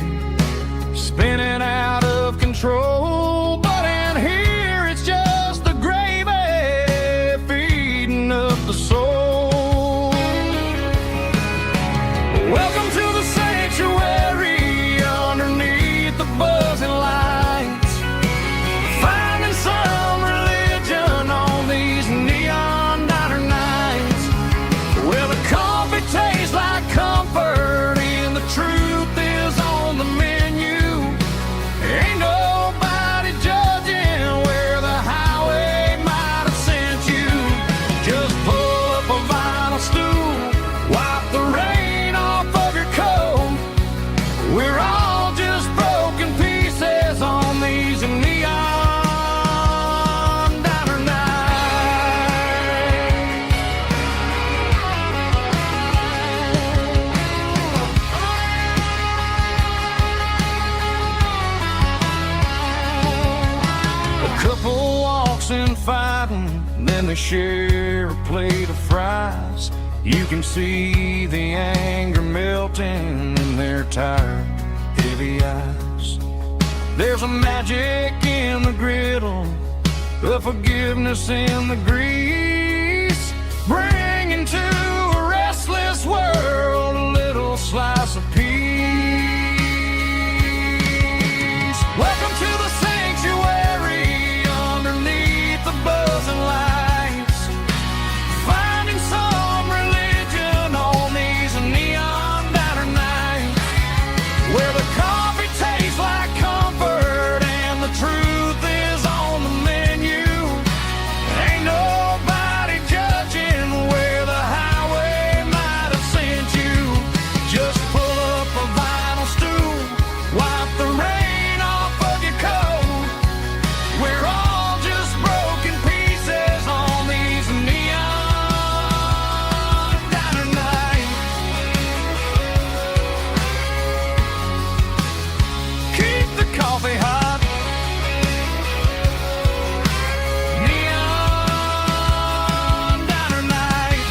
spinning out of control, but in here it's just the gravy feeding up the soul. Welcome to the sanctuary underneath the buzzing lights, finding some religion on these neon diner nights, where the coffee tastes like comfort in the then they share a plate of fries. You can see the anger melting in their tired, heavy eyes. There's a magic in the griddle, a forgiveness in the grease, bringing to a restless world a little slice of peace. Welcome to the sanctuary underneath the buzzing lights, finding some religion on these neon diner nights, where the coffee tastes like comfort and the truth is on the menu. Ain't nobody judging where the highway might have sent you. Just pull up a vinyl stool, wipe the rain off of your coat. We're all just broken pieces on these neon diner nights. Keep the coffee hot. Neon diner nights.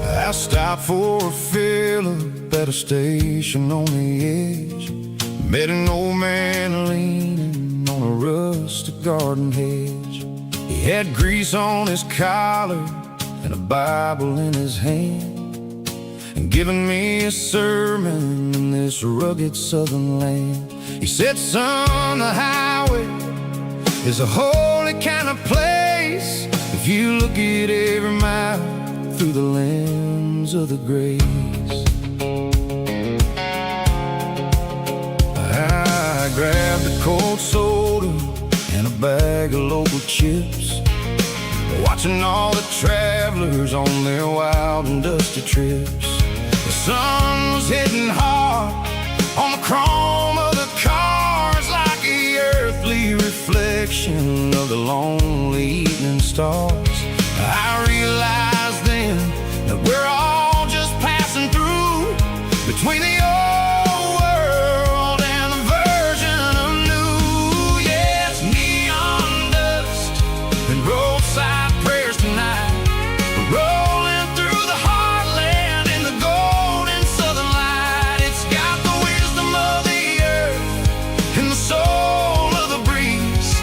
I stopped for a fill-up at a station on the edge. Met an old man leaning on a rustic garden hedge. He had grease on his collar and a Bible in his hand, and giving me a sermon in this rugged southern land. He said, son, the highway is a holy kind of place if you look at every mile through the lens of the grace. I grabbed a cold soda and a bag of local chips, watching all the travelers on their wild and dusty trips. The sun was hitting hard on the chrome of the cars, like the earthly reflection of the lonely evening stars. I realized then that we're all just passing through between the old world and the version of new. Yeah, it's neon dust and roadside prayers tonight, rolling through the heartland in the golden southern light. It's got the wisdom of the earth and the soul of the breeze,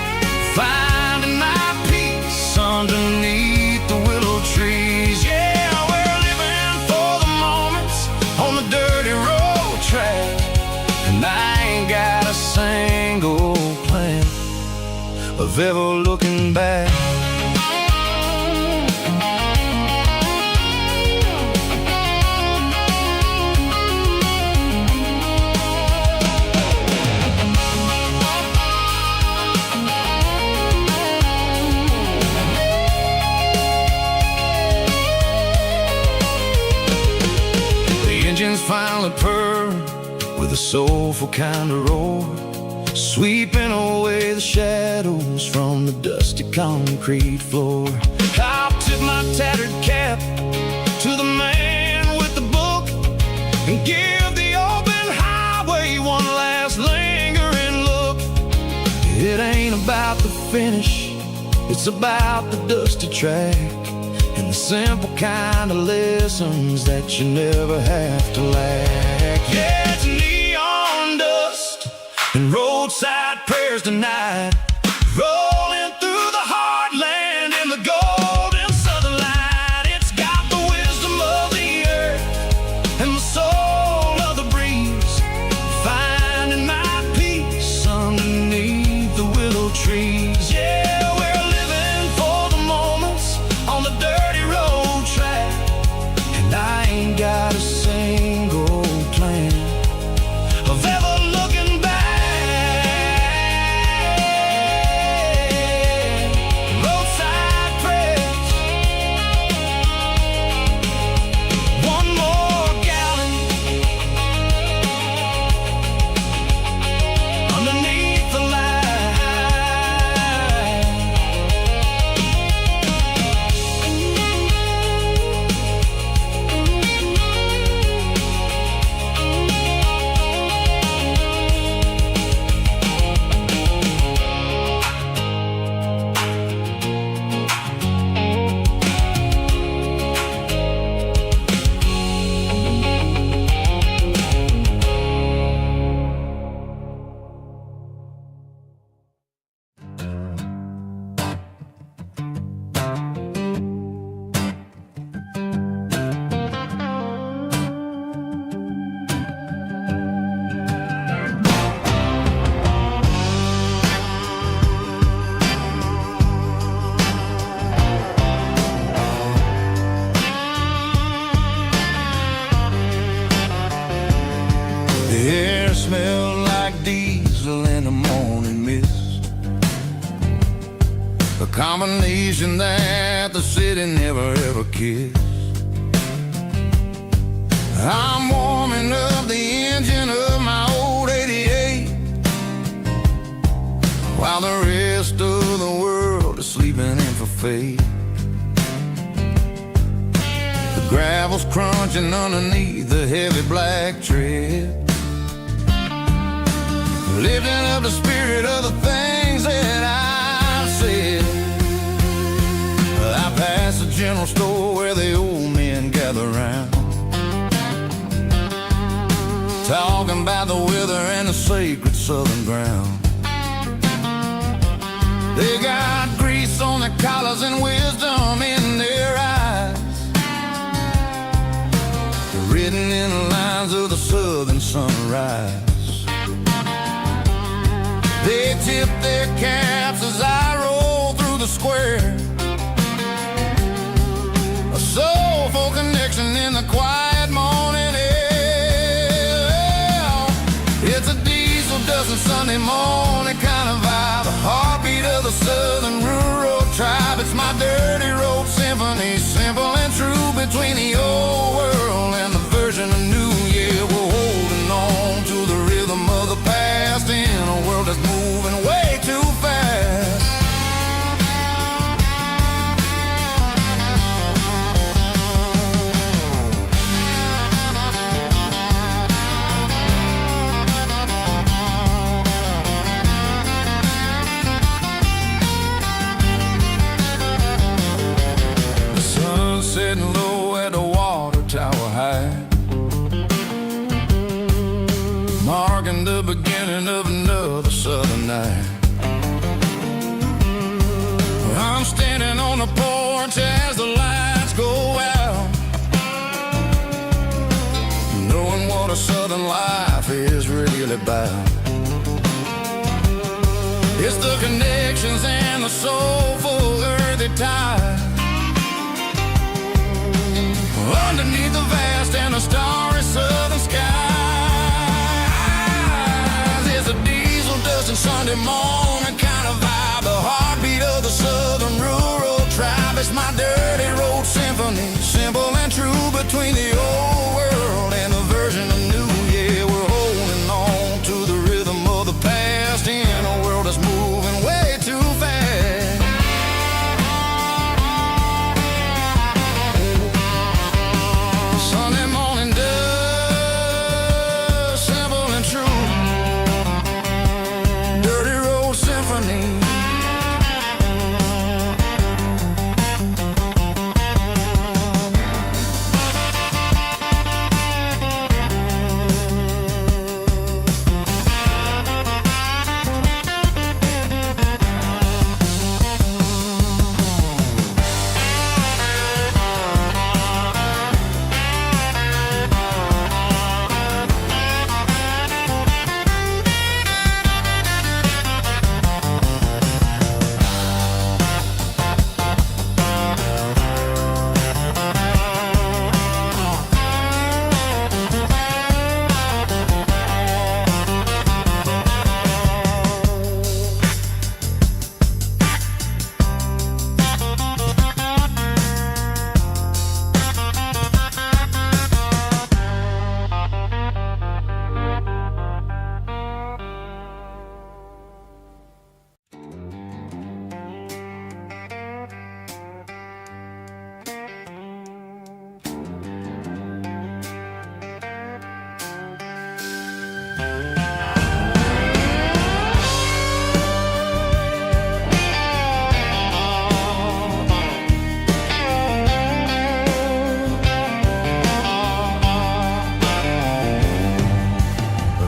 finding my peace underneath the willow trees. Yeah, we're living for the moments on the dirty road track, and I ain't got a single plan of ever looking back. Engines finally purr with a soulful kind of roar, sweeping away the shadows from the dusty concrete floor. I'll tip my tattered cap to the man with the book and give the open highway one last lingering look. It ain't about the finish, it's about the dusty track and the simple kind of lessons that you never have to lack. Yeah, it's neon dust and roadside prayers tonight, rolling through the heartland in the golden southern light. It's got the wisdom of the earth and the soul of the breeze, finding my peace underneath the willow trees. Yeah, we're living for the moments on the dirty road track, and I ain't got a single The air smelled like diesel in the morning mist, a combination that the city never ever kissed. I'm warming up the engine of my old 88, while the rest of the world is sleeping in for fate. The gravel's crunching underneath the heavy black tread, lifting up the spirit of the things that I've said. I pass the general store where the old men gather round, talking about the weather and the sacred southern ground. They got grease on their collars and wisdom in their eyes, written in the lines of the southern sunrise. They tip their caps as I roll through the square, a soulful connection in the quiet morning air. It's a diesel dozen Sunday morning kind of vibe, a heartbeat of the southern rural tribe. It's my dirty road symphony, simple and true, between the old world and the version of new. Yeah, we're holding on to the rhythm of the past in a world that's moving way too fast. The sun setting low at the water tower high, marking the beginning of another southern night. I'm standing on the porch as the lights go out, knowing what a southern life is really about. It's the connections and the soulful earthy ties, underneath the vast and the starry southern skies. It's a diesel dusting Sunday morning kind of vibe, the heartbeat of the southern rural tribe. It's my dirty road symphony, simple and true, between the old world and the version of new. Yeah, we're holding on to the rhythm of the past in a world that's moving way too fast. Sunday morning dust, simple and true, dirty road symphony.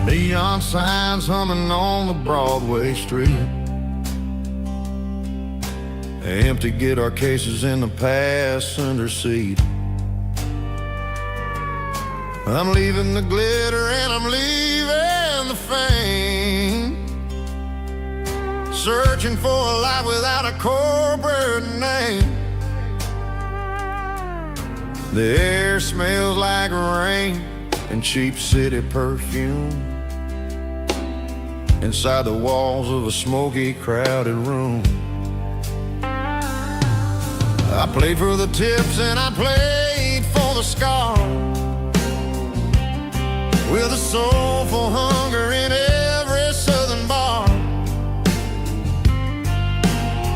Neon signs humming on the Broadway street, empty guitar cases in the passenger seat. I'm leaving the glitter and I'm leaving the fame, searching for a life without a corporate name. The air smells like rain, and cheap city perfume inside the walls of a smoky, crowded room. I played for the tips and I played for the scar, with a soulful hunger in every southern bar.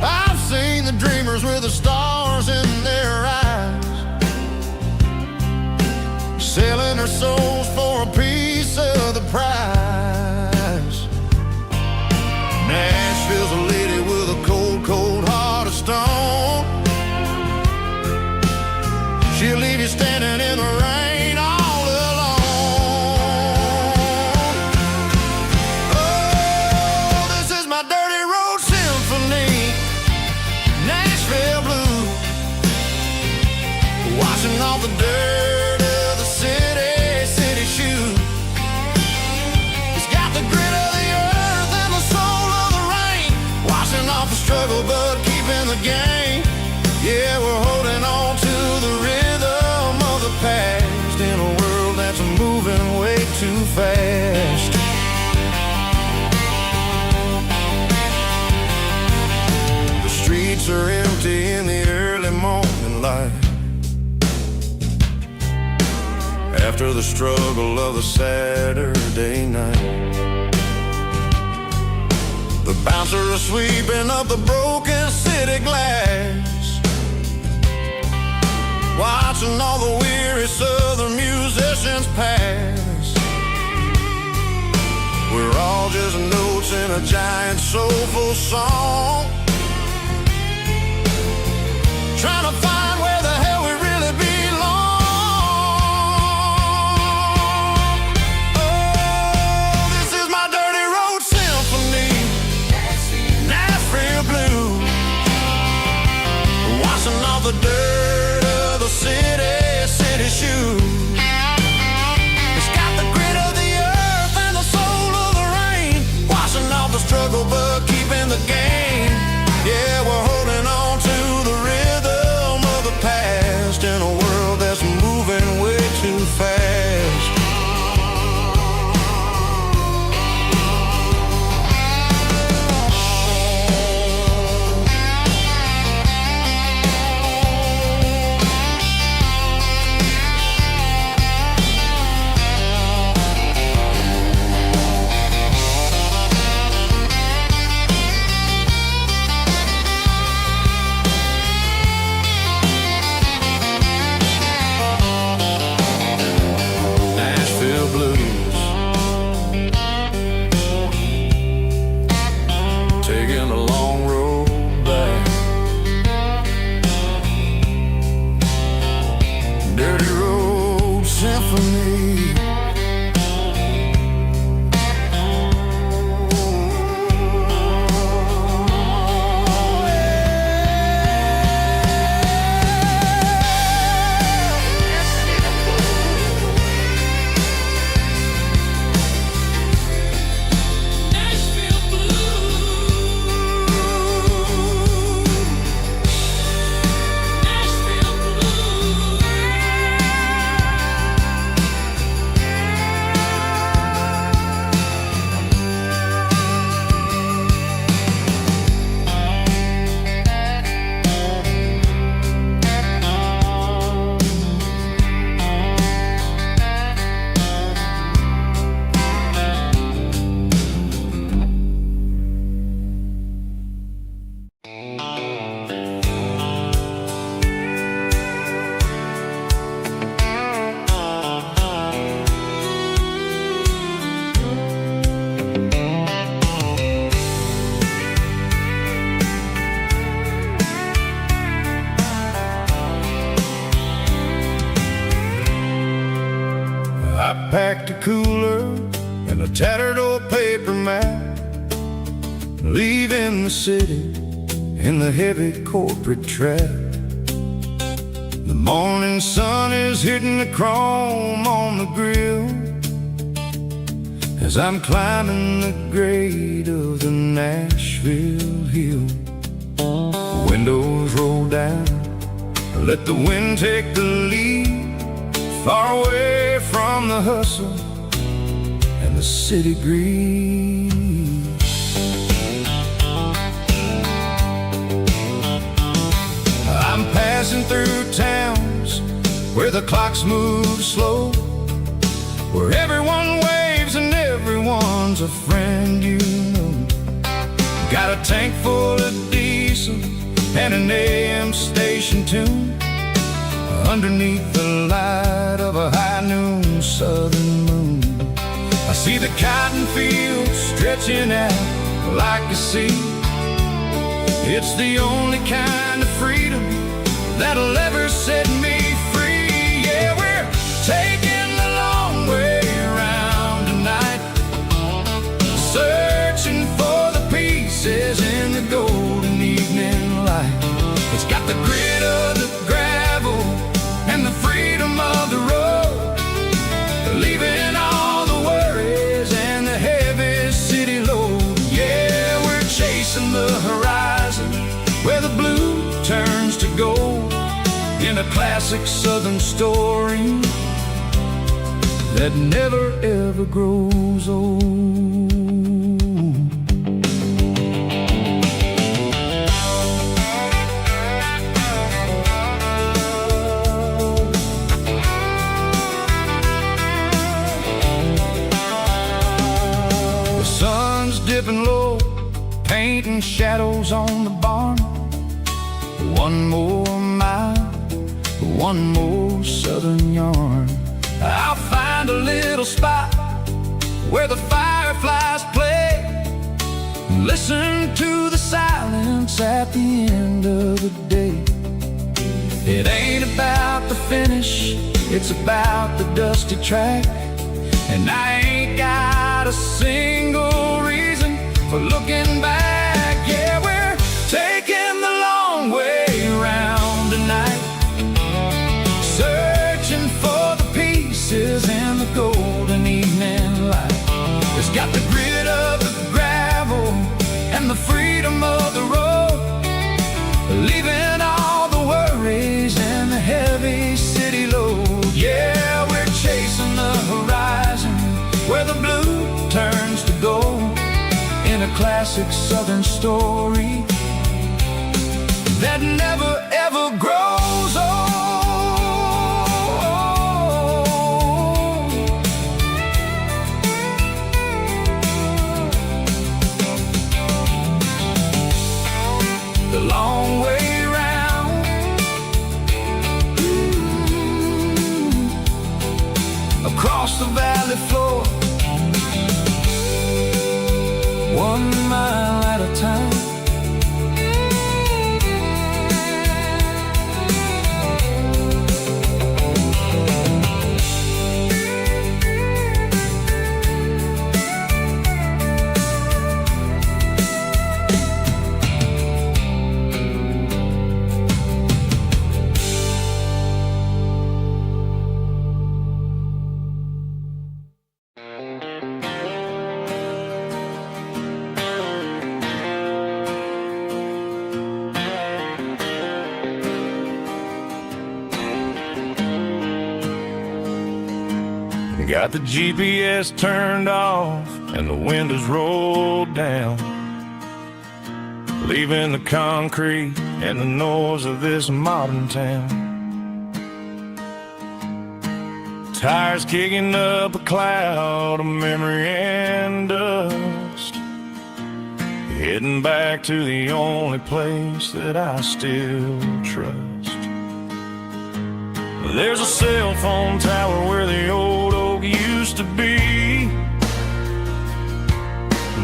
I've seen the dreamers with the stars in their eyes, selling their souls for a piece of the prize. Nashville's a lady with a cold, cold heart of stone. She'll leave you standing in the rain all alone. Oh, this is my dirty road symphony, Nashville blue, washing off the dirt of the city shoe. It's got the grit of the earth and the soul of the rain, washing off the struggle but keeping the game. Yeah, we're holding on to the rhythm of the past in a world that's moving way too fast. The streets are empty in the early morning light, after the struggle of the Saturday night. The bouncers are sweeping up the broken city glass, watching all the weary southern musicians pass. We're all just notes in a giant soulful song, trying to find where the hell we really belong. Oh, this is my dirty road symphony, Nashville blue, washing off the dirt of the city shoe. It's got the grit of the earth and the soul of the rain, washing off the struggle but keeping the game. Yeah, we're holding on to the rhythm of the past in a world that's moving way too fast. Nashville blues, taking a long road back. Dirty road symphony. I packed a cooler and a tattered old paper map, leaving the city in the heavy corporate trap. The morning sun is hitting the chrome on the grill as I'm climbing the grade of the Nashville hill. Windows roll down, let the wind take the lead, far away from the hustle and the city grease. I'm passing through towns where the clocks move slow, where everyone waves and everyone's a friend you know. Got a tank full of diesel and an AM station tune underneath the light of a high noon southern moon. I see the cotton fields stretching out like a sea. It's the only kind of freedom that'll ever set me free. Yeah, we're taking the long way around tonight, searching for the pieces in the golden evening light. It's got the grit of the gravel and the freedom of the road, leaving all the worries and the heavy city load. Yeah, we're chasing the horizon where the blue turns to gold, in a classic southern story that never ever grows old. The sun's dipping low, painting shadows on the barn. One more mile, one more southern yarn. I'll find a little spot where the fireflies play, listen to the silence at the end of the day. It ain't about the finish, it's about the dusty track. And I ain't got a single reason for looking back. Yeah, we're taking the long way around tonight, searching for the pieces in the golden evening light. It's got the grit of the gravel and the freedom of the road, leaving all the worries and the heavy city load. Yeah, we're chasing the horizon where the blue turns to gold, in a classic southern story that never ever grows old. The long way round, across the valley floor, 1 mile at a time. Got the GPS turned off and the windows rolled down, leaving the concrete and the noise of this modern town. Tires kicking up a cloud of memory and dust, heading back to the only place that I still trust. There's a cell phone tower where the old oak used to be,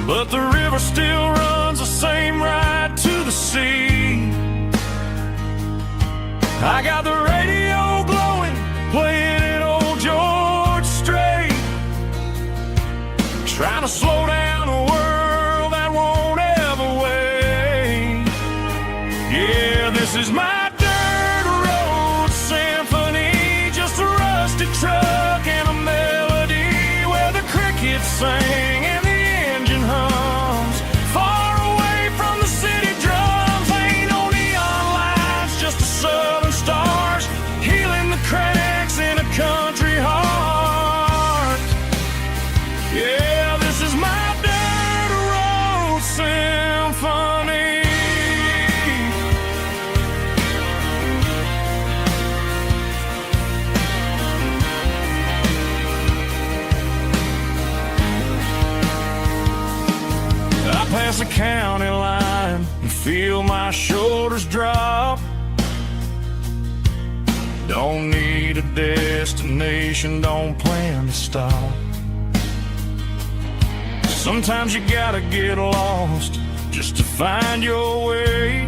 but the river still runs the same right to the sea. I got the radio glowing, playing an old George Strait, trying to slow down a world that won't ever wait. Yeah, this is my truck and a melody where the crickets sing and the engine hums, far away from the city drums. Ain't no neon lights, just the southern stars healing the cracks in a country past the county line and feel my shoulders drop. Don't need a destination, don't plan to stop. Sometimes you gotta get lost just to find your way,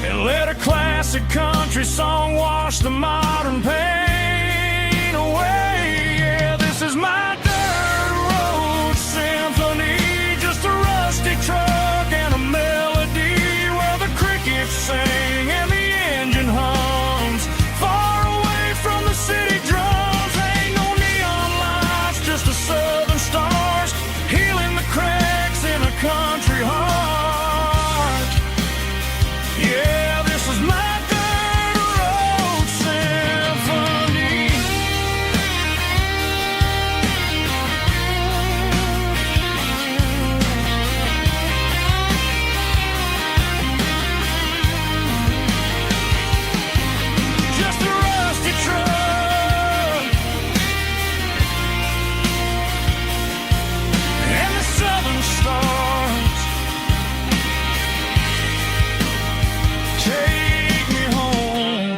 and let a classic country song wash the modern pain away. Yeah, this is my dirt road symphony, just a rusty truck and a melody where the crickets sing and the engine hums far away from the city drums. Ain't no neon lights, just the southern stars healing the cracks in a country heart. Yeah, this is my dirt road symphony. Just a rusty truck and the southern stars take me home.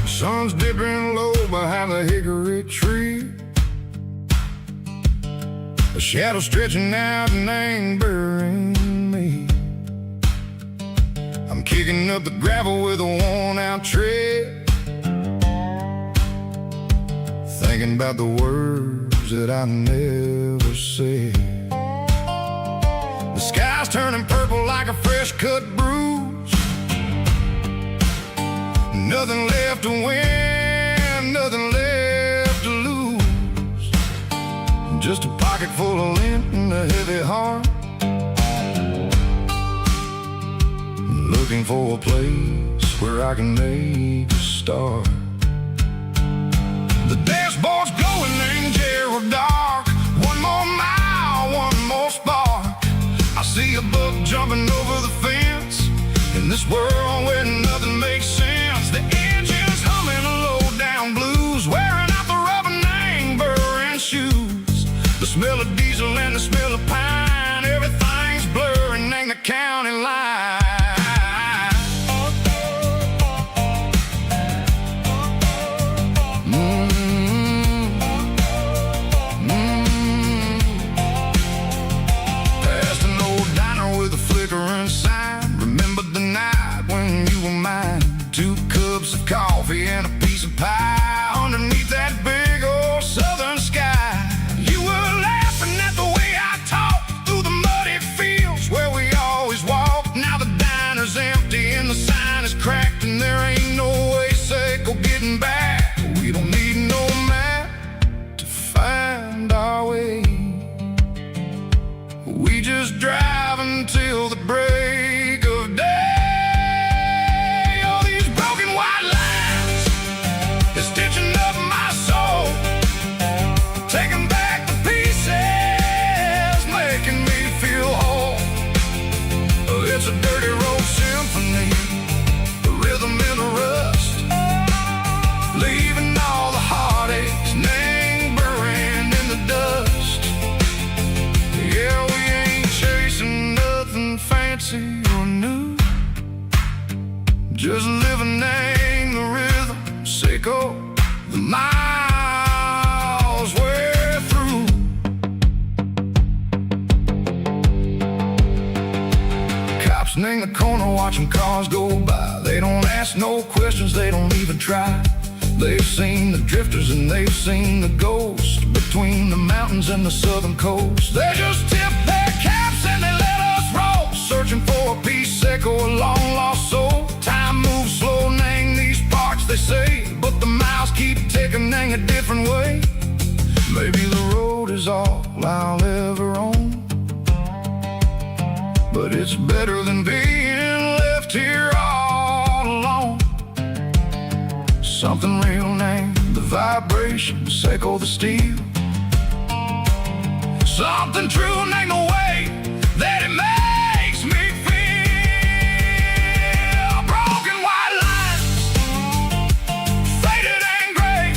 Sun's dipping low behind the hickory tree, a shadow stretching out and ain't burying me. I'm kicking up the gravel with a worn-out tread, thinking about the words that I never said. The sky's turning purple like a fresh-cut bruise. Nothing left to win, nothing left to lose. Just a pocket full of lint and a heavy heart, looking for a place where I can make a start. The dashboard's glowing in Gerald dark. One more mile, one more spark. I see a buck jumping over the fence in this world where nothing makes sense. The engine's humming a low-down blues, wearing out the rubber name burring shoes. The smell of diesel and the smell of pine, everything's blurring in the county line. Past an old diner with a flickering sign. Remember the night when you were mine? 2 cups of coffee and a piece of pie underneath that big old southern sky. You were laughing at the way I talked through the muddy fields where we always walked. Now the diner's empty and the sign is cracked, and there ain't no way safe or getting back. We don't need no map to find our way. We just drive until the break of day. It's a dirty road symphony, a rhythm in the rust, leaving all the heartaches, name burning in the dust. Yeah, we ain't chasing nothing fancy or new, just living in the rhythm, sicko, the miles we're through. In the corner watching cars go by. They don't ask no questions, they don't even try. They've seen the drifters and they've seen the ghosts between the mountains and the southern coast. They just tip their caps and they let us roll, searching for a piece, echo, a is all I'll ever own. But it's better than being left here all alone. Something real named the vibrations echo the steel. Something true named the way that it makes me feel. Broken white lines, faded and gray,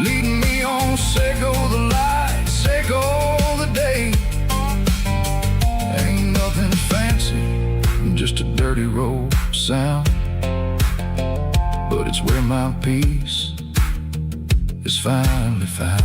leading me on, say go the light, say go the day. Ain't nothing fancy, just a dirty road sound, but it's where my peace is finally found.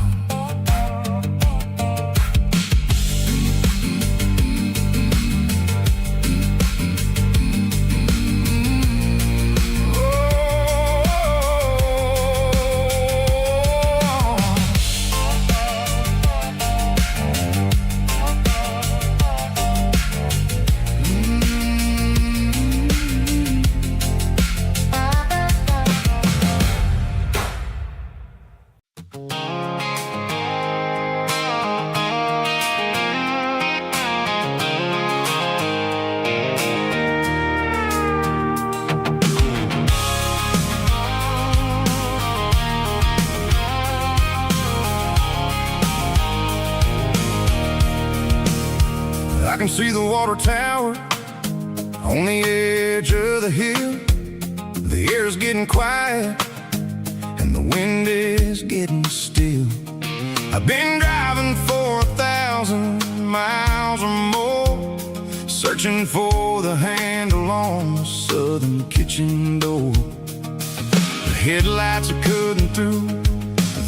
I can see the water tower on the edge of the hill. The air's getting quiet and the wind is getting still. I've been driving for 1,000 miles or more, searching for the handle on the southern kitchen door. The headlights are cutting through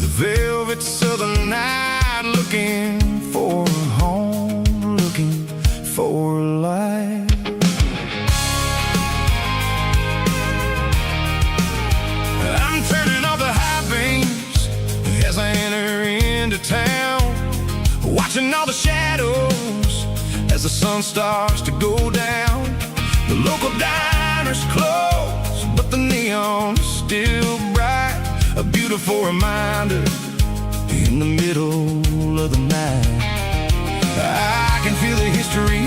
the velvet southern night, looking for a home, looking for life. I'm turning off the high beams as I enter into town, watching all the shadows as the sun starts to go down. The local diner's closed, but the neon is still bright, a beautiful reminder in the middle of the night. I can feel the history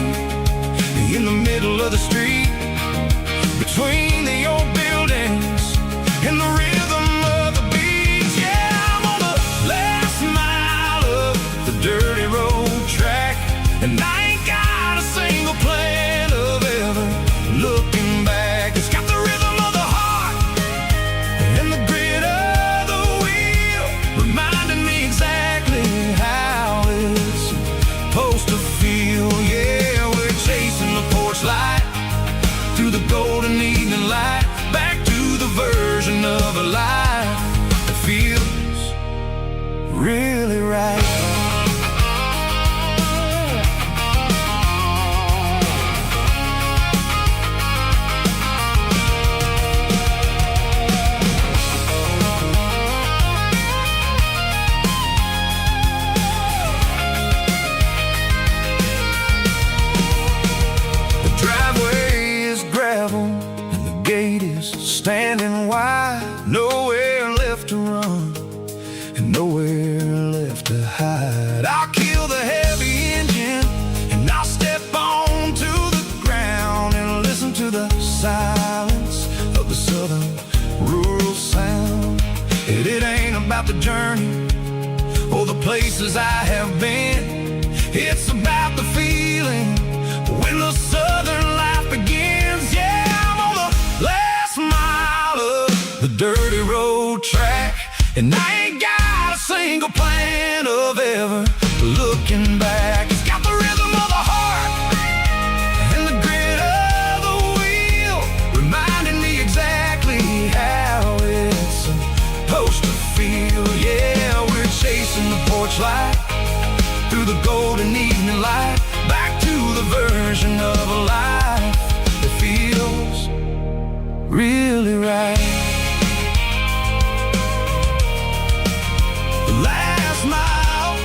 in the middle of the street, between the old buildings and the rhythm of the beats. Yeah, I'm on the last mile of the dirty road track, and I ain't got a single plan of ever looking back. It's got the rhythm of the heart and the grit of the wheel, reminding me exactly how it's supposed to feel. Yeah, we're chasing the porch light through the golden evening light, back to the version of a life that feels really right. Standing wide, nowhere left to run and nowhere left to hide. I'll kill the heavy engine and I'll step onto the ground and listen to the silence of the southern rural sound. It ain't about the journey or the places I have been, it's about the feeling when the southern life begins. Yeah, I'm on the last mile of the dirty road track, and I ain't got a single plan of ever looking back. It's got the rhythm of the heart and the grit of the wheel, reminding me exactly how it's supposed to feel. Yeah, we're chasing the porch light through the golden evening light, back to the version of a life that feels really right. The last mile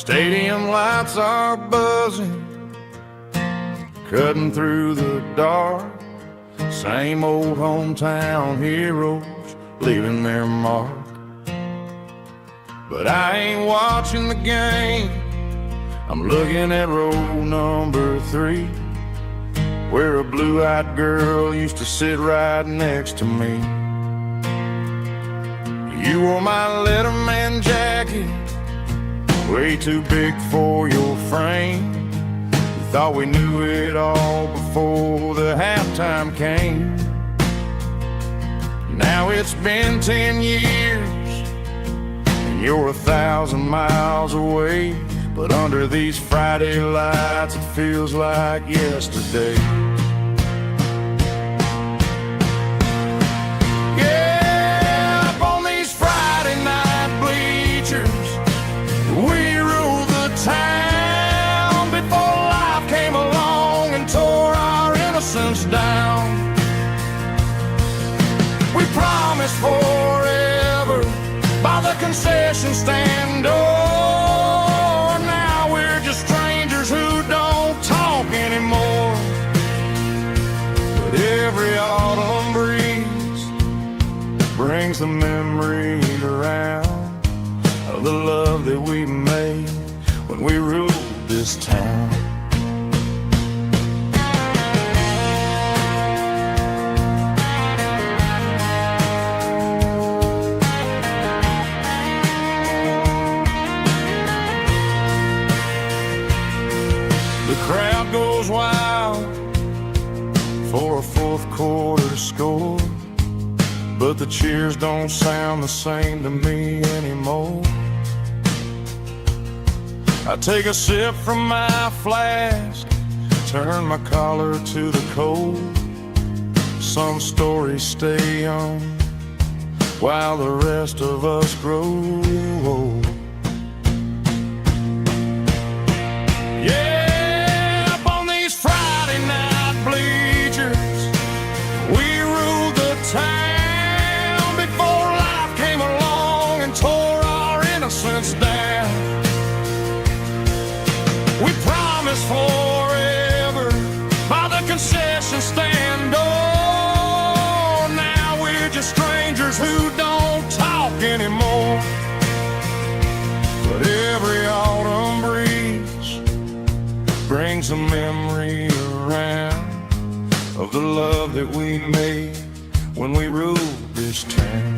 Stadium lights are buzzing, cutting through the dark. Same old hometown heroes leaving their mark. But I ain't watching the game, I'm looking at row number 3, where a blue-eyed girl used to sit right next to me. You wore my Letterman jacket, way too big for your frame. We thought we knew it all before the halftime came. Now it's been 10 years, and you're 1,000 miles away. But under these Friday lights, it feels like yesterday. Yeah, up on these Friday night bleachers, we ruled the town before life came along and tore our innocence down. We promised forever by the concession stand door. Now we're just strangers who don't talk anymore. But every autumn breeze brings the memory around of the love that we made when we ruled this town. The crowd goes wild for a fourth quarter score, but the cheers don't sound the same to me anymore. I take a sip from my flask, turn my collar to the cold. Some stories stay young while the rest of us grow old. Yeah, up on these Friday night bleachers, we ruled the town before life came along and tore our innocence down. We promised forever by the concession stand door. Now we're just strangers who don't talk anymore. But every autumn breeze brings a memory around of the love that we made when we ruled this town.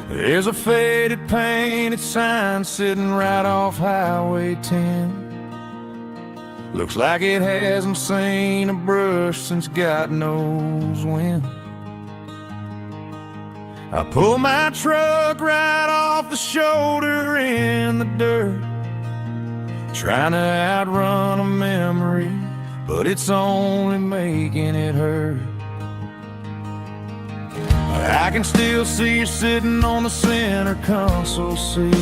There's a faded painted sign sitting right off Highway 10. Looks like it hasn't seen a brush since God knows when. I pull my truck right off the shoulder in the dirt, trying to outrun a memory, but it's only making it hurt. I can still see you sitting on the center console seat,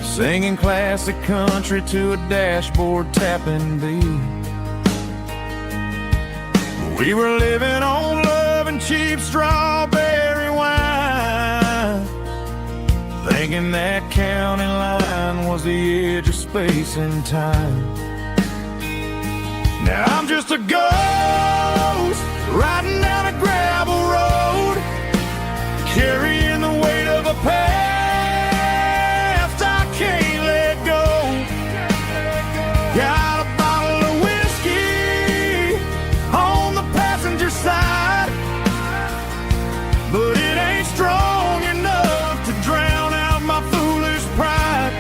singing classic country to a dashboard tapping beat. We were living on love and cheap strawberry wine, thinking that county line was the edge of space and time. Now I'm just a ghost riding down a gravel road, carrying the weight of a past I can't let go. Got a bottle of whiskey on the passenger side, but it ain't strong enough to drown out my foolish pride.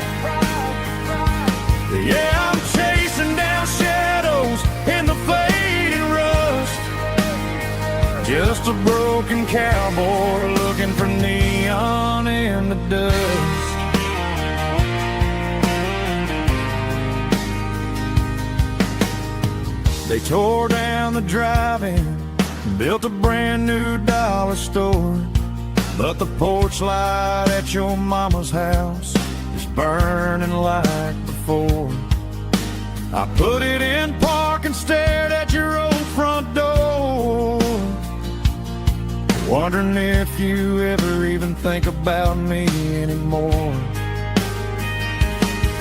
Yeah, I'm chasing down shadows in the fading rust, just a broken cowboy looking for neon in the dust. They tore down the drive-in, built a brand new dollar store, but the porch light at your mama's house is burning like before. I put it in park and stared at your old front door, wondering if you ever even think about me anymore.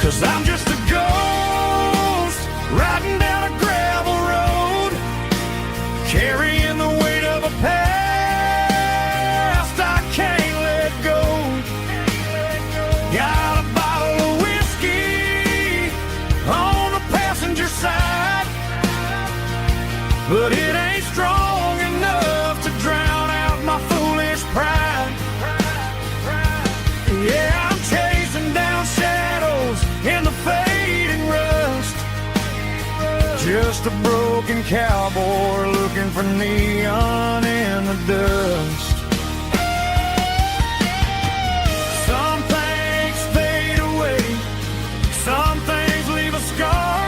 'Cause I'm just a ghost riding down a gravel road, carrying the weight of a past I can't let go. Got a bottle of whiskey on the passenger side, but it ain't strong enough to drown out my foolish pride. Yeah, I'm chasing down shadows in the fading rust, just a broken cowboy looking for neon in the dust. Some things fade away, some things leave a scar.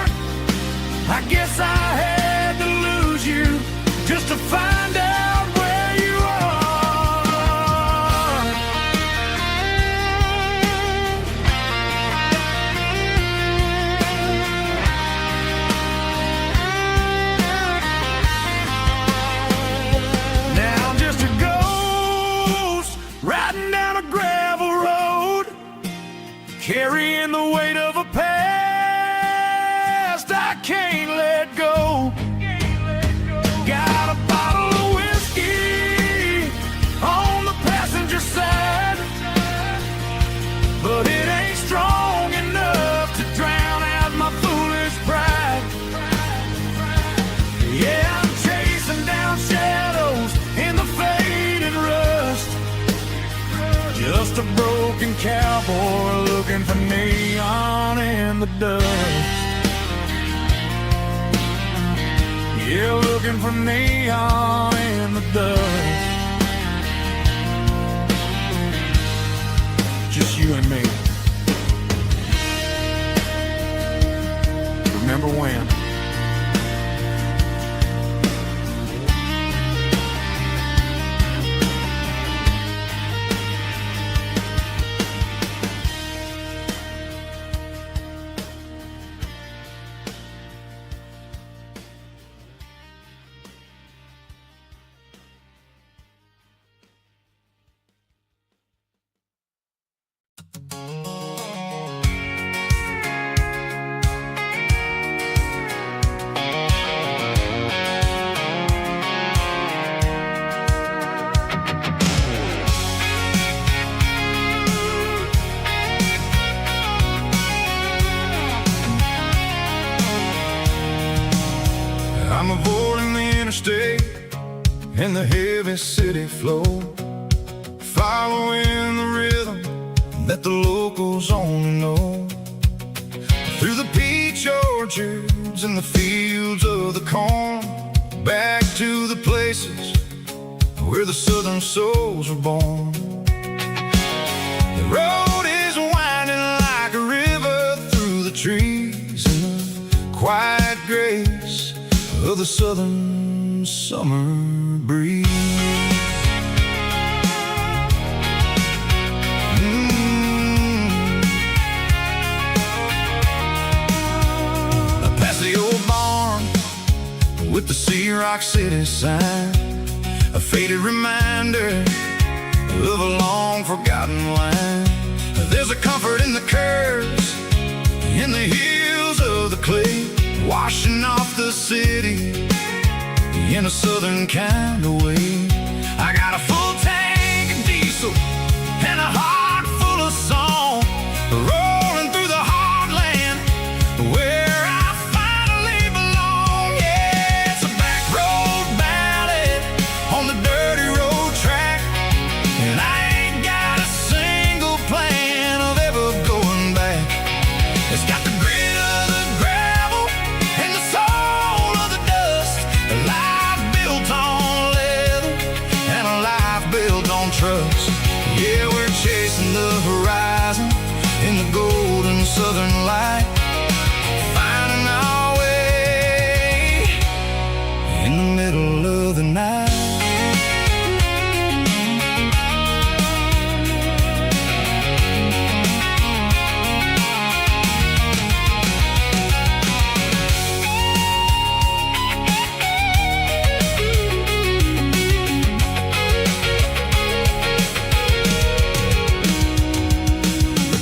I guess I had to lose you just to find out where you are. Now I'm just a ghost riding down a gravel road, carrying the weight of a past I can't let go. Got a bottle of whiskey on the passenger side, but it ain't strong enough to drown out my foolish pride. Yeah, I'm chasing down shadows in the faded rust, just a broken cowboy looking for neon in the dust. Yeah, looking for neon in the dust. Just you and me. Remember when? I'm avoiding the interstate and the heavy city flow, following the rhythm that the locals only know. Through the peach orchards and the fields of the corn, back to the places where the southern souls were born. The road is winding like a river through the trees in the quiet grace of the southern summer breeze. with the Sea Rock City sign, a faded reminder of a long forgotten line. There's a comfort in the curves, in the hills of the clay, washing off the city in a southern kind of way. I got a full tank of diesel and a heart full of song, rolling through the heartland where I finally belong. Yeah, it's a back road ballad on the dirty road track, and I ain't got a single plan of ever going back. It's got the grit of the gravel and the soul of the dust, a life built on leather and a life built on trust. Yeah, we're chasing the horizon in the golden southern light, finding our way in the middle of the night.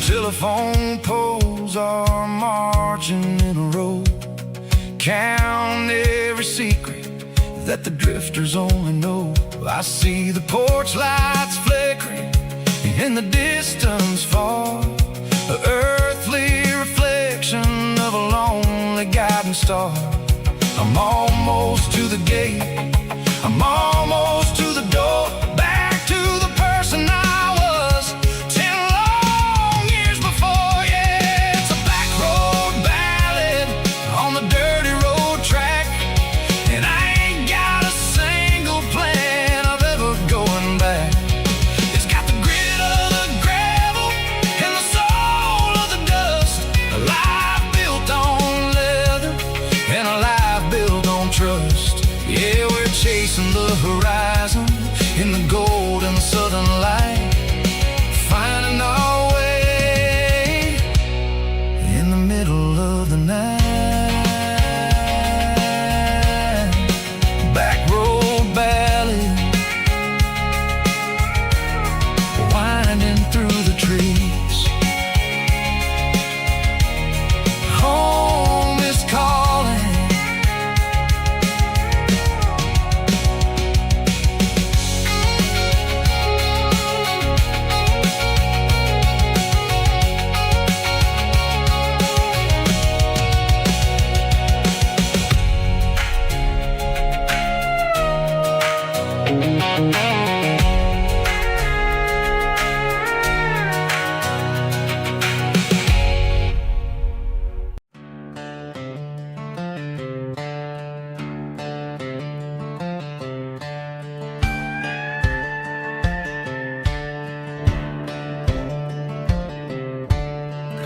Telephone poles are marching in a row, count every secret that the drifters only know. I see the porch lights flickering in the distance far, an earthly reflection of a lonely guiding star. I'm almost to the gate, I'm almost to the door, back to the person I was 10 long years before. Yeah, it's a back road ballad on the dirty road track, and I ain't got a single plan of ever going back. It's got the grit of the gravel and the soul of the dust, a life built on leather and a life built on trust. Yeah, we're chasing the horizon in the golden southern light, finding our way in the middle of the night. Back road ballad, winding through the trees. Home is calling.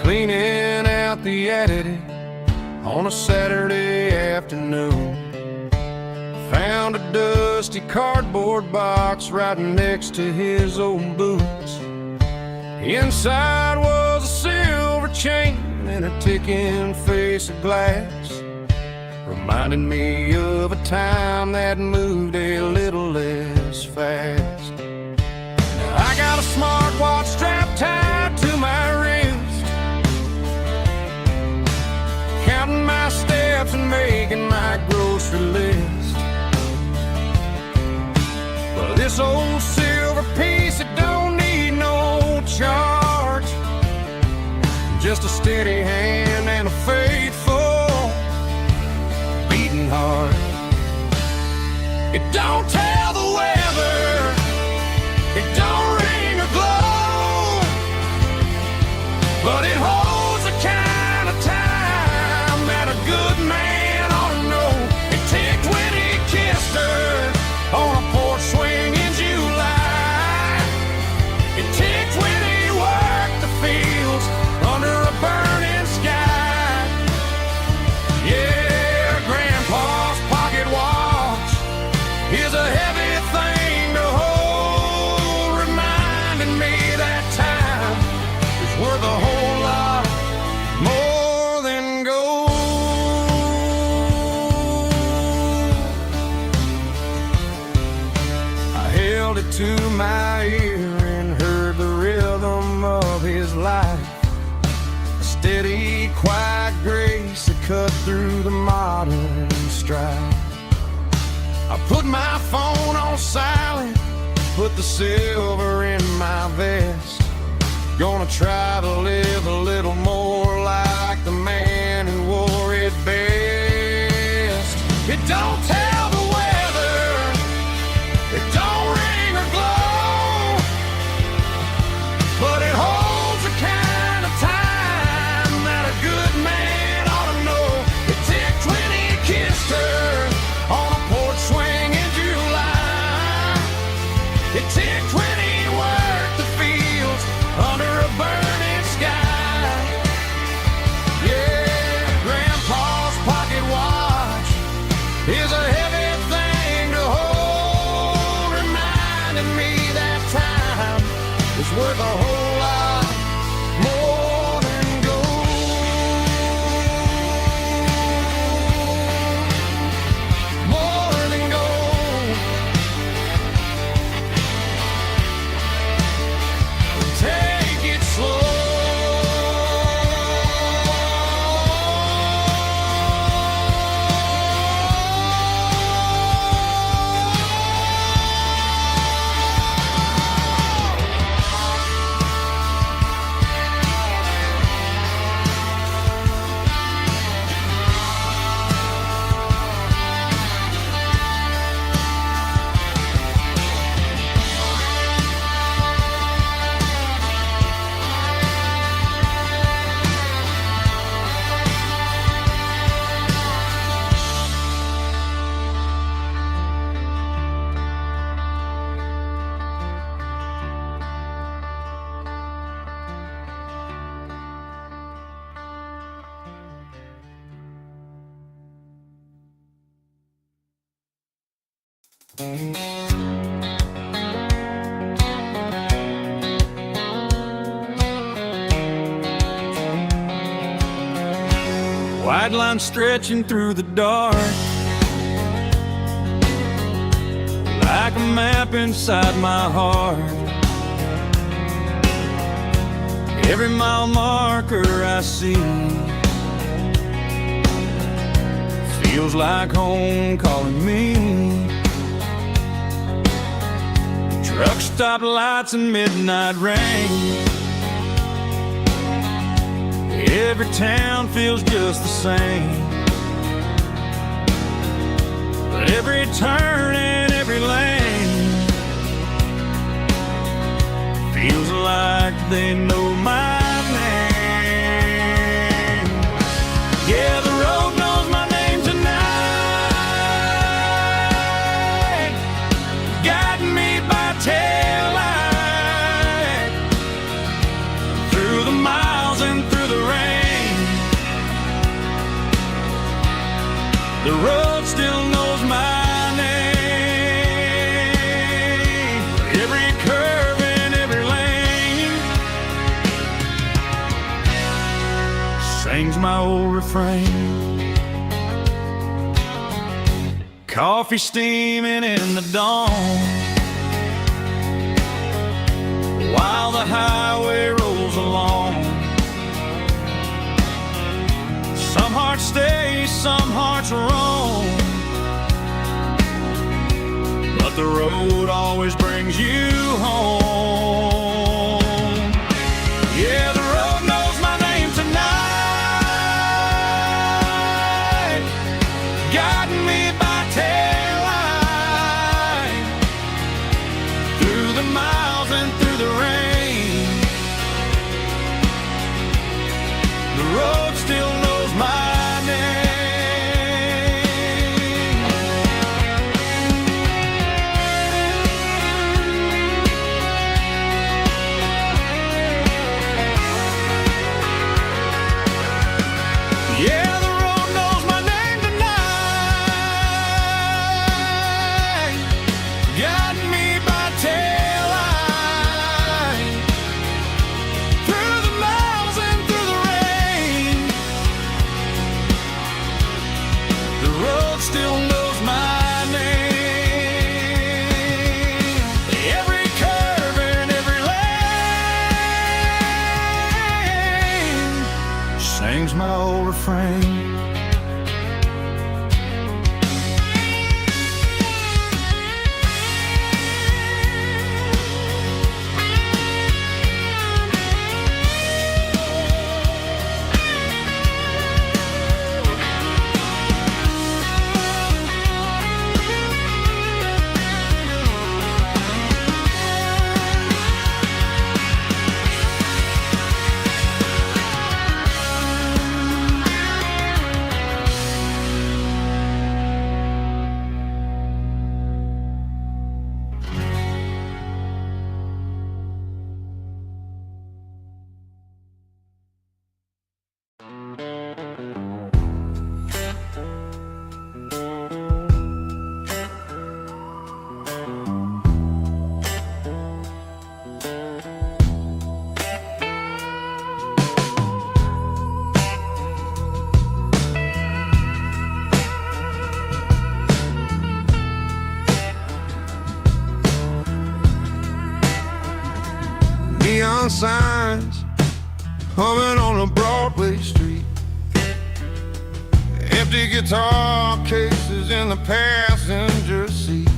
Cleaning out the attic on a Saturday afternoon, found a dusty cardboard box right next to his old boots. Inside was a silver chain and a ticking face of glass, reminding me of a time that moved a little less fast. Now I got a smartwatch strapped tied to my wrist, counting my steps and making my grocery list. Well, this old silver piece, it don't need no charge, just a steady hand and a faithful beating heart. It don't tell the weather, it don't ring or glow, but it holds the kind of time that a good man ought to know. It ticked when he kissed her on a porch swing in July. It ticked when he worked the fields under a burning sky. to my ear and heard the rhythm of his life. A steady, quiet grace that cut through the modern strife. I put my phone on silent, put the silver in my vest. Gonna try to live a little more like the man who wore it best. It don't tell the weather, it don't ring or glow, but it holds the kind of time that a good man ought to know. It ticked when he kissed her on a porch swing in July. It ticked when he worked the fields under a burning sky. Yeah, Grandpa's pocket watch is a heavy thing to hold, reminding me that time is worth a whole lot more than gold. More than gold. Take it slow. White line stretching through the dark, like a map inside my heart. Every mile marker I see feels like home calling me. Truck stop lights and midnight rain. Every town feels just the same, but every turn and every lane feels like they know my name. Yeah, the road knows my name tonight, guiding me by taillight through the miles and through the rain. The road still knows my name. Every curve and every lane sings my old refrain. Coffee steaming in the dawn, while the highway rolls along. Some hearts stay, some hearts roam, but the road always brings you home. Yeah, the road knows my name tonight, guiding me by taillight through the miles and through the rain. The road still knows my name. rain. Neon signs humming on a Broadway street, empty guitar cases in the passenger seat.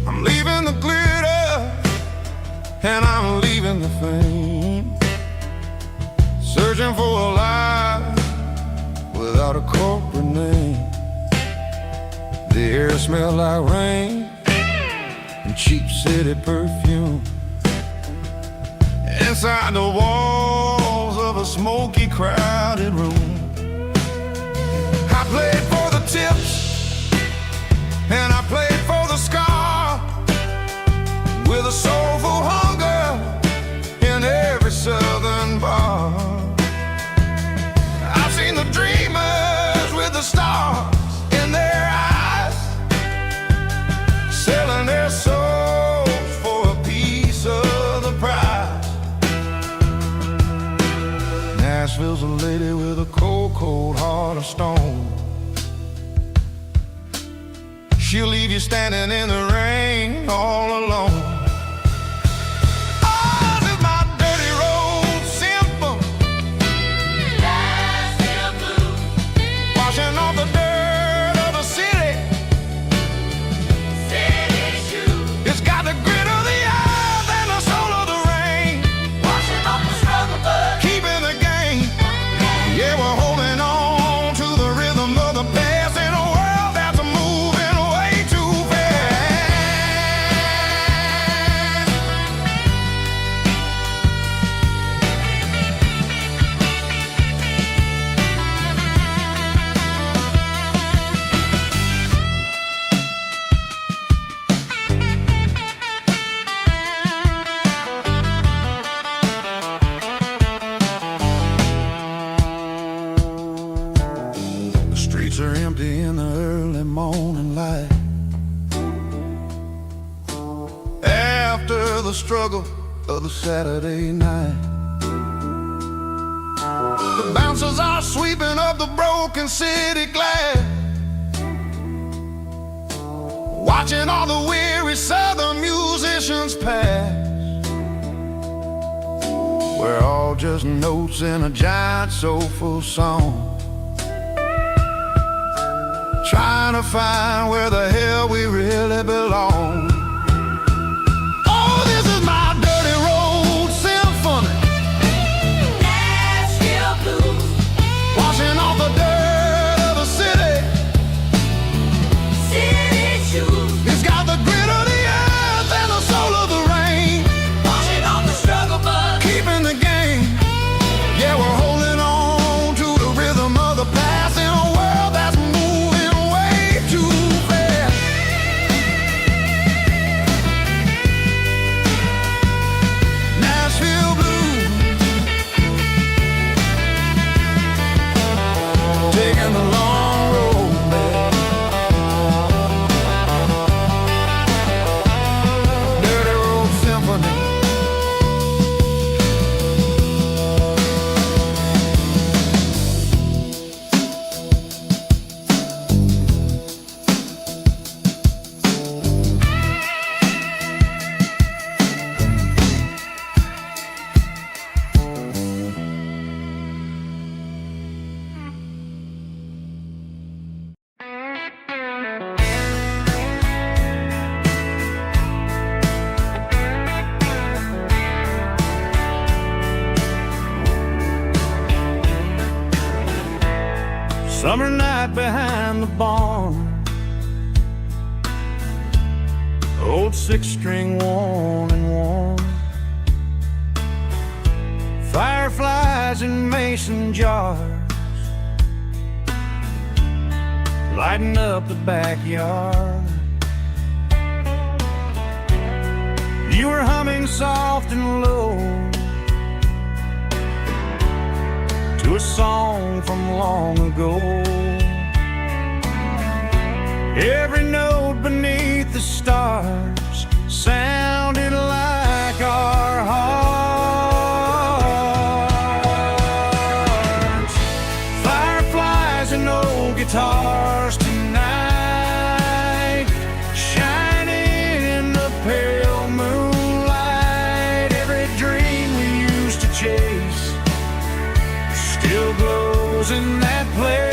I'm leaving the glitter and I'm leaving the fame, searching for a life without a corporate name. The air smells like rain and cheap city perfume. Inside the walls of a smoky, crowded room, I played for the tips and I played for the scar, with a soulful hunger in every southern bar. I've seen the dreamers with the stars in their eyes, selling their souls for a piece of the prize. Nashville's a lady with a cold, cold heart of stone. She'll leave you standing in the rain all alone. Oh, this is my dirty road symphony, Nashville blues, washing off the dirt of the city, city shoes. It's got the grit of the earth and the soul of the rain, washing off the struggle, but keeping the game. Yeah, we're holding on to the rhythm of the past in a world that's moving way too fast. The streets are empty in the early morning light, after the struggle of the Saturday night. The bouncers are sweeping up the broken city glass, watching all the weary southern musicians pass. We're all just notes in a giant soulful song, trying to find where the hell we really belong. Oh, this is my dirty road symphony, Nashville blues, washing off the dirt of the city, city shoes. It's got the grit of the earth and the soul of the rain, washing off the struggle, but keeping the game. Yeah, we're holding on to the rhythm of the past in a world that's moving way too fast. Summer night behind the barn, old six-string worn and worn, fireflies in mason jars, lighting up the backyard. You were humming soft and low to a song from long ago. Every note beneath the stars sounded like our hearts. Fireflies and old guitars tonight, shining in the pale moonlight. Every dream we used to chase still glows in that place.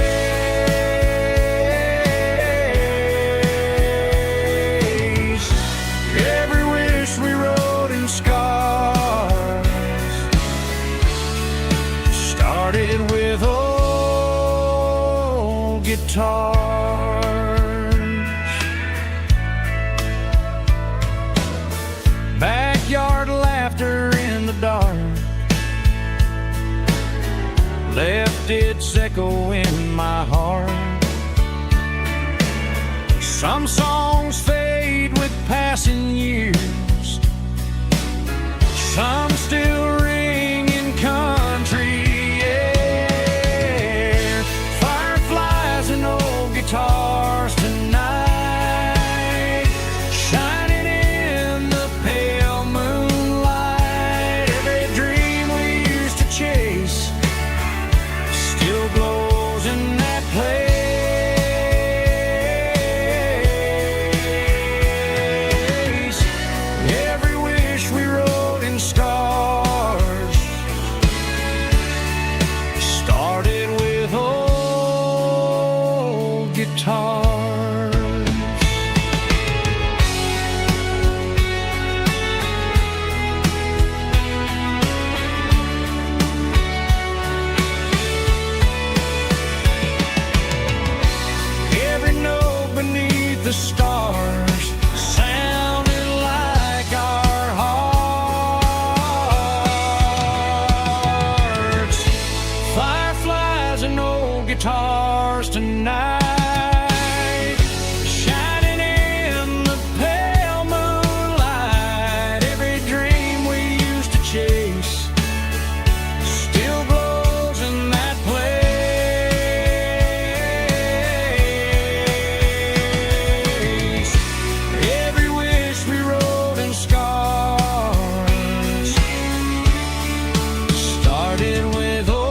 Every wish we wrote in scars started with old guitars. Backyard laughter in the dark left its echo in my heart. Some songs fade with passing years, some still ring in country air. Fireflies and old guitars tonight, shining in the pale moonlight. Every dream we used to chase still glows in that place. Every wish we wrote in scars started with old guitars. Every note beneath the stars sounded like our hearts. Fireflies and old guitars tonight, shining in the pale moonlight. Every dream we used to chase still glows in that place. Every wish we wrote in scars started with old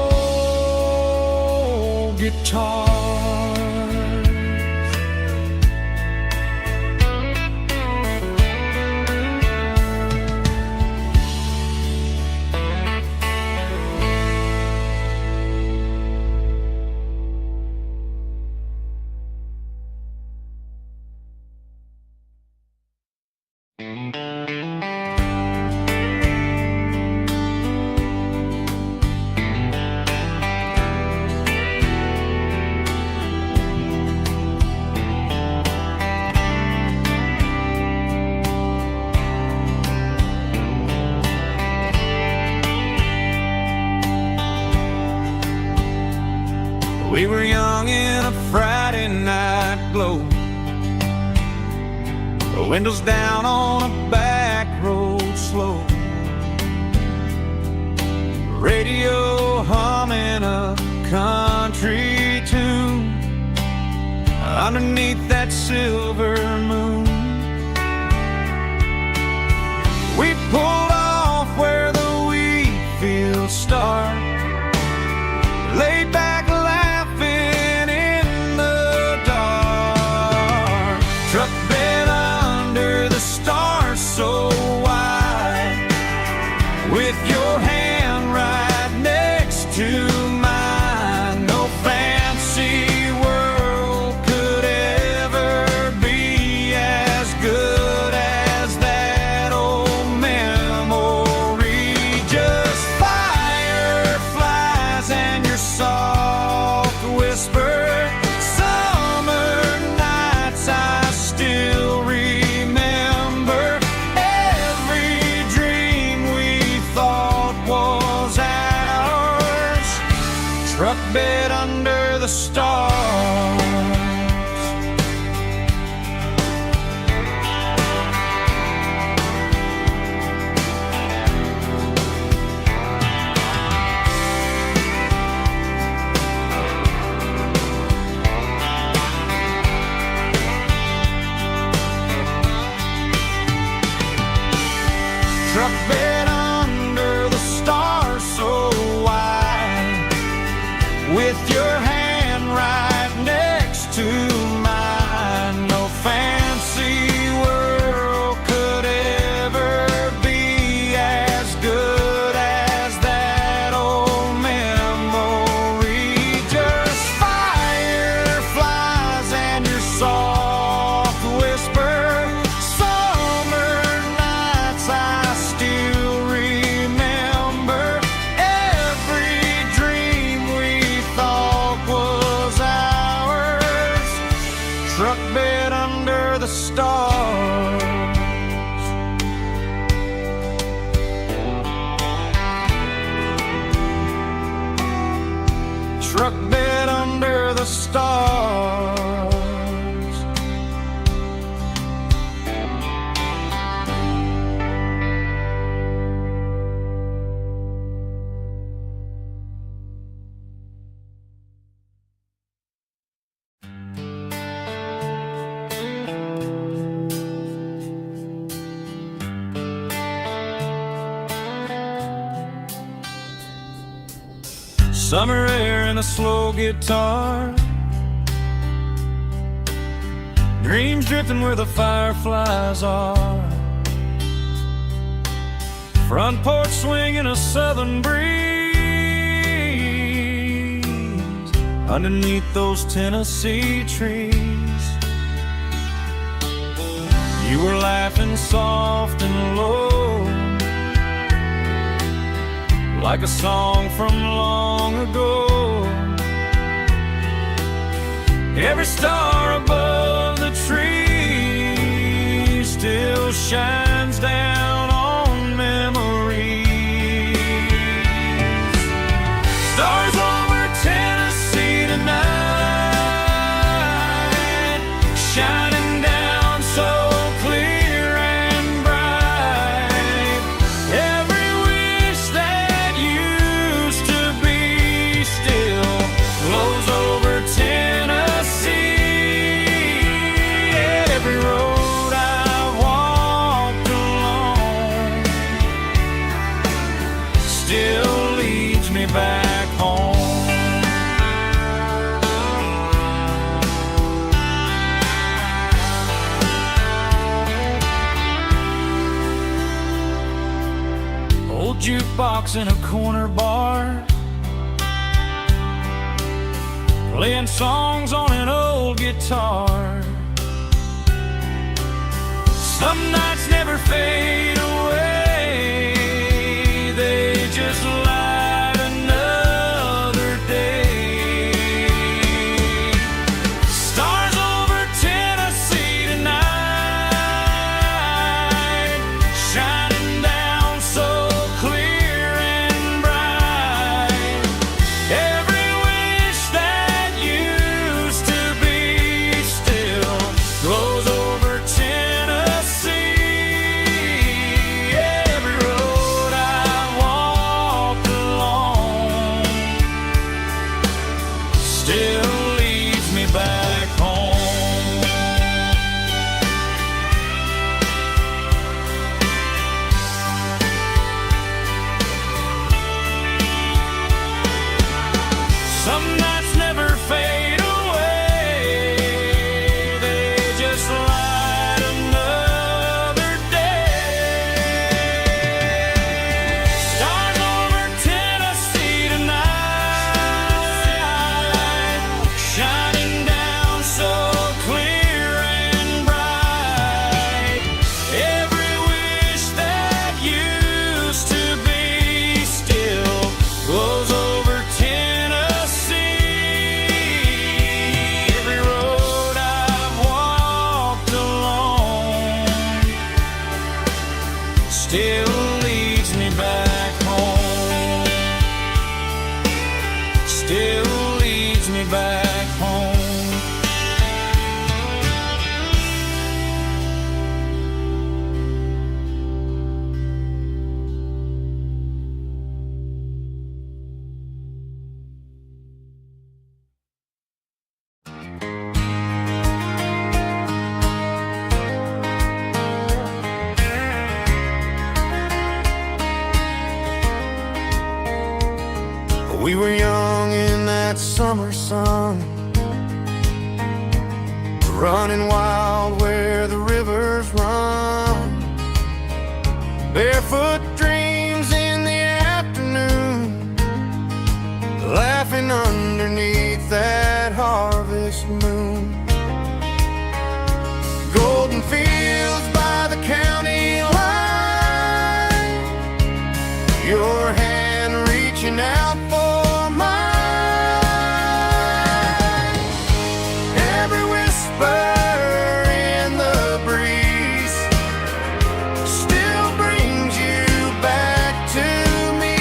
guitars. We were young in a Friday night glow, the windows down on a back road slow, radio humming a country tune underneath that silver moon. We pulled off where the wheat fields start, laid back laughing in the dark. Truck bed under the stars so wide, with your hand right next to mine. No fancy world could ever be as good as that old memory. truck bed under the stars. Truck bed under the stars so wide, with your hand right next to mine. No fancy world could ever be as good as that old memory. Just fireflies and your soft whisper. Summer nights I still remember. Every dream we thought was ours. Truck bed under the stars. Truck bed under the stars. Summer air and a slow guitar, dreams drifting where the fireflies are. Front porch swinging a southern breeze underneath those Tennessee trees. You were laughing soft and low, like a song from long ago. Every star above the tree still shines down on memories. Stars over Tennessee tonight, shining down so clear and bright. Every wish that used to be still glows over Tennessee. Every road I've walked along still leads me back home. Old jukebox in a corner bar, playing songs on an old guitar. Some nights never fade away, they just light another day. Stars over Tennessee tonight, shining down so clear and bright. Every wish that used to be still glows over Tennessee. Every road I walked along still leads me back home. Some nights never fade away, they just light another day. Stars over Tennessee tonight, summer sun, running wild where the rivers run. Barefoot dreams in the afternoon, laughing underneath that harvest moon. Golden fields by the county line, your hand reaching out for mine. Every whisper in the breeze still brings you back to me.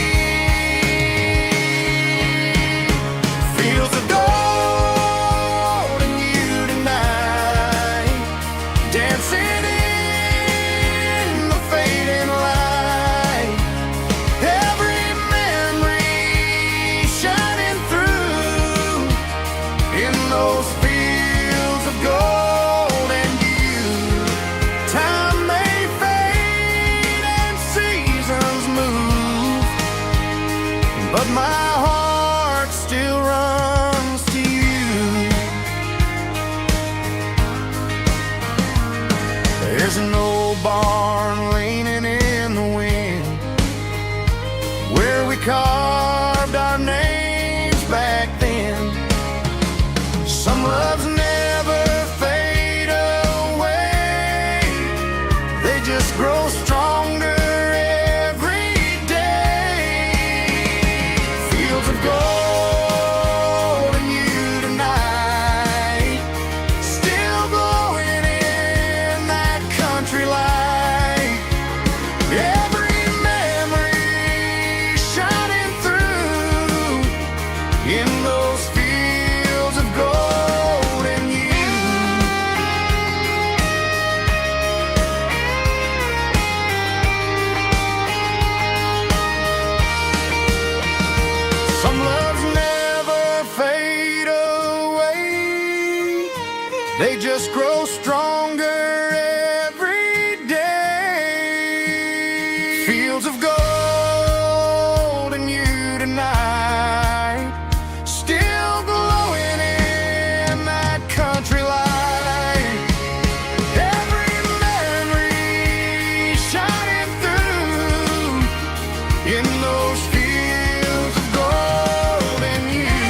Fields of gold and you tonight, dancing in the fading light. Every memory shining through in those fields of gold and you. Time may fade and seasons move, but my heart still runs to you. There's an old barn leaning in the wind where we carved our names back then. Some loves never fade away, they just grow stronger every day. Fields of gold and you tonight, still glowing in that country light. Every memory shining through in those fields of gold and you. Some loves never fade away, they just grow stronger every day. Fields of gold and you tonight, still glowing in that country light. Every memory shining through in those fields of gold and you.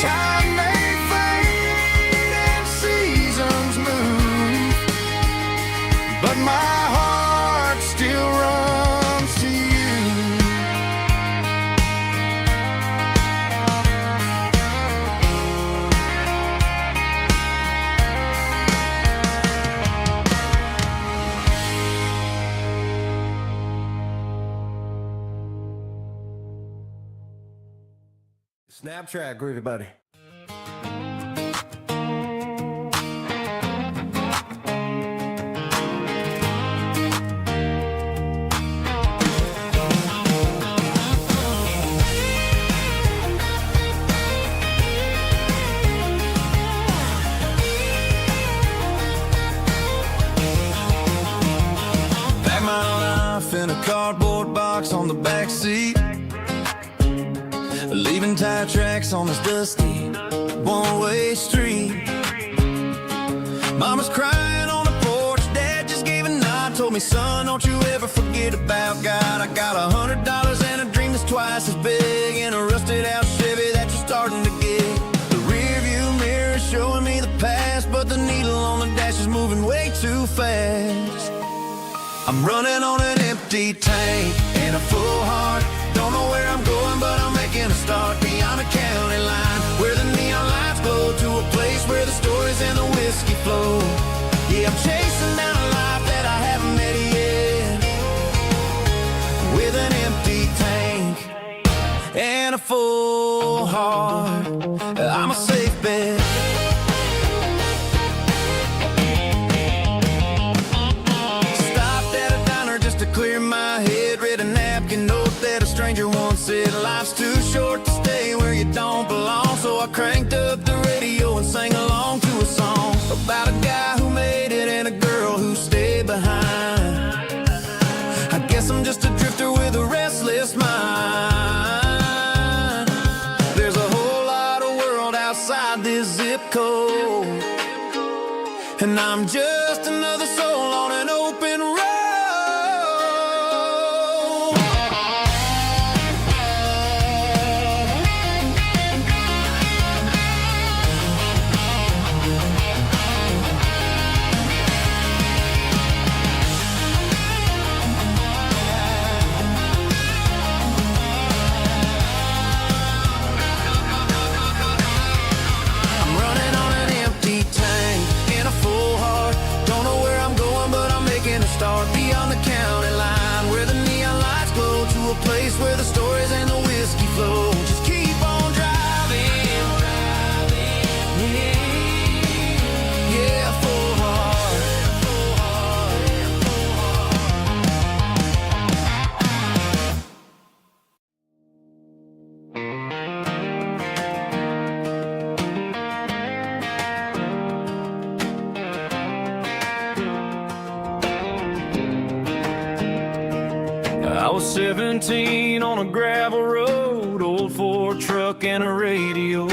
Time may fade and seasons move, but my heart still runs to you. Snap track, groovy buddy. Pack my life in a cardboard box on the back seat, leaving tire tracks on this dusty one-way street. Mama's crying on the porch, Dad just gave a nod, told me, son, don't you ever forget about God. I got $100 and a dream that's twice as big, and a rusted out Chevy that you're starting to get. The rear view mirror is showing me the past, but the needle on the dash is moving way too fast. I'm running on an empty tank and a full heart. Don't know where I'm going, but I'm making a start beyond a county line, where the neon lights glow, to a place where the stories and the whiskey flow. Yeah, I'm chasing down a life that I haven't met yet, with an empty tank and a full heart. I'm a safe bet. Stopped at a diner just to clear my head, read a napkin note that a stranger once said, life's too short to stay where you don't belong. So I cranked up the radio and sang along to a song about a guy who made it and a girl who stayed behind. I guess I'm just a drifter with a restless mind. There's a whole lot outside this zip code, and I'm just another soul on an open road. I'm running on an empty tank in a full heart. Don't know where I'm going, but I'm making a start beyond the county line, where the neon lights glow, to a place where the stories and the whiskey flow. Just keep on driving, yeah, full heart. I was 17 on a gravel road, old Ford truck and a radio,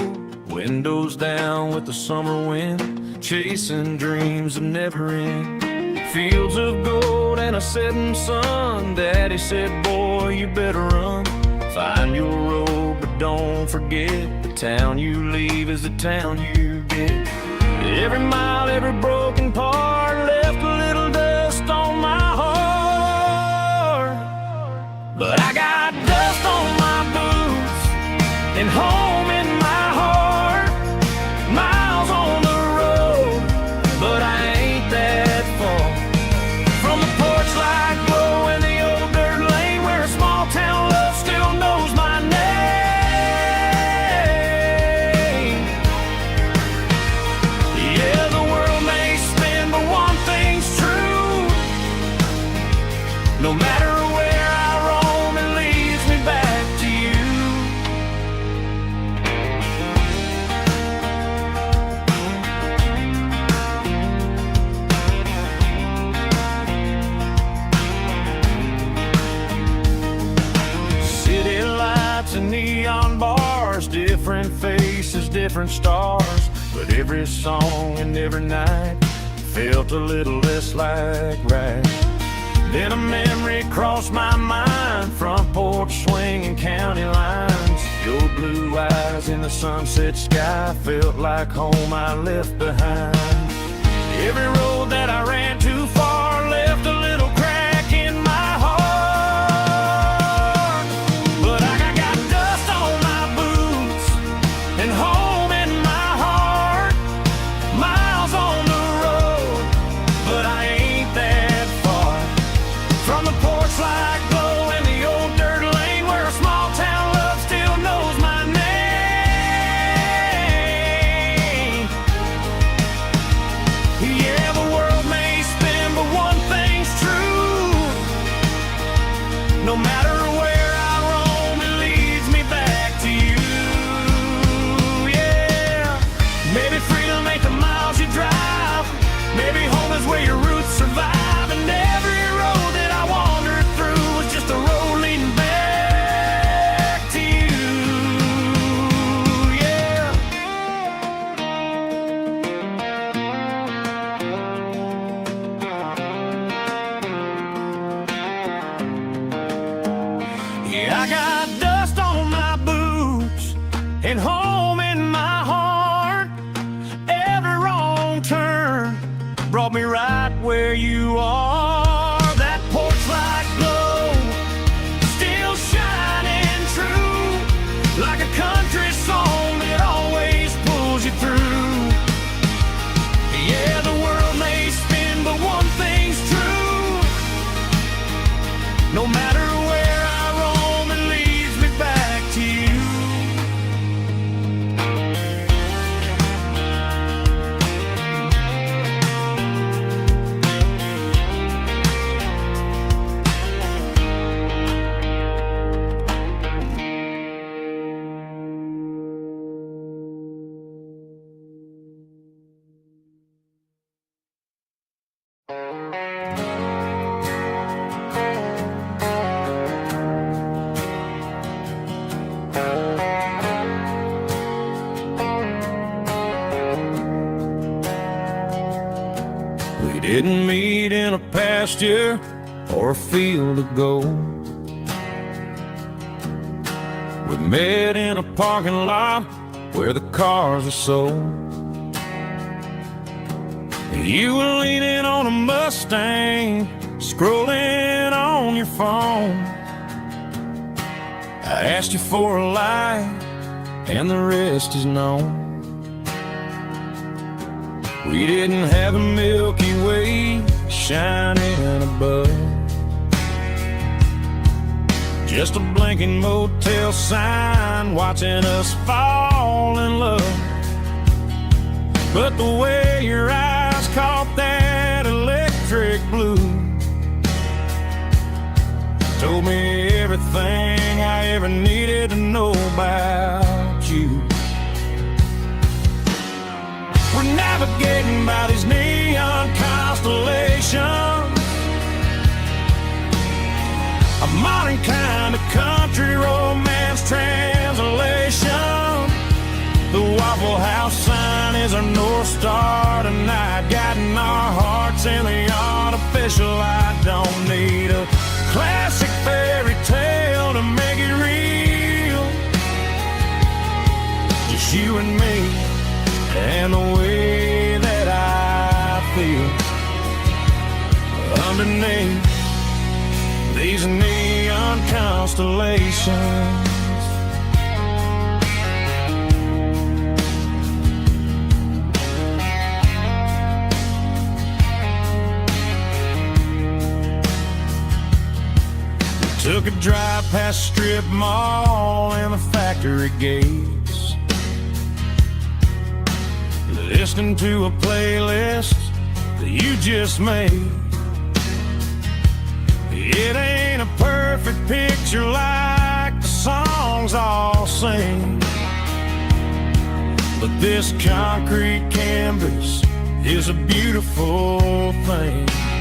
windows down with the summer wind, chasing dreams of never end. Fields of gold and a setting sun. Daddy said, boy, you better run. Find your road, but don't forget, the town you leave is the town you get. Every mile, every broken part left a little dust on my heart. But I got dust on my boots and home in my heart. Miles on the road, but I ain't that far from the porch light glow and the old dirt lane, where a small town love still knows my name. Yeah, the world may spin, but one thing's true. No matter where I roam, it leads me back to you. City lights and neon bars, different faces, different stars, but every song and every night felt a little less like right. Then a memory crossed my mind, front porch swinging county lines. Your blue eyes in the sunset sky felt like home I left behind. Every road that I ran too far left a little crack in my heart. But I got dust on my boots and home in my heart. Miles on the road, but I ain't that far from the porch light glow and the old dirt lane, where a small town love still knows my name. Yeah, the world may spin, but one thing's true. No matter where I roam, it leads me back to you. Yeah, maybe freedom ain't the miles you drive. Maybe home is where your roots survive. And every road that I wandered through was just a road leading back to you. Yeah. Yeah, I got dust on my boots and home in my heart. Every wrong turn brought me right where you are. That porch light glow still shining true, like a country song that always pulls you through. Yeah, the world may spin, but one thing's true. No matter where I roam, it leads me back to you. didn't meet in a pasture or a field of gold. We met in a parking lot where the cars are sold. You were leaning on a Mustang, scrolling on your phone. I asked you for a light, and the rest is known. We didn't have a Milky Way shining above, just a blinking motel sign watching us fall in love. But the way your eyes caught that electric blue told me everything I ever needed to know about you. We're navigating by these neon constellations, a modern kind of country romance translation. The Waffle House sign is our North Star tonight, guiding our hearts in the artificial. I don't need a classic fairy tale to make it real, just you and me and the way that I feel underneath these neon constellations. Took a drive past strip mall and the factory gates, listening to a playlist that you just made. It ain't a perfect picture like the songs all sing, but this concrete canvas is a beautiful thing.